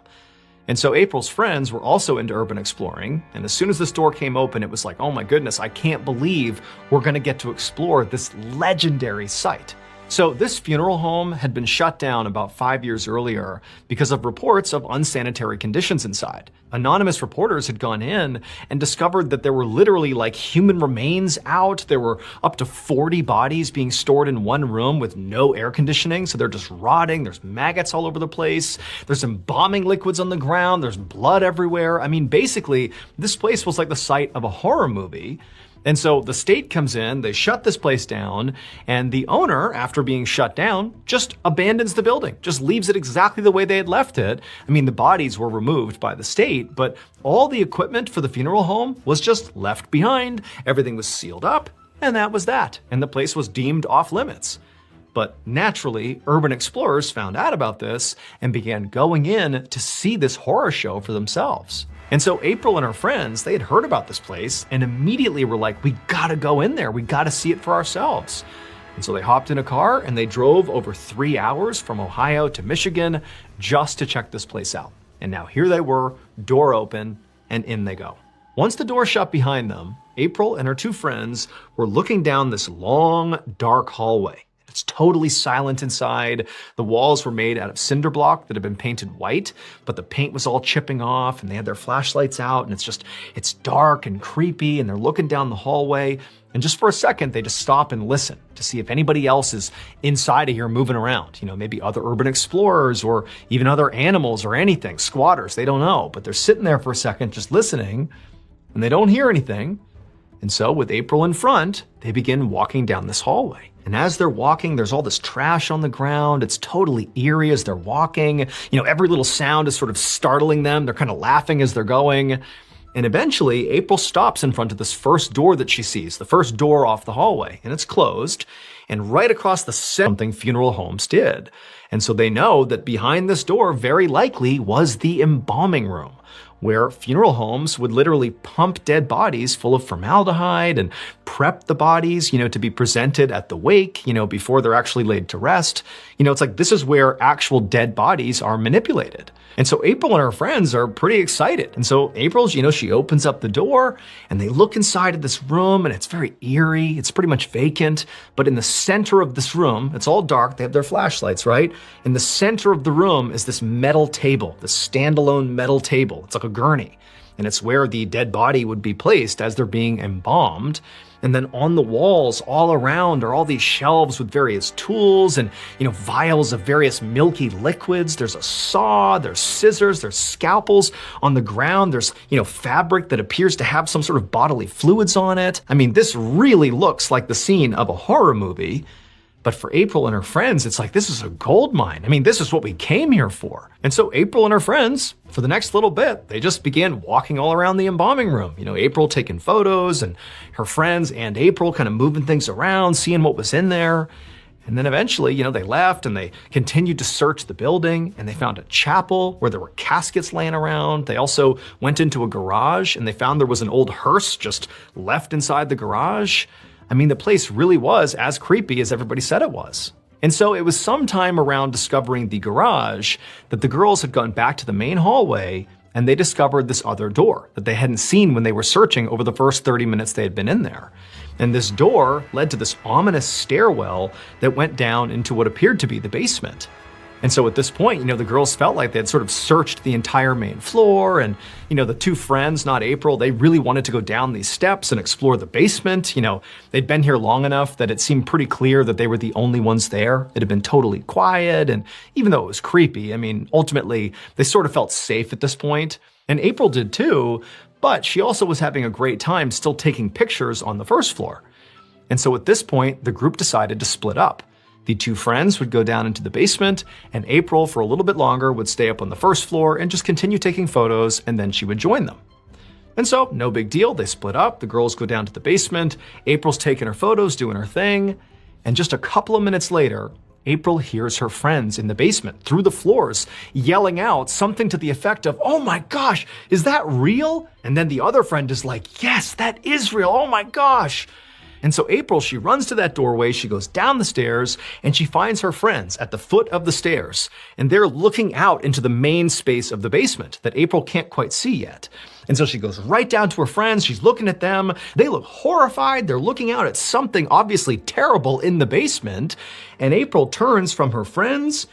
And so April's friends were also into urban exploring, and as soon as this door came open, it was like, oh my goodness, I can't believe we're gonna get to explore this legendary site. So this funeral home had been shut down about 5 years earlier because of reports of unsanitary conditions inside. Anonymous reporters had gone in and discovered that there were literally like human remains out. There were up to 40 bodies being stored in one room with no air conditioning, so they're just rotting. There's maggots all over the place. There's embalming liquids on the ground. There's blood everywhere. I mean, basically, this place was like the site of a horror movie. And so the state comes in, they shut this place down, and the owner, after being shut down, just abandons the building, just leaves it exactly the way they had left it. I mean, the bodies were removed by the state, but all the equipment for the funeral home was just left behind. Everything was sealed up, and that was that. And the place was deemed off limits. But naturally, urban explorers found out about this and began going in to see this horror show for themselves. And so April and her friends, they had heard about this place and immediately were like, we gotta go in there. We gotta see it for ourselves. And so they hopped in a car and they drove over 3 hours from Ohio to Michigan just to check this place out. And now here they were, door open, and in they go. Once the door shut behind them, April and her two friends were looking down this long, dark hallway. It's totally silent inside. The walls were made out of cinder block that had been painted white, but the paint was all chipping off and they had their flashlights out and it's dark and creepy and they're looking down the hallway. And just for a second, they just stop and listen to see if anybody else is inside of here moving around. Maybe other urban explorers or even other animals or anything, squatters, they don't know. But they're sitting there for a second just listening and they don't hear anything. And so with April in front, they begin walking down this hallway. And as they're walking, there's all this trash on the ground. It's totally eerie as they're walking. Every little sound is sort of startling them. They're kind of laughing as they're going. And eventually, April stops in front of this first door that she sees, the first door off the hallway, and it's closed. And right across the center, something funeral homes did. And so they know that behind this door, very likely, was the embalming room, where funeral homes would literally pump dead bodies full of formaldehyde and prep the bodies, to be presented at the wake, before they're actually laid to rest. It's like this is where actual dead bodies are manipulated. And so April and her friends are pretty excited. And so April's, she opens up the door and they look inside of this room, and it's very eerie. It's pretty much vacant. But in the center of this room, it's all dark. They have their flashlights, right? In the center of the room is this metal table, this standalone metal table. It's like a gurney. And it's where the dead body would be placed as they're being embalmed. And then on the walls all around are all these shelves with various tools and, vials of various milky liquids. There's a saw, there's scissors, there's scalpels. On the ground, there's, fabric that appears to have some sort of bodily fluids on it. I mean, this really looks like the scene of a horror movie. But for April and her friends, it's like, this is a gold mine. I mean, this is what we came here for. And so April and her friends, for the next little bit, they just began walking all around the embalming room. April taking photos, and her friends and April kind of moving things around, seeing what was in there. And then eventually, they left and they continued to search the building, and they found a chapel where there were caskets laying around. They also went into a garage and they found there was an old hearse just left inside the garage. I mean, the place really was as creepy as everybody said it was. And so it was sometime around discovering the garage that the girls had gone back to the main hallway, and they discovered this other door that they hadn't seen when they were searching over the first 30 minutes they had been in there. And this door led to this ominous stairwell that went down into what appeared to be the basement. And so at this point, the girls felt like they had sort of searched the entire main floor, and, the two friends, not April, they really wanted to go down these steps and explore the basement. They'd been here long enough that it seemed pretty clear that they were the only ones there. It had been totally quiet, and even though it was creepy, ultimately, they sort of felt safe at this point. And April did too, but she also was having a great time still taking pictures on the first floor. And so at this point, the group decided to split up. The two friends would go down into the basement, and April, for a little bit longer, would stay up on the first floor and just continue taking photos, and then she would join them. And so, no big deal, they split up, the girls go down to the basement, April's taking her photos, doing her thing, and just a couple of minutes later, April hears her friends in the basement, through the floors, yelling out something to the effect of, "Oh my gosh, is that real?" And then the other friend is like, "Yes, that is real, oh my gosh." And so April, she runs to that doorway, she goes down the stairs, and she finds her friends at the foot of the stairs. And they're looking out into the main space of the basement that April can't quite see yet. And so she goes right down to her friends, she's looking at them, they look horrified, they're looking out at something obviously terrible in the basement. And April turns from her friends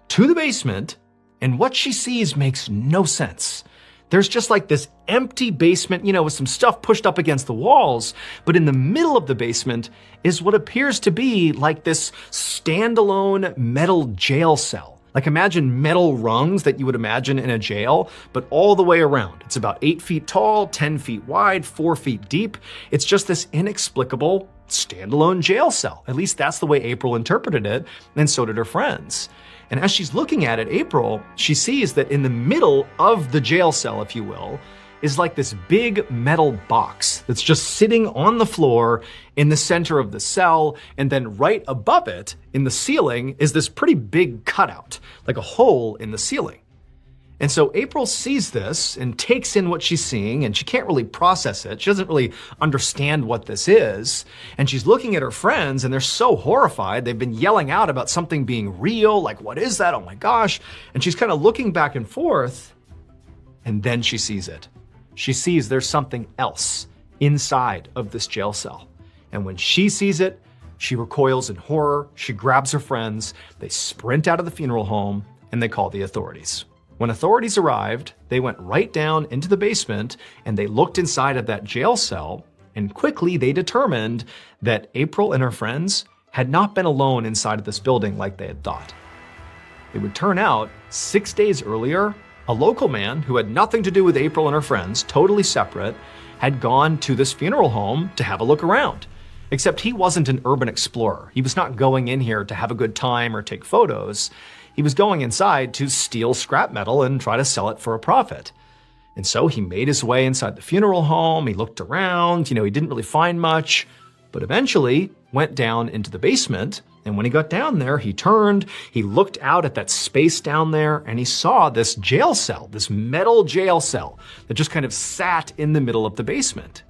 to the basement, and what she sees makes no sense. There's just like this empty basement, with some stuff pushed up against the walls. But in the middle of the basement is what appears to be like this standalone metal jail cell. Like imagine metal rungs that you would imagine in a jail, but all the way around. It's about 8 feet tall, 10 feet wide, 4 feet deep. It's just this inexplicable standalone jail cell. At least that's the way April interpreted it, and so did her friends. And as she's looking at it, April, she sees that in the middle of the jail cell, if you will, is like this big metal box that's just sitting on the floor in the center of the cell. And then right above it in the ceiling is this pretty big cutout, like a hole in the ceiling. And so April sees this and takes in what she's seeing, and she can't really process it. She doesn't really understand what this is. And she's looking at her friends, and they're so horrified. They've been yelling out about something being real, like, what is that? Oh my gosh. And she's kind of looking back and forth, and then she sees it. She sees there's something else inside of this jail cell. And when she sees it, she recoils in horror. She grabs her friends. They sprint out of the funeral home, and they call the authorities. When authorities arrived, they went right down into the basement and they looked inside of that jail cell, and quickly they determined that April and her friends had not been alone inside of this building like they had thought. It would turn out 6 days earlier, a local man who had nothing to do with April and her friends, totally separate, had gone to this funeral home to have a look around. Except he wasn't an urban explorer. He was not going in here to have a good time or take photos. He was going inside to steal scrap metal and try to sell it for a profit. And so he made his way inside the funeral home. He looked around, he didn't really find much. but eventually went down into the basement. And when he got down there, he turned, he looked out at that space down there, and he saw this jail cell, this metal jail cell that just kind of sat in the middle of the basement.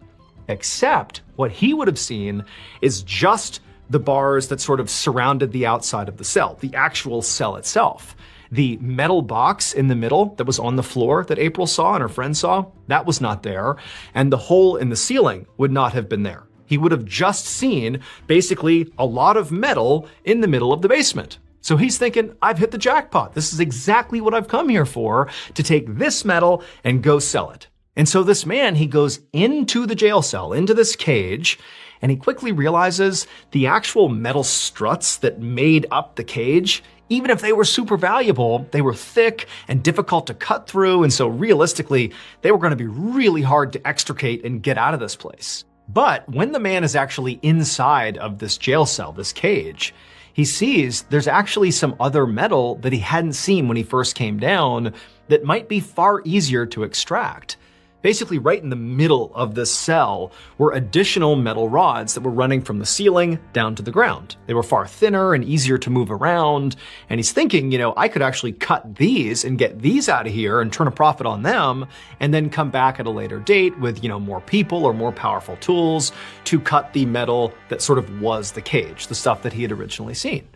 Except what he would have seen is just the bars that sort of surrounded the outside of the cell, the actual cell itself. The metal box in the middle that was on the floor that April saw and her friend saw, that was not there. And the hole in the ceiling would not have been there. He would have just seen basically a lot of metal in the middle of the basement. So he's thinking, I've hit the jackpot. This is exactly what I've come here for, to take this metal and go sell it. And so this man, he goes into the jail cell, into this cage, and he quickly realizes the actual metal struts that made up the cage, even if they were super valuable, they were thick and difficult to cut through. And so realistically, they were going to be really hard to extricate and get out of this place. But when the man is actually inside of this jail cell, this cage, he sees there's actually some other metal that he hadn't seen when he first came down that might be far easier to extract. Basically, right in the middle of this cell were additional metal rods that were running from the ceiling down to the ground. They were far thinner and easier to move around. And he's thinking, I could actually cut these and get these out of here and turn a profit on them, and then come back at a later date with, more people or more powerful tools to cut the metal that sort of was the cage, the stuff that he had originally seen.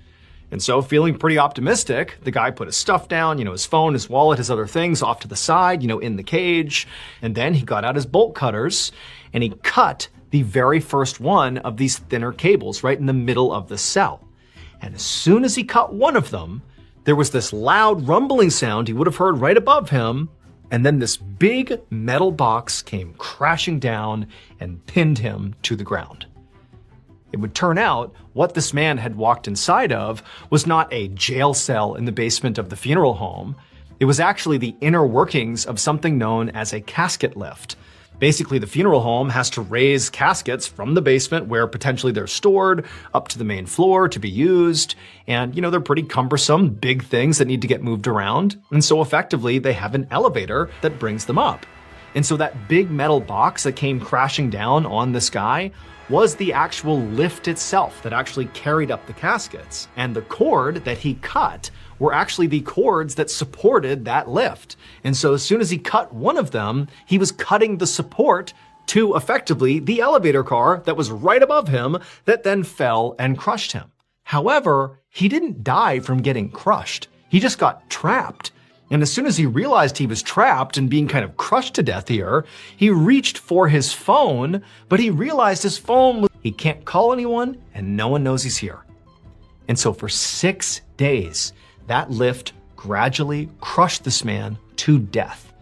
And so, feeling pretty optimistic, the guy put his stuff down, his phone, his wallet, his other things off to the side, in the cage. And then he got out his bolt cutters and he cut the very first one of these thinner cables right in the middle of the cell. And as soon as he cut one of them, there was this loud rumbling sound he would have heard right above him. And then this big metal box came crashing down and pinned him to the ground. It would turn out what this man had walked inside of was not a jail cell in the basement of the funeral home. It was actually the inner workings of something known as a casket lift. Basically, the funeral home has to raise caskets from the basement where potentially they're stored up to the main floor to be used. And, they're pretty cumbersome, big things that need to get moved around. And so effectively, they have an elevator that brings them up. And so that big metal box that came crashing down on this guy was the actual lift itself that actually carried up the caskets. And the cord that he cut were actually the cords that supported that lift. And so as soon as he cut one of them, he was cutting the support to effectively the elevator car that was right above him that then fell and crushed him. However, he didn't die from getting crushed. He just got trapped. And as soon as he realized he was trapped and being kind of crushed to death here, he reached for his phone, but he realized his phone he can't call anyone and no one knows he's here. And so for 6 days, that lift gradually crushed this man to death.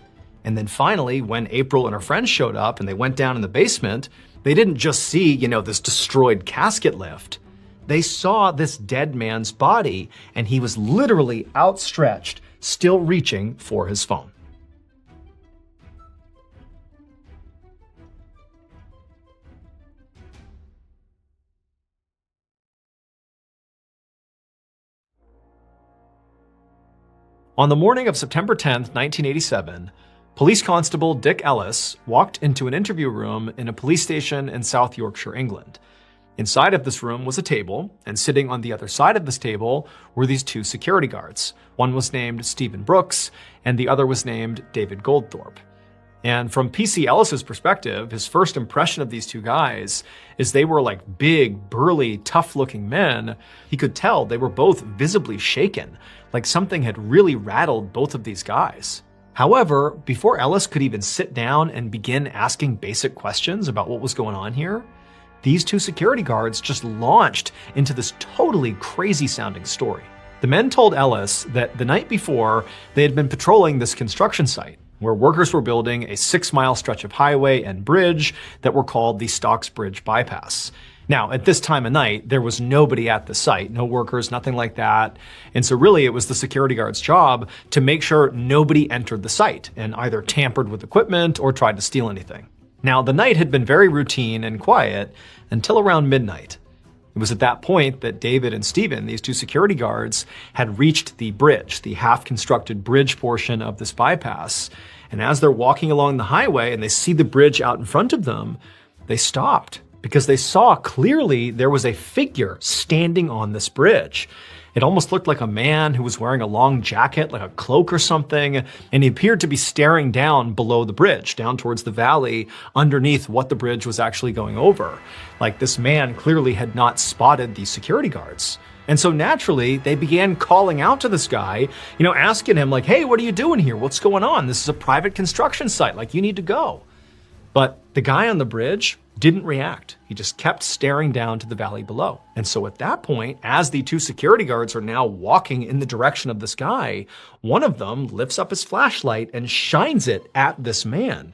And then finally, when April and her friends showed up and they went down in the basement, they didn't just see, this destroyed casket lift. They saw this dead man's body, and he was literally outstretched, still reaching for his phone. On the morning of September 10th, 1987, Police Constable Dick Ellis walked into an interview room in a police station in South Yorkshire, England. Inside of this room was a table, and sitting on the other side of this table were these two security guards. One was named Stephen Brooks, and the other was named David Goldthorpe. And from PC Ellis's perspective, his first impression of these two guys is they were like big, burly, tough-looking men. He could tell they were both visibly shaken, like something had really rattled both of these guys. However, before Ellis could even sit down and begin asking basic questions about what was going on here, these two security guards just launched into this totally crazy-sounding story. The men told Ellis that the night before, they had been patrolling this construction site where workers were building a 6-mile stretch of highway and bridge that were called the Stocks Bridge Bypass. Now, at this time of night, there was nobody at the site, no workers, nothing like that. And so really, it was the security guard's job to make sure nobody entered the site and either tampered with equipment or tried to steal anything. Now, the night had been very routine and quiet until around midnight. It was at that point that David and Stephen, these two security guards, had reached the bridge, the half-constructed bridge portion of this bypass. And as they're walking along the highway and they see the bridge out in front of them, they stopped because they saw clearly there was a figure standing on this bridge. It almost looked like a man who was wearing a long jacket, like a cloak or something, and he appeared to be staring down below the bridge, down towards the valley, underneath what the bridge was actually going over. Like, this man clearly had not spotted the security guards. And so naturally, they began calling out to this guy, asking him like, hey, what are you doing here? What's going on? This is a private construction site. Like, you need to go. But the guy on the bridge didn't react. He just kept staring down to the valley below. And so at that point, as the two security guards are now walking in the direction of this guy, one of them lifts up his flashlight and shines it at this man.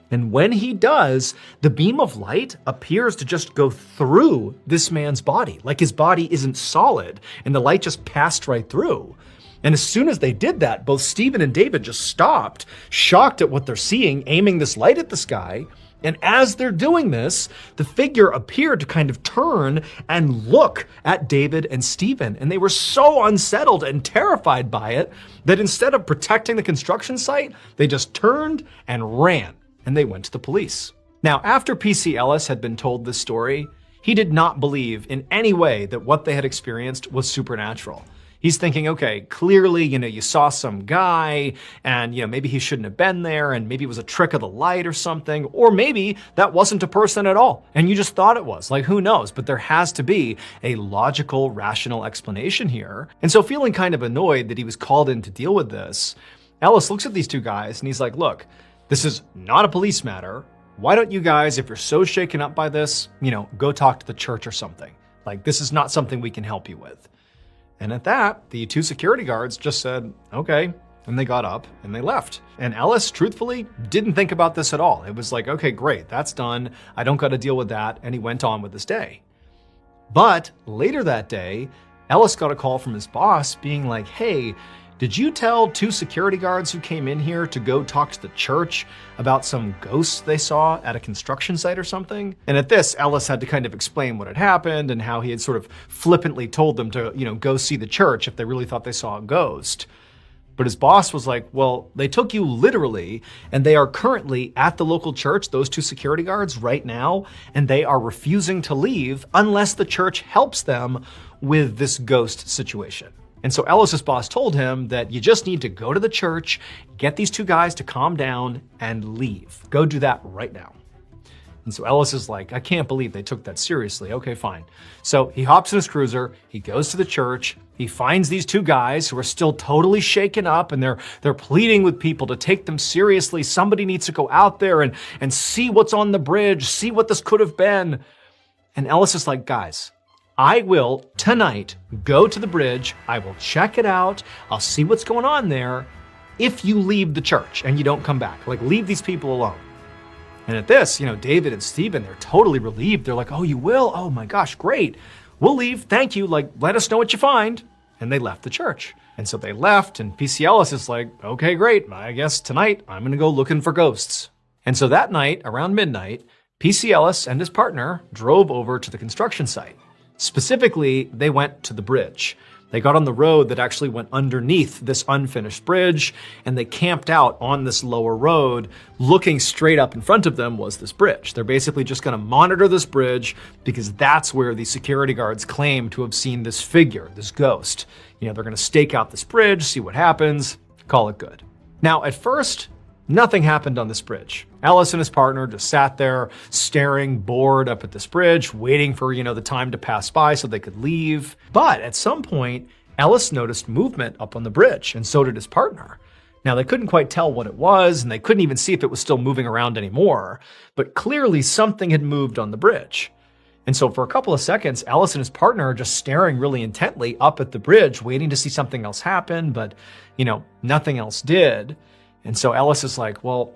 And when he does, the beam of light appears to just go through this man's body. Like, his body isn't solid, and the light just passed right through. And as soon as they did that, both Stephen and David just stopped, shocked at what they're seeing, aiming this light at this guy. And as they're doing this, the figure appeared to kind of turn and look at David and Stephen. And they were so unsettled and terrified by it that instead of protecting the construction site, they just turned and ran. And they went to the police. Now, after PC Ellis had been told this story, he did not believe in any way that what they had experienced was supernatural. He's thinking, okay, clearly, you saw some guy and, maybe he shouldn't have been there and maybe it was a trick of the light or something, or maybe that wasn't a person at all and you just thought it was. Like, who knows? But there has to be a logical, rational explanation here. And so, feeling kind of annoyed that he was called in to deal with this, Ellis looks at these two guys and he's like, look, this is not a police matter. Why don't you guys, if you're so shaken up by this, go talk to the church or something. Like, this is not something we can help you with. And at that, the two security guards just said, okay, and they got up and they left. And Ellis, truthfully, didn't think about this at all. It was like, okay, great, that's done. I don't got to deal with that. And he went on with his day. But later that day, Ellis got a call from his boss being like, hey, did you tell two security guards who came in here to go talk to the church about some ghosts they saw at a construction site or something? And at this, Ellis had to kind of explain what had happened and how he had sort of flippantly told them to, go see the church if they really thought they saw a ghost. But his boss was like, well, they took you literally, and they are currently at the local church, those two security guards right now, and they are refusing to leave unless the church helps them with this ghost situation. And so Ellis's boss told him that you just need to go to the church, get these two guys to calm down, and leave. Go do that right now. And so Ellis is like, I can't believe they took that seriously. Okay, fine. So he hops in his cruiser, he goes to the church, he finds these two guys who are still totally shaken up, and they're pleading with people to take them seriously. Somebody needs to go out there and see what's on the bridge, see what this could have been. And Ellis is like, guys, I will tonight go to the bridge, I will check it out, I'll see what's going on there if you leave the church and you don't come back. Like, leave these people alone. And at this, David and Stephen, they're totally relieved. They're like, oh, you will? Oh my gosh, great. We'll leave, thank you, like, let us know what you find. And they left the church. And so they left, and PC Ellis is like, okay, great, I guess tonight I'm gonna go looking for ghosts. And so that night, around midnight, PC Ellis and his partner drove over to the construction site. Specifically, they went to the bridge. They got on the road that actually went underneath this unfinished bridge, and they camped out on this lower road. Looking straight up in front of them was this bridge. They're basically just going to monitor this bridge because that's where the security guards claim to have seen this figure, this ghost. They're going to stake out this bridge, see what happens, call it good. Now, at first, nothing happened on this bridge. Ellis and his partner just sat there staring bored up at this bridge, waiting for, the time to pass by so they could leave. But at some point, Ellis noticed movement up on the bridge, and so did his partner. Now, they couldn't quite tell what it was, and they couldn't even see if it was still moving around anymore, but clearly something had moved on the bridge. And so for a couple of seconds, Ellis and his partner are just staring really intently up at the bridge, waiting to see something else happen, but, nothing else did. And so Ellis is like, well,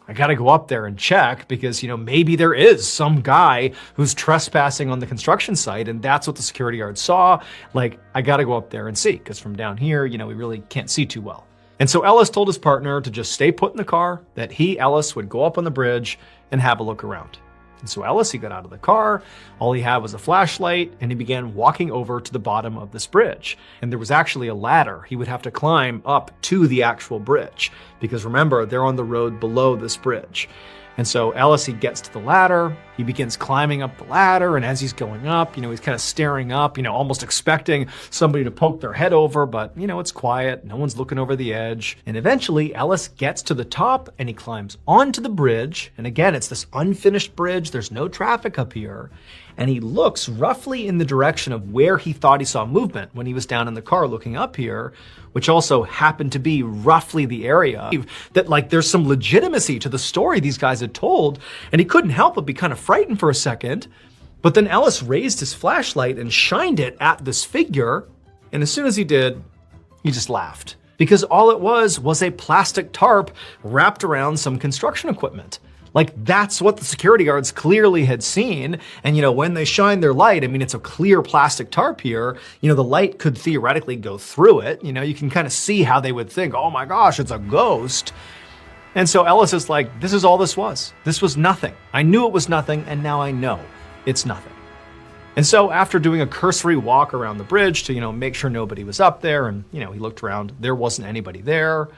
I got to go up there and check because, maybe there is some guy who's trespassing on the construction site, and that's what the security guard saw. Like, I got to go up there and see because from down here, we really can't see too well. And so Ellis told his partner to just stay put in the car, that he, Ellis, would go up on the bridge and have a look around. And so Ellis, he got out of the car, all he had was a flashlight, and he began walking over to the bottom of this bridge. And there was actually a ladder he would have to climb up to the actual bridge, because remember, they're on the road below this bridge. And so Ellis, he gets to the ladder, he begins climbing up the ladder, and as he's going up, he's kind of staring up, almost expecting somebody to poke their head over, but, it's quiet, no one's looking over the edge. And eventually, Ellis gets to the top, and he climbs onto the bridge, and again, it's this unfinished bridge, there's no traffic up here, and he looks roughly in the direction of where he thought he saw movement when he was down in the car looking up here, which also happened to be roughly the area that there's some legitimacy to the story these guys had told, and he couldn't help but be kind of frightened for a second. But then Ellis raised his flashlight and shined it at this figure, and as soon as he did, he just laughed. Because all it was a plastic tarp wrapped around some construction equipment. That's what the security guards clearly had seen. And, when they shine their light, it's a clear plastic tarp here. The light could theoretically go through it. You can kind of see how they would think, oh my gosh, it's a ghost. And so Ellis is like, this is all this was. This was nothing. I knew it was nothing, and now I know it's nothing. And so after doing a cursory walk around the bridge to, make sure nobody was up there, and, he looked around, there wasn't anybody there.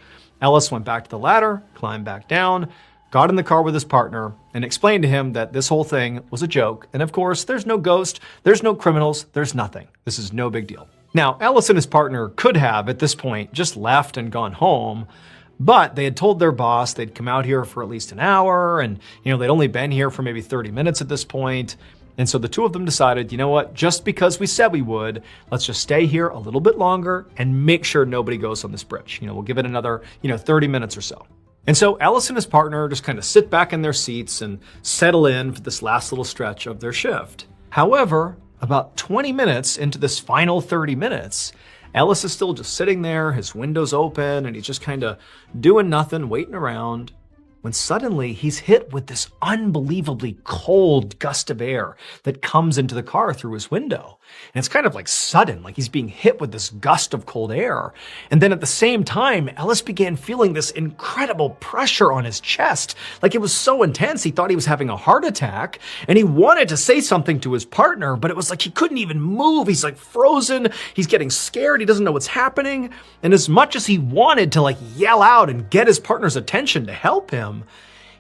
Ellis went back to the ladder, climbed back down, got in the car with his partner, and explained to him that this whole thing was a joke. And of course, there's no ghost, there's no criminals, there's nothing. This is no big deal. Now, Ellis and his partner could have, at this point, just left and gone home, but they had told their boss they'd come out here for at least an hour, and they'd only been here for maybe 30 minutes at this point. And so the two of them decided, you know what, just because we said we would, let's just stay here a little bit longer and make sure nobody goes on this bridge. We'll give it another, 30 minutes or so. And so Ellis and his partner just kind of sit back in their seats and settle in for this last little stretch of their shift. However, about 20 minutes into this final 30 minutes, Ellis is still just sitting there, his window's open, and he's just kind of doing nothing, waiting around, when suddenly he's hit with this unbelievably cold gust of air that comes into the car through his window. And it's kind of sudden, he's being hit with this gust of cold air. And then at the same time, Ellis began feeling this incredible pressure on his chest. It was so intense, he thought he was having a heart attack, and he wanted to say something to his partner, but it was he couldn't even move. He's frozen, he's getting scared, he doesn't know what's happening. And as much as he wanted to yell out and get his partner's attention to help him,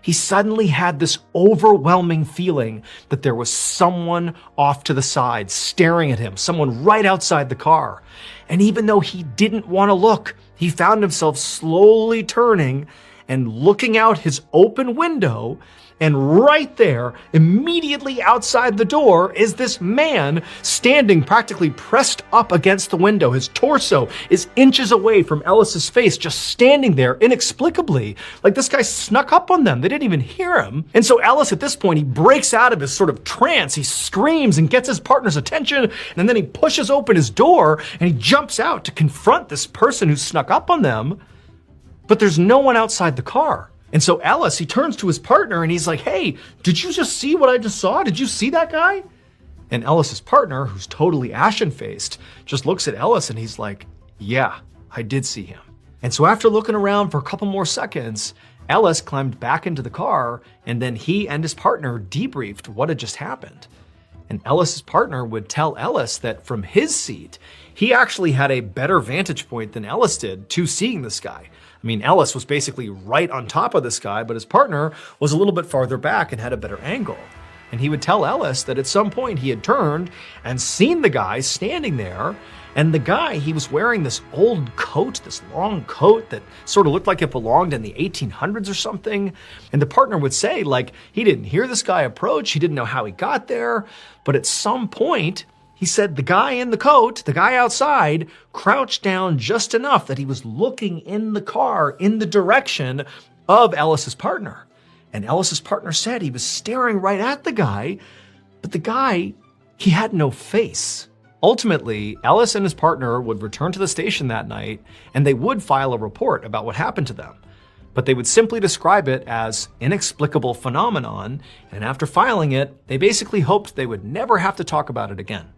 he suddenly had this overwhelming feeling that there was someone off to the side staring at him, someone right outside the car. And even though he didn't want to look, he found himself slowly turning and looking out his open window, and right there, immediately outside the door, is this man standing practically pressed up against the window. His torso is inches away from Ellis's face, just standing there inexplicably. This guy snuck up on them. They didn't even hear him. And so Ellis, at this point, he breaks out of his sort of trance. He screams and gets his partner's attention, and then he pushes open his door, and he jumps out to confront this person who snuck up on them. But there's no one outside the car. And so Ellis, he turns to his partner and he's like, hey, did you just see what I just saw? Did you see that guy? And Ellis's partner, who's totally ashen-faced, just looks at Ellis and he's like, yeah, I did see him. And so after looking around for a couple more seconds, Ellis climbed back into the car, and then he and his partner debriefed what had just happened. And Ellis's partner would tell Ellis that from his seat, he actually had a better vantage point than Ellis did to seeing this guy. Ellis was basically right on top of this guy, but his partner was a little bit farther back and had a better angle. And he would tell Ellis that at some point he had turned and seen the guy standing there. And the guy, he was wearing this old coat, this long coat that sort of looked like it belonged in the 1800s or something. And the partner would say, he didn't hear this guy approach. He didn't know how he got there. But at some point, he said the guy in the coat, the guy outside, crouched down just enough that he was looking in the car in the direction of Ellis's partner. And Ellis's partner said he was staring right at the guy, but the guy, he had no face. Ultimately, Ellis and his partner would return to the station that night, and they would file a report about what happened to them. But they would simply describe it as inexplicable phenomenon, and after filing it, they basically hoped they would never have to talk about it again.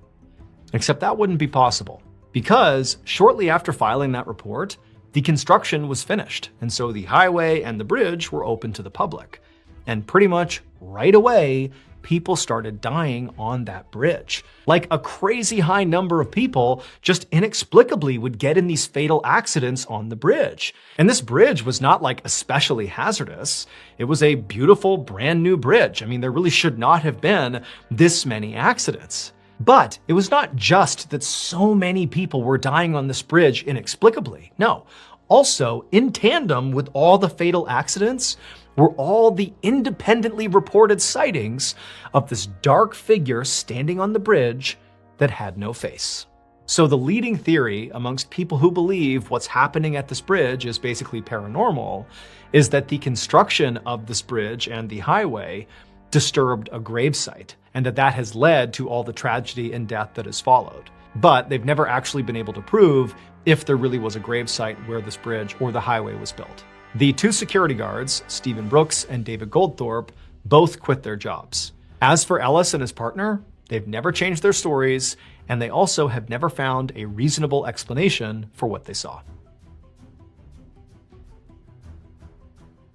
Except that wouldn't be possible, because shortly after filing that report, the construction was finished, and so the highway and the bridge were open to the public. And pretty much right away, people started dying on that bridge. Like a crazy high number of people just inexplicably would get in these fatal accidents on the bridge. And this bridge was not like especially hazardous. It was a beautiful brand new bridge. I mean, there really should not have been this many accidents. But it was not just that so many people were dying on this bridge inexplicably. No. Also, in tandem with all the fatal accidents were all the independently reported sightings of this dark figure standing on the bridge that had no face. So the leading theory amongst people who believe what's happening at this bridge is basically paranormal is that the construction of this bridge and the highway disturbed a gravesite, and that has led to all the tragedy and death that has followed. But they've never actually been able to prove if there really was a gravesite where this bridge or the highway was built. The two security guards, Stephen Brooks and David Goldthorpe, both quit their jobs. As for Ellis and his partner, they've never changed their stories, and they also have never found a reasonable explanation for what they saw.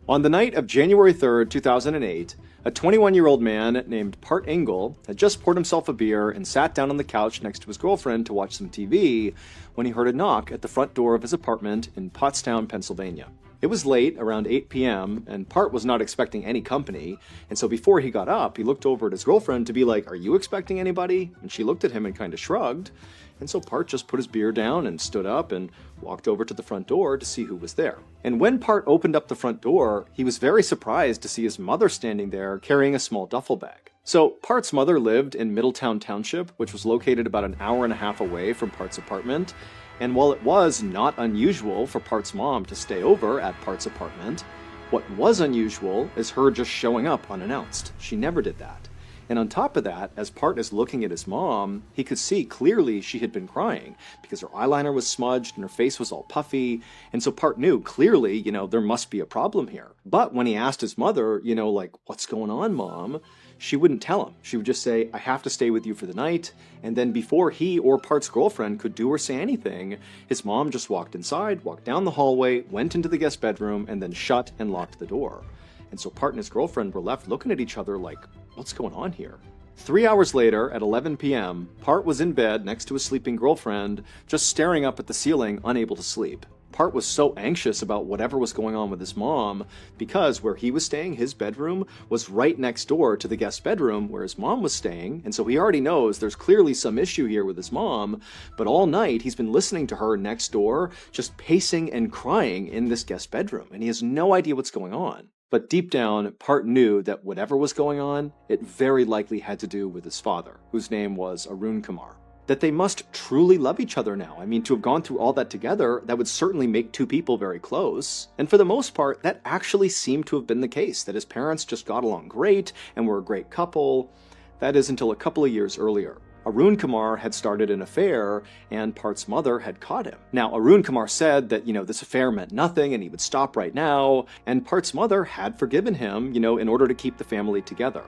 On the night of January 3rd, 2008, a 21-year-old man named Part Engel had just poured himself a beer and sat down on the couch next to his girlfriend to watch some TV when he heard a knock at the front door of his apartment in Pottstown, Pennsylvania. It was late, around 8 p.m., and Part was not expecting any company, and so before he got up, he looked over at his girlfriend to be like, "Are you expecting anybody?" And she looked at him and kind of shrugged, and so Part just put his beer down and stood up and walked over to the front door to see who was there. And when Part opened up the front door, he was very surprised to see his mother standing there carrying a small duffel bag. So Part's mother lived in Middletown Township, which was located about an hour and a half away from Part's apartment. And while it was not unusual for Part's mom to stay over at Part's apartment, what was unusual is her just showing up unannounced. She never did that. And on top of that, as Part is looking at his mom, he could see clearly she had been crying because her eyeliner was smudged and her face was all puffy. And so Part knew clearly, there must be a problem here. But when he asked his mother, like, "What's going on, Mom?" she wouldn't tell him. She would just say, "I have to stay with you for the night." And then before he or Part's girlfriend could do or say anything, his mom just walked inside, walked down the hallway, went into the guest bedroom, and then shut and locked the door. And so Part and his girlfriend were left looking at each other like, what's going on here? 3 hours later, at 11 p.m., Part was in bed next to his sleeping girlfriend, just staring up at the ceiling, unable to sleep. Part was so anxious about whatever was going on with his mom because where he was staying, his bedroom, was right next door to the guest bedroom where his mom was staying, and so he already knows there's clearly some issue here with his mom, but all night he's been listening to her next door just pacing and crying in this guest bedroom, and he has no idea what's going on. But deep down, Part knew that whatever was going on, it very likely had to do with his father, whose name was Arun Kumar. That they must truly love each other now. I mean, to have gone through all that together, that would certainly make two people very close. And for the most part, that actually seemed to have been the case, that his parents just got along great and were a great couple. That is until a couple of years earlier. Arun Kumar had started an affair, and Part's mother had caught him. Now, Arun Kumar said that, this affair meant nothing and he would stop right now, and Part's mother had forgiven him, in order to keep the family together.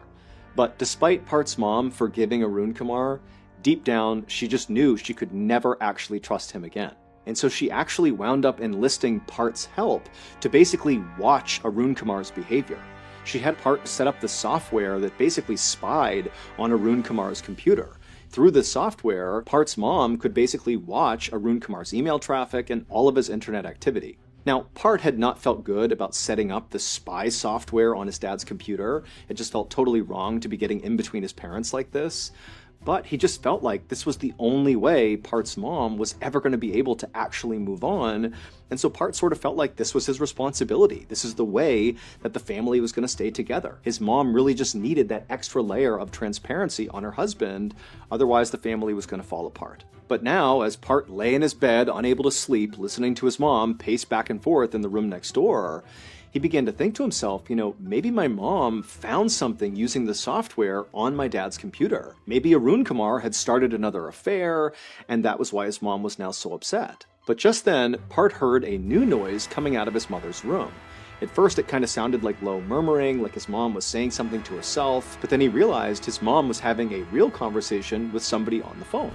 But despite Part's mom forgiving Arun Kumar, deep down, she just knew she could never actually trust him again. And so she actually wound up enlisting Part's help to basically watch Arun Kumar's behavior. She had Part set up the software that basically spied on Arun Kumar's computer. Through this software, Part's mom could basically watch Arun Kumar's email traffic and all of his internet activity. Now, Part had not felt good about setting up the spy software on his dad's computer. It just felt totally wrong to be getting in between his parents like this. But he just felt like this was the only way Part's mom was ever going to be able to actually move on. And so Part sort of felt like this was his responsibility. This is the way that the family was going to stay together. His mom really just needed that extra layer of transparency on her husband. Otherwise, the family was going to fall apart. But now, as Part lay in his bed, unable to sleep, listening to his mom pace back and forth in the room next door, he began to think to himself, maybe my mom found something using the software on my dad's computer. Maybe Arun Kumar had started another affair, and that was why his mom was now so upset. But just then, Part heard a new noise coming out of his mother's room. At first, it kind of sounded like low murmuring, like his mom was saying something to herself, but then he realized his mom was having a real conversation with somebody on the phone.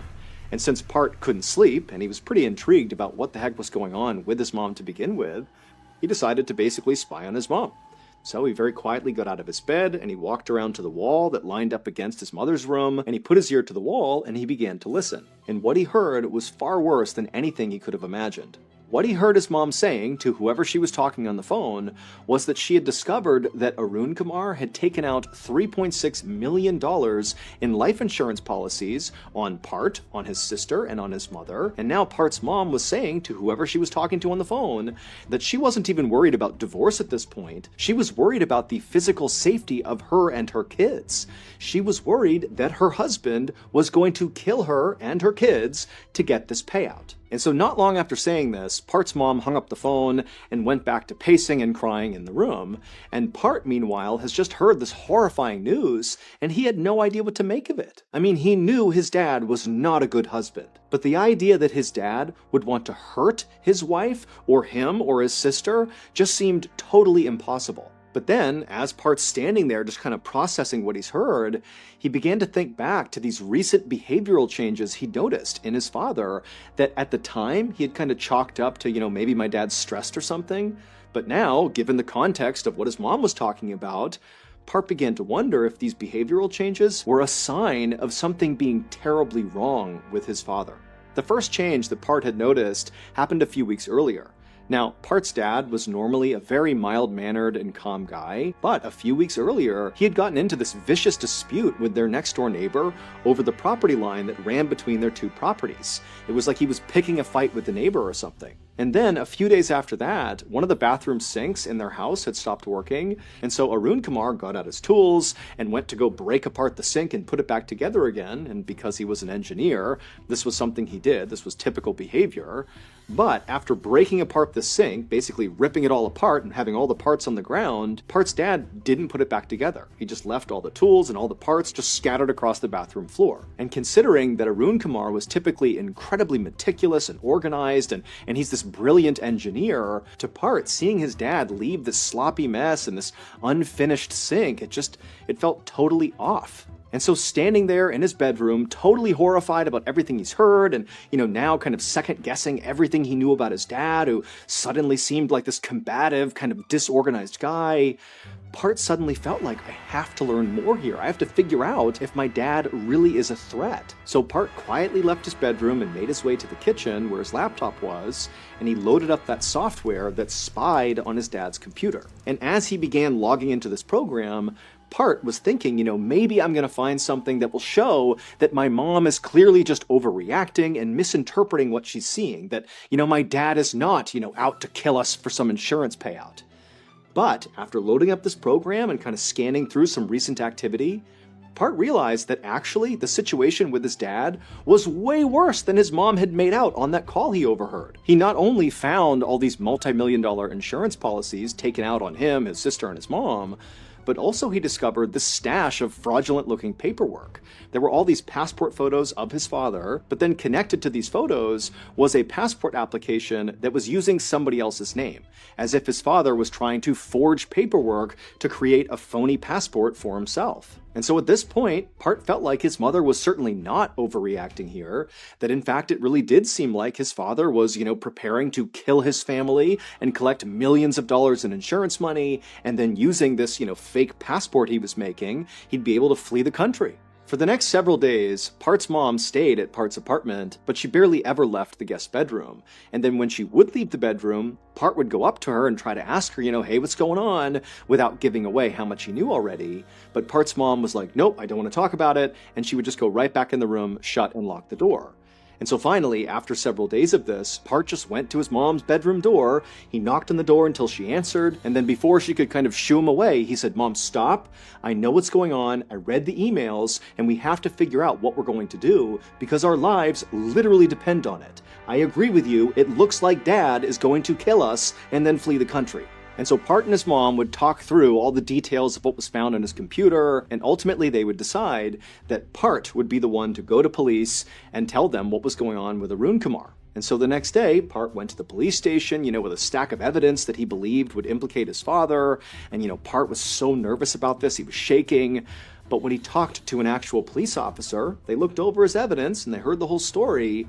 And since Part couldn't sleep, and he was pretty intrigued about what the heck was going on with his mom to begin with, he decided to basically spy on his mom. So he very quietly got out of his bed and he walked around to the wall that lined up against his mother's room, and he put his ear to the wall and he began to listen. And what he heard was far worse than anything he could have imagined. What he heard his mom saying to whoever she was talking on the phone was that she had discovered that Arun Kumar had taken out $3.6 million in life insurance policies on Part, on his sister, and on his mother. And now Part's mom was saying to whoever she was talking to on the phone that she wasn't even worried about divorce at this point. She was worried about the physical safety of her and her kids. She was worried that her husband was going to kill her and her kids to get this payout. And so not long after saying this, Part's mom hung up the phone and went back to pacing and crying in the room. And Part, meanwhile, has just heard this horrifying news, and he had no idea what to make of it. I mean, he knew his dad was not a good husband, but the idea that his dad would want to hurt his wife, or him, or his sister, just seemed totally impossible. But then, as Part's standing there just kind of processing what he's heard, he began to think back to these recent behavioral changes he noticed in his father that at the time he had kind of chalked up to, maybe my dad's stressed or something. But now, given the context of what his mom was talking about, Part began to wonder if these behavioral changes were a sign of something being terribly wrong with his father. The first change that Part had noticed happened a few weeks earlier. Now, Part's dad was normally a very mild-mannered and calm guy, but a few weeks earlier, he had gotten into this vicious dispute with their next-door neighbor over the property line that ran between their two properties. It was like he was picking a fight with the neighbor or something. And then, a few days after that, one of the bathroom sinks in their house had stopped working, and so Arun Kumar got out his tools and went to go break apart the sink and put it back together again, and because he was an engineer, this was something he did. This was typical behavior. But after breaking apart the sink, basically ripping it all apart and having all the parts on the ground, Part's dad didn't put it back together. He just left all the tools and all the parts just scattered across the bathroom floor. And considering that Arun Kumar was typically incredibly meticulous and organized, and he's this brilliant engineer, to Part, seeing his dad leave this sloppy mess and this unfinished sink, it felt totally off. And so standing there in his bedroom, totally horrified about everything he's heard, and, now kind of second-guessing everything he knew about his dad, who suddenly seemed like this combative, kind of disorganized guy, Part suddenly felt like, I have to learn more here. I have to figure out if my dad really is a threat. So Part quietly left his bedroom and made his way to the kitchen where his laptop was, and he loaded up that software that spied on his dad's computer. And as he began logging into this program, Part was thinking, maybe I'm going to find something that will show that my mom is clearly just overreacting and misinterpreting what she's seeing, that, my dad is not, out to kill us for some insurance payout. But after loading up this program and kind of scanning through some recent activity, Part realized that actually the situation with his dad was way worse than his mom had made out on that call he overheard. He not only found all these multi-million-dollar insurance policies taken out on him, his sister, and his mom, but also he discovered this stash of fraudulent-looking paperwork. There were all these passport photos of his father, but then connected to these photos was a passport application that was using somebody else's name, as if his father was trying to forge paperwork to create a phony passport for himself. And so at this point, Part felt like his mother was certainly not overreacting here, that in fact it really did seem like his father was, preparing to kill his family and collect millions of dollars in insurance money, and then using this, fake passport he was making, he'd be able to flee the country. For the next several days, Part's mom stayed at Part's apartment, but she barely ever left the guest bedroom. And then when she would leave the bedroom, Part would go up to her and try to ask her, hey, what's going on, without giving away how much he knew already. But Part's mom was like, nope, I don't want to talk about it, and she would just go right back in the room, shut and lock the door. And so finally, after several days of this, Part just went to his mom's bedroom door. He knocked on the door until she answered, and then before she could kind of shoo him away, he said, Mom, stop. I know what's going on. I read the emails, and we have to figure out what we're going to do because our lives literally depend on it. I agree with you. It looks like Dad is going to kill us and then flee the country. And so Part and his mom would talk through all the details of what was found on his computer, and ultimately they would decide that Part would be the one to go to police and tell them what was going on with Arun Kumar. And so the next day, Part went to the police station, with a stack of evidence that he believed would implicate his father, and Part was so nervous about this, he was shaking. But when he talked to an actual police officer, they looked over his evidence and they heard the whole story.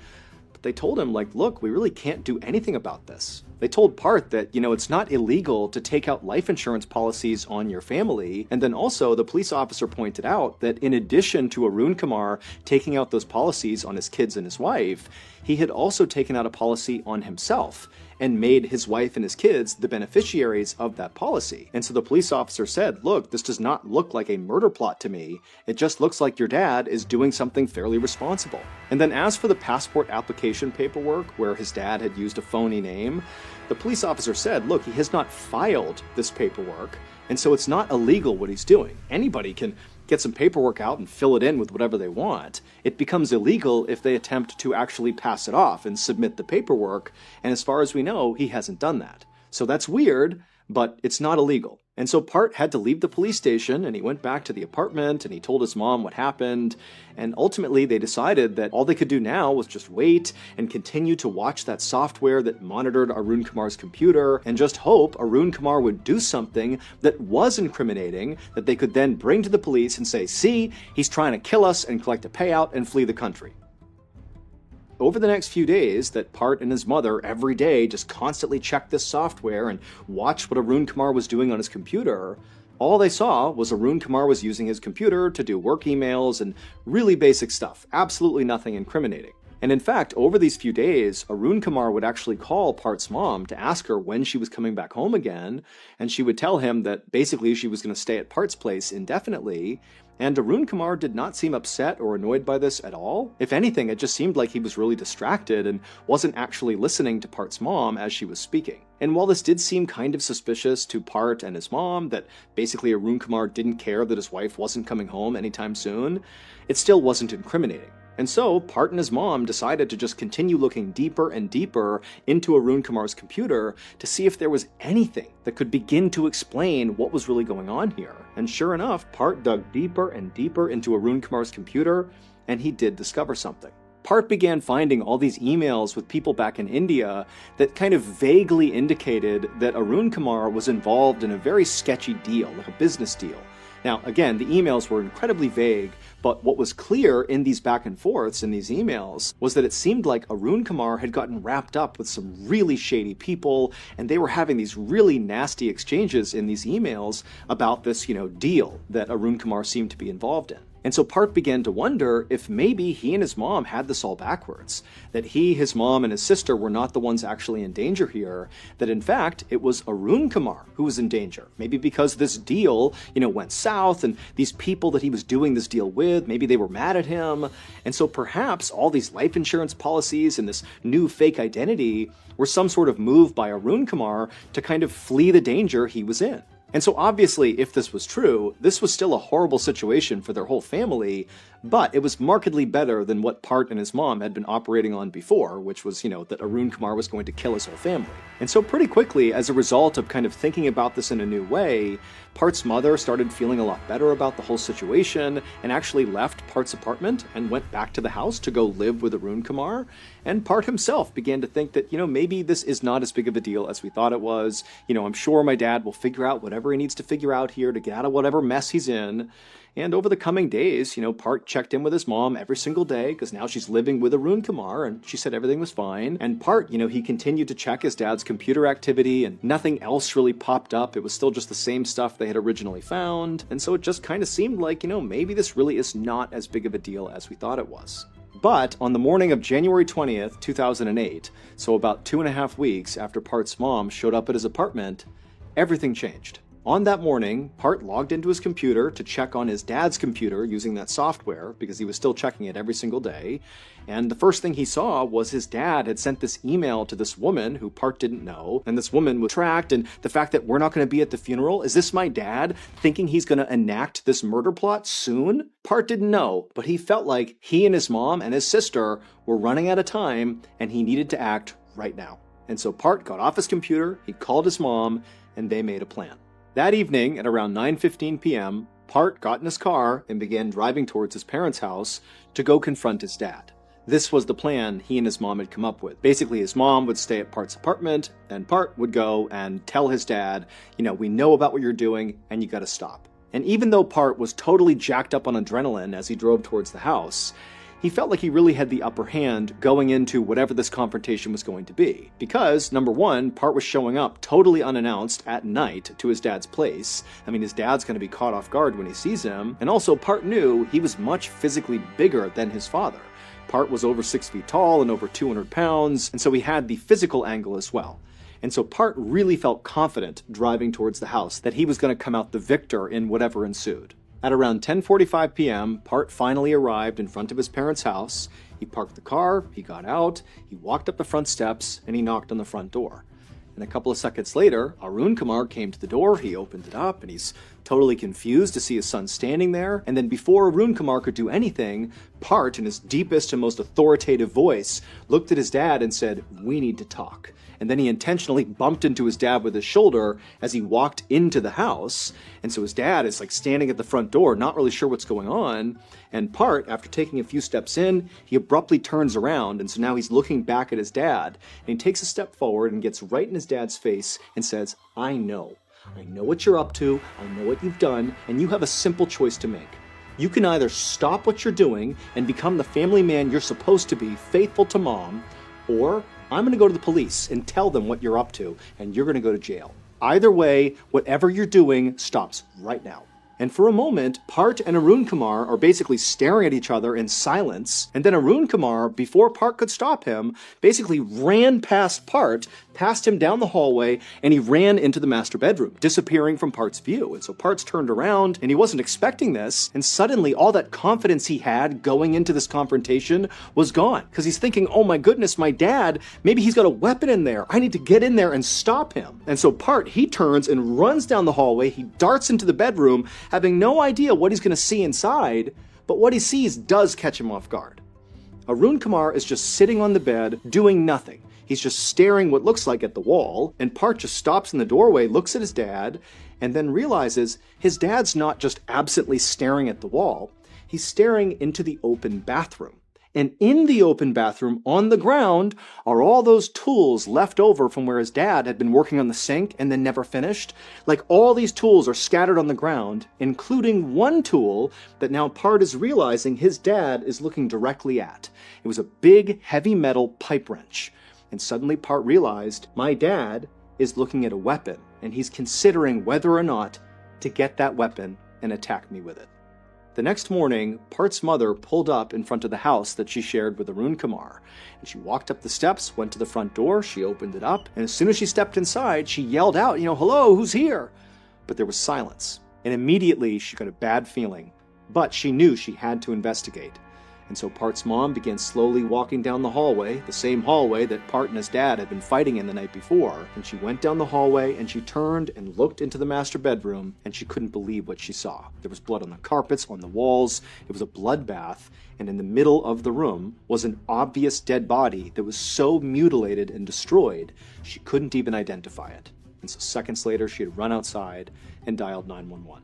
they told him, like, look, we really can't do anything about this. They told Part that, it's not illegal to take out life insurance policies on your family. And then also the police officer pointed out that in addition to Arun Kumar taking out those policies on his kids and his wife, he had also taken out a policy on himself and made his wife and his kids the beneficiaries of that policy. And so the police officer said, look, this does not look like a murder plot to me. It just looks like your dad is doing something fairly responsible. And then as for the passport application paperwork where his dad had used a phony name, the police officer said, look, he has not filed this paperwork, and so it's not illegal what he's doing. Anybody can get some paperwork out and fill it in with whatever they want. It becomes illegal if they attempt to actually pass it off and submit the paperwork, and as far as we know, he hasn't done that. So that's weird, but it's not illegal. And so Part had to leave the police station, and he went back to the apartment, and he told his mom what happened, and ultimately they decided that all they could do now was just wait and continue to watch that software that monitored Arun Kumar's computer, and just hope Arun Kumar would do something that was incriminating that they could then bring to the police and say, see, he's trying to kill us, and collect a payout and flee the country. Over the next few days, that Part and his mother every day just constantly checked this software and watched what Arun Kumar was doing on his computer, all they saw was Arun Kumar was using his computer to do work emails and really basic stuff, absolutely nothing incriminating. And in fact, over these few days, Arun Kumar would actually call Part's mom to ask her when she was coming back home again, and she would tell him that basically she was going to stay at Part's place indefinitely, and Arun Kumar did not seem upset or annoyed by this at all. If anything, it just seemed like he was really distracted and wasn't actually listening to Part's mom as she was speaking. And while this did seem kind of suspicious to Part and his mom, that basically Arun Kumar didn't care that his wife wasn't coming home anytime soon, it still wasn't incriminating. And so, Part and his mom decided to just continue looking deeper and deeper into Arun Kumar's computer to see if there was anything that could begin to explain what was really going on here. And sure enough, Part dug deeper and deeper into Arun Kumar's computer, and he did discover something. Part began finding all these emails with people back in India that kind of vaguely indicated that Arun Kumar was involved in a very sketchy deal, like a business deal. Now, again, the emails were incredibly vague, but what was clear in these back and forths in these emails was that it seemed like Arun Kumar had gotten wrapped up with some really shady people, and they were having these really nasty exchanges in these emails about this, deal that Arun Kumar seemed to be involved in. And so Part began to wonder if maybe he and his mom had this all backwards, that he, his mom, and his sister were not the ones actually in danger here, that in fact it was Arun Kumar who was in danger. Maybe because this deal, went south, and these people that he was doing this deal with, maybe they were mad at him, and so perhaps all these life insurance policies and this new fake identity were some sort of move by Arun Kumar to kind of flee the danger he was in. And so obviously, if this was true, this was still a horrible situation for their whole family, but it was markedly better than what Part and his mom had been operating on before, which was, that Arun Kumar was going to kill his whole family. And so pretty quickly, as a result of kind of thinking about this in a new way, Part's mother started feeling a lot better about the whole situation and actually left Part's apartment and went back to the house to go live with Arun Kumar. And Part himself began to think that, maybe this is not as big of a deal as we thought it was. I'm sure my dad will figure out whatever he needs to figure out here to get out of whatever mess he's in. And over the coming days, Part checked in with his mom every single day because now she's living with Arun Kumar, and she said everything was fine. And Part, he continued to check his dad's computer activity, and nothing else really popped up. It was still just the same stuff they had originally found. And so it just kind of seemed like, maybe this really is not as big of a deal as we thought it was. But on the morning of January 20th, 2008, so about 2.5 weeks after Part's mom showed up at his apartment, everything changed. On that morning, Part logged into his computer to check on his dad's computer using that software, because he was still checking it every single day, and the first thing he saw was his dad had sent this email to this woman who Part didn't know, and this woman was tracked, and the fact that we're not going to be at the funeral, is this my dad thinking he's going to enact this murder plot soon? Part didn't know, but he felt like he and his mom and his sister were running out of time, and he needed to act right now. And so Part got off his computer, he called his mom, and they made a plan. That evening, at around 9:15 p.m., Part got in his car and began driving towards his parents' house to go confront his dad. This was the plan he and his mom had come up with. Basically, his mom would stay at Part's apartment, and Part would go and tell his dad, we know about what you're doing, and you gotta stop. And even though Part was totally jacked up on adrenaline as he drove towards the house, he felt like he really had the upper hand going into whatever this confrontation was going to be. Because, number one, Part was showing up totally unannounced at night to his dad's place. I mean, his dad's going to be caught off guard when he sees him. And also, Part knew he was much physically bigger than his father. Part was over 6 feet tall and over 200 pounds, and so he had the physical angle as well. And so Part really felt confident driving towards the house that he was going to come out the victor in whatever ensued. At around 10:45 p.m., Part finally arrived in front of his parents' house. He parked the car, he got out, he walked up the front steps, and he knocked on the front door. And a couple of seconds later, Arun Kumar came to the door, he opened it up, and he's totally confused to see his son standing there. And then before Arun Kumar could do anything, Part, in his deepest and most authoritative voice, looked at his dad and said, "We need to talk." And then he intentionally bumped into his dad with his shoulder as he walked into the house. And so his dad is like standing at the front door, not really sure what's going on. And Part, after taking a few steps in, he abruptly turns around. And so now he's looking back at his dad. And he takes a step forward and gets right in his dad's face and says, I know what you're up to. I know what you've done. And you have a simple choice to make. You can either stop what you're doing and become the family man you're supposed to be, faithful to mom, or I'm going to go to the police and tell them what you're up to, and you're going to go to jail. Either way, whatever you're doing stops right now. And for a moment, Part and Arun Kumar are basically staring at each other in silence, and then Arun Kumar, before Part could stop him, basically ran past Part, passed him down the hallway, and he ran into the master bedroom, disappearing from Part's view. And so Part's turned around, and he wasn't expecting this, and suddenly all that confidence he had going into this confrontation was gone. Because he's thinking, oh my goodness, my dad, maybe he's got a weapon in there. I need to get in there and stop him. And so Part, he turns and runs down the hallway, he darts into the bedroom, having no idea what he's going to see inside, but what he sees does catch him off guard. Arun Kumar is just sitting on the bed, doing nothing. He's just staring what looks like at the wall, and Part just stops in the doorway, looks at his dad, and then realizes his dad's not just absently staring at the wall, he's staring into the open bathroom. And in the open bathroom, on the ground, are all those tools left over from where his dad had been working on the sink and then never finished. Like, all these tools are scattered on the ground, including one tool that now Part is realizing his dad is looking directly at. It was a big, heavy metal pipe wrench. And suddenly Part realized, my dad is looking at a weapon, and he's considering whether or not to get that weapon and attack me with it. The next morning, Part's mother pulled up in front of the house that she shared with Arun Kumar. And she walked up the steps, went to the front door, she opened it up, and as soon as she stepped inside, she yelled out, hello, who's here? But there was silence. And immediately she got a bad feeling. But she knew she had to investigate. And so Part's mom began slowly walking down the hallway, the same hallway that Part and his dad had been fighting in the night before. And she went down the hallway and she turned and looked into the master bedroom, and she couldn't believe what she saw. There was blood on the carpets, on the walls. It was a bloodbath. And in the middle of the room was an obvious dead body that was so mutilated and destroyed, she couldn't even identify it. And so seconds later, she had run outside and dialed 911.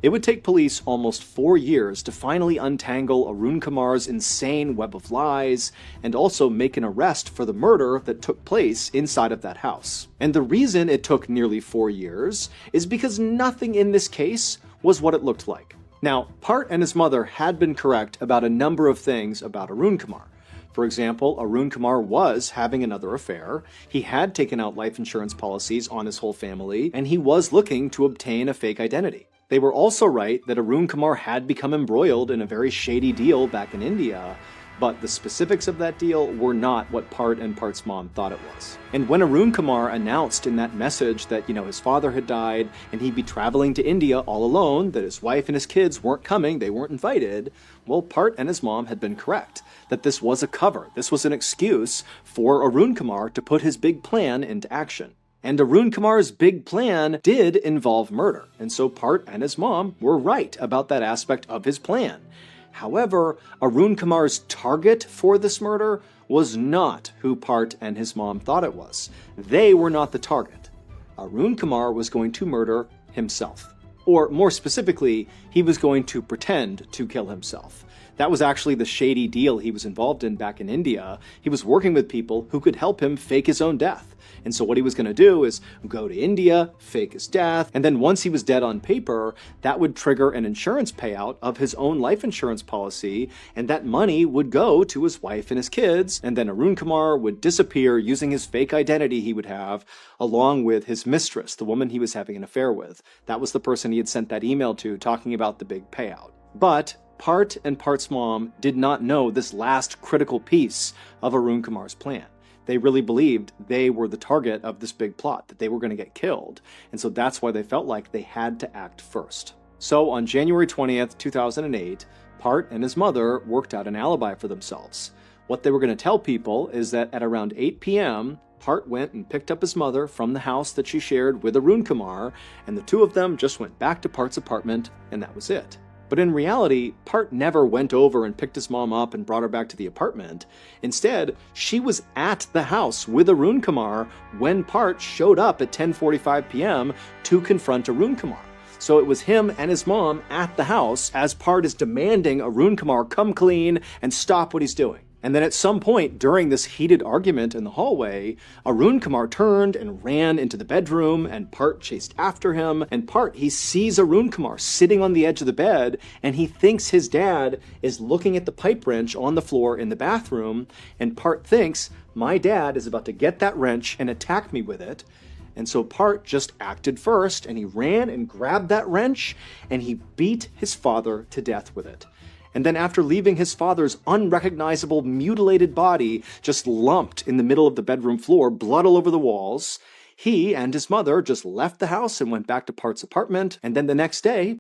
It would take police almost 4 years to finally untangle Arun Kumar's insane web of lies and also make an arrest for the murder that took place inside of that house. And the reason it took nearly 4 years is because nothing in this case was what it looked like. Now, Part and his mother had been correct about a number of things about Arun Kumar. For example, Arun Kumar was having another affair, he had taken out life insurance policies on his whole family, and he was looking to obtain a fake identity. They were also right that Arun Kumar had become embroiled in a very shady deal back in India, but the specifics of that deal were not what Part and Part's mom thought it was. And when Arun Kumar announced in that message that, his father had died and he'd be traveling to India all alone, that his wife and his kids weren't coming, they weren't invited, well, Part and his mom had been correct, that this was a cover, this was an excuse for Arun Kumar to put his big plan into action. And Arun Kumar's big plan did involve murder, and so Part and his mom were right about that aspect of his plan. However, Arun Kumar's target for this murder was not who Part and his mom thought it was. They were not the target. Arun Kumar was going to murder himself. Or more specifically, he was going to pretend to kill himself. That was actually the shady deal he was involved in back in India. He was working with people who could help him fake his own death. And so what he was going to do is go to India, fake his death, and then once he was dead on paper, that would trigger an insurance payout of his own life insurance policy, and that money would go to his wife and his kids, and then Arun Kumar would disappear using his fake identity he would have, along with his mistress, the woman he was having an affair with. That was the person he had sent that email to talking about the big payout. But Part and Part's mom did not know this last critical piece of Arun Kumar's plan. They really believed they were the target of this big plot, that they were going to get killed. And so that's why they felt like they had to act first. So on January 20th, 2008, Part and his mother worked out an alibi for themselves. What they were going to tell people is that at around 8 p.m., Part went and picked up his mother from the house that she shared with Arun Kumar, and the two of them just went back to Part's apartment, and that was it. But in reality, Part never went over and picked his mom up and brought her back to the apartment. Instead, she was at the house with Arun Kumar when Part showed up at 10:45 p.m. to confront Arun Kumar. So it was him and his mom at the house as Part is demanding Arun Kumar come clean and stop what he's doing. And then at some point during this heated argument in the hallway, Arun Kumar turned and ran into the bedroom, and Part chased after him. And Part, he sees Arun Kumar sitting on the edge of the bed, and he thinks his dad is looking at the pipe wrench on the floor in the bathroom. And Part thinks, my dad is about to get that wrench and attack me with it. And so Part just acted first, and he ran and grabbed that wrench, and he beat his father to death with it. And then after leaving his father's unrecognizable, mutilated body just lumped in the middle of the bedroom floor, blood all over the walls, he and his mother just left the house and went back to Part's apartment. And then the next day,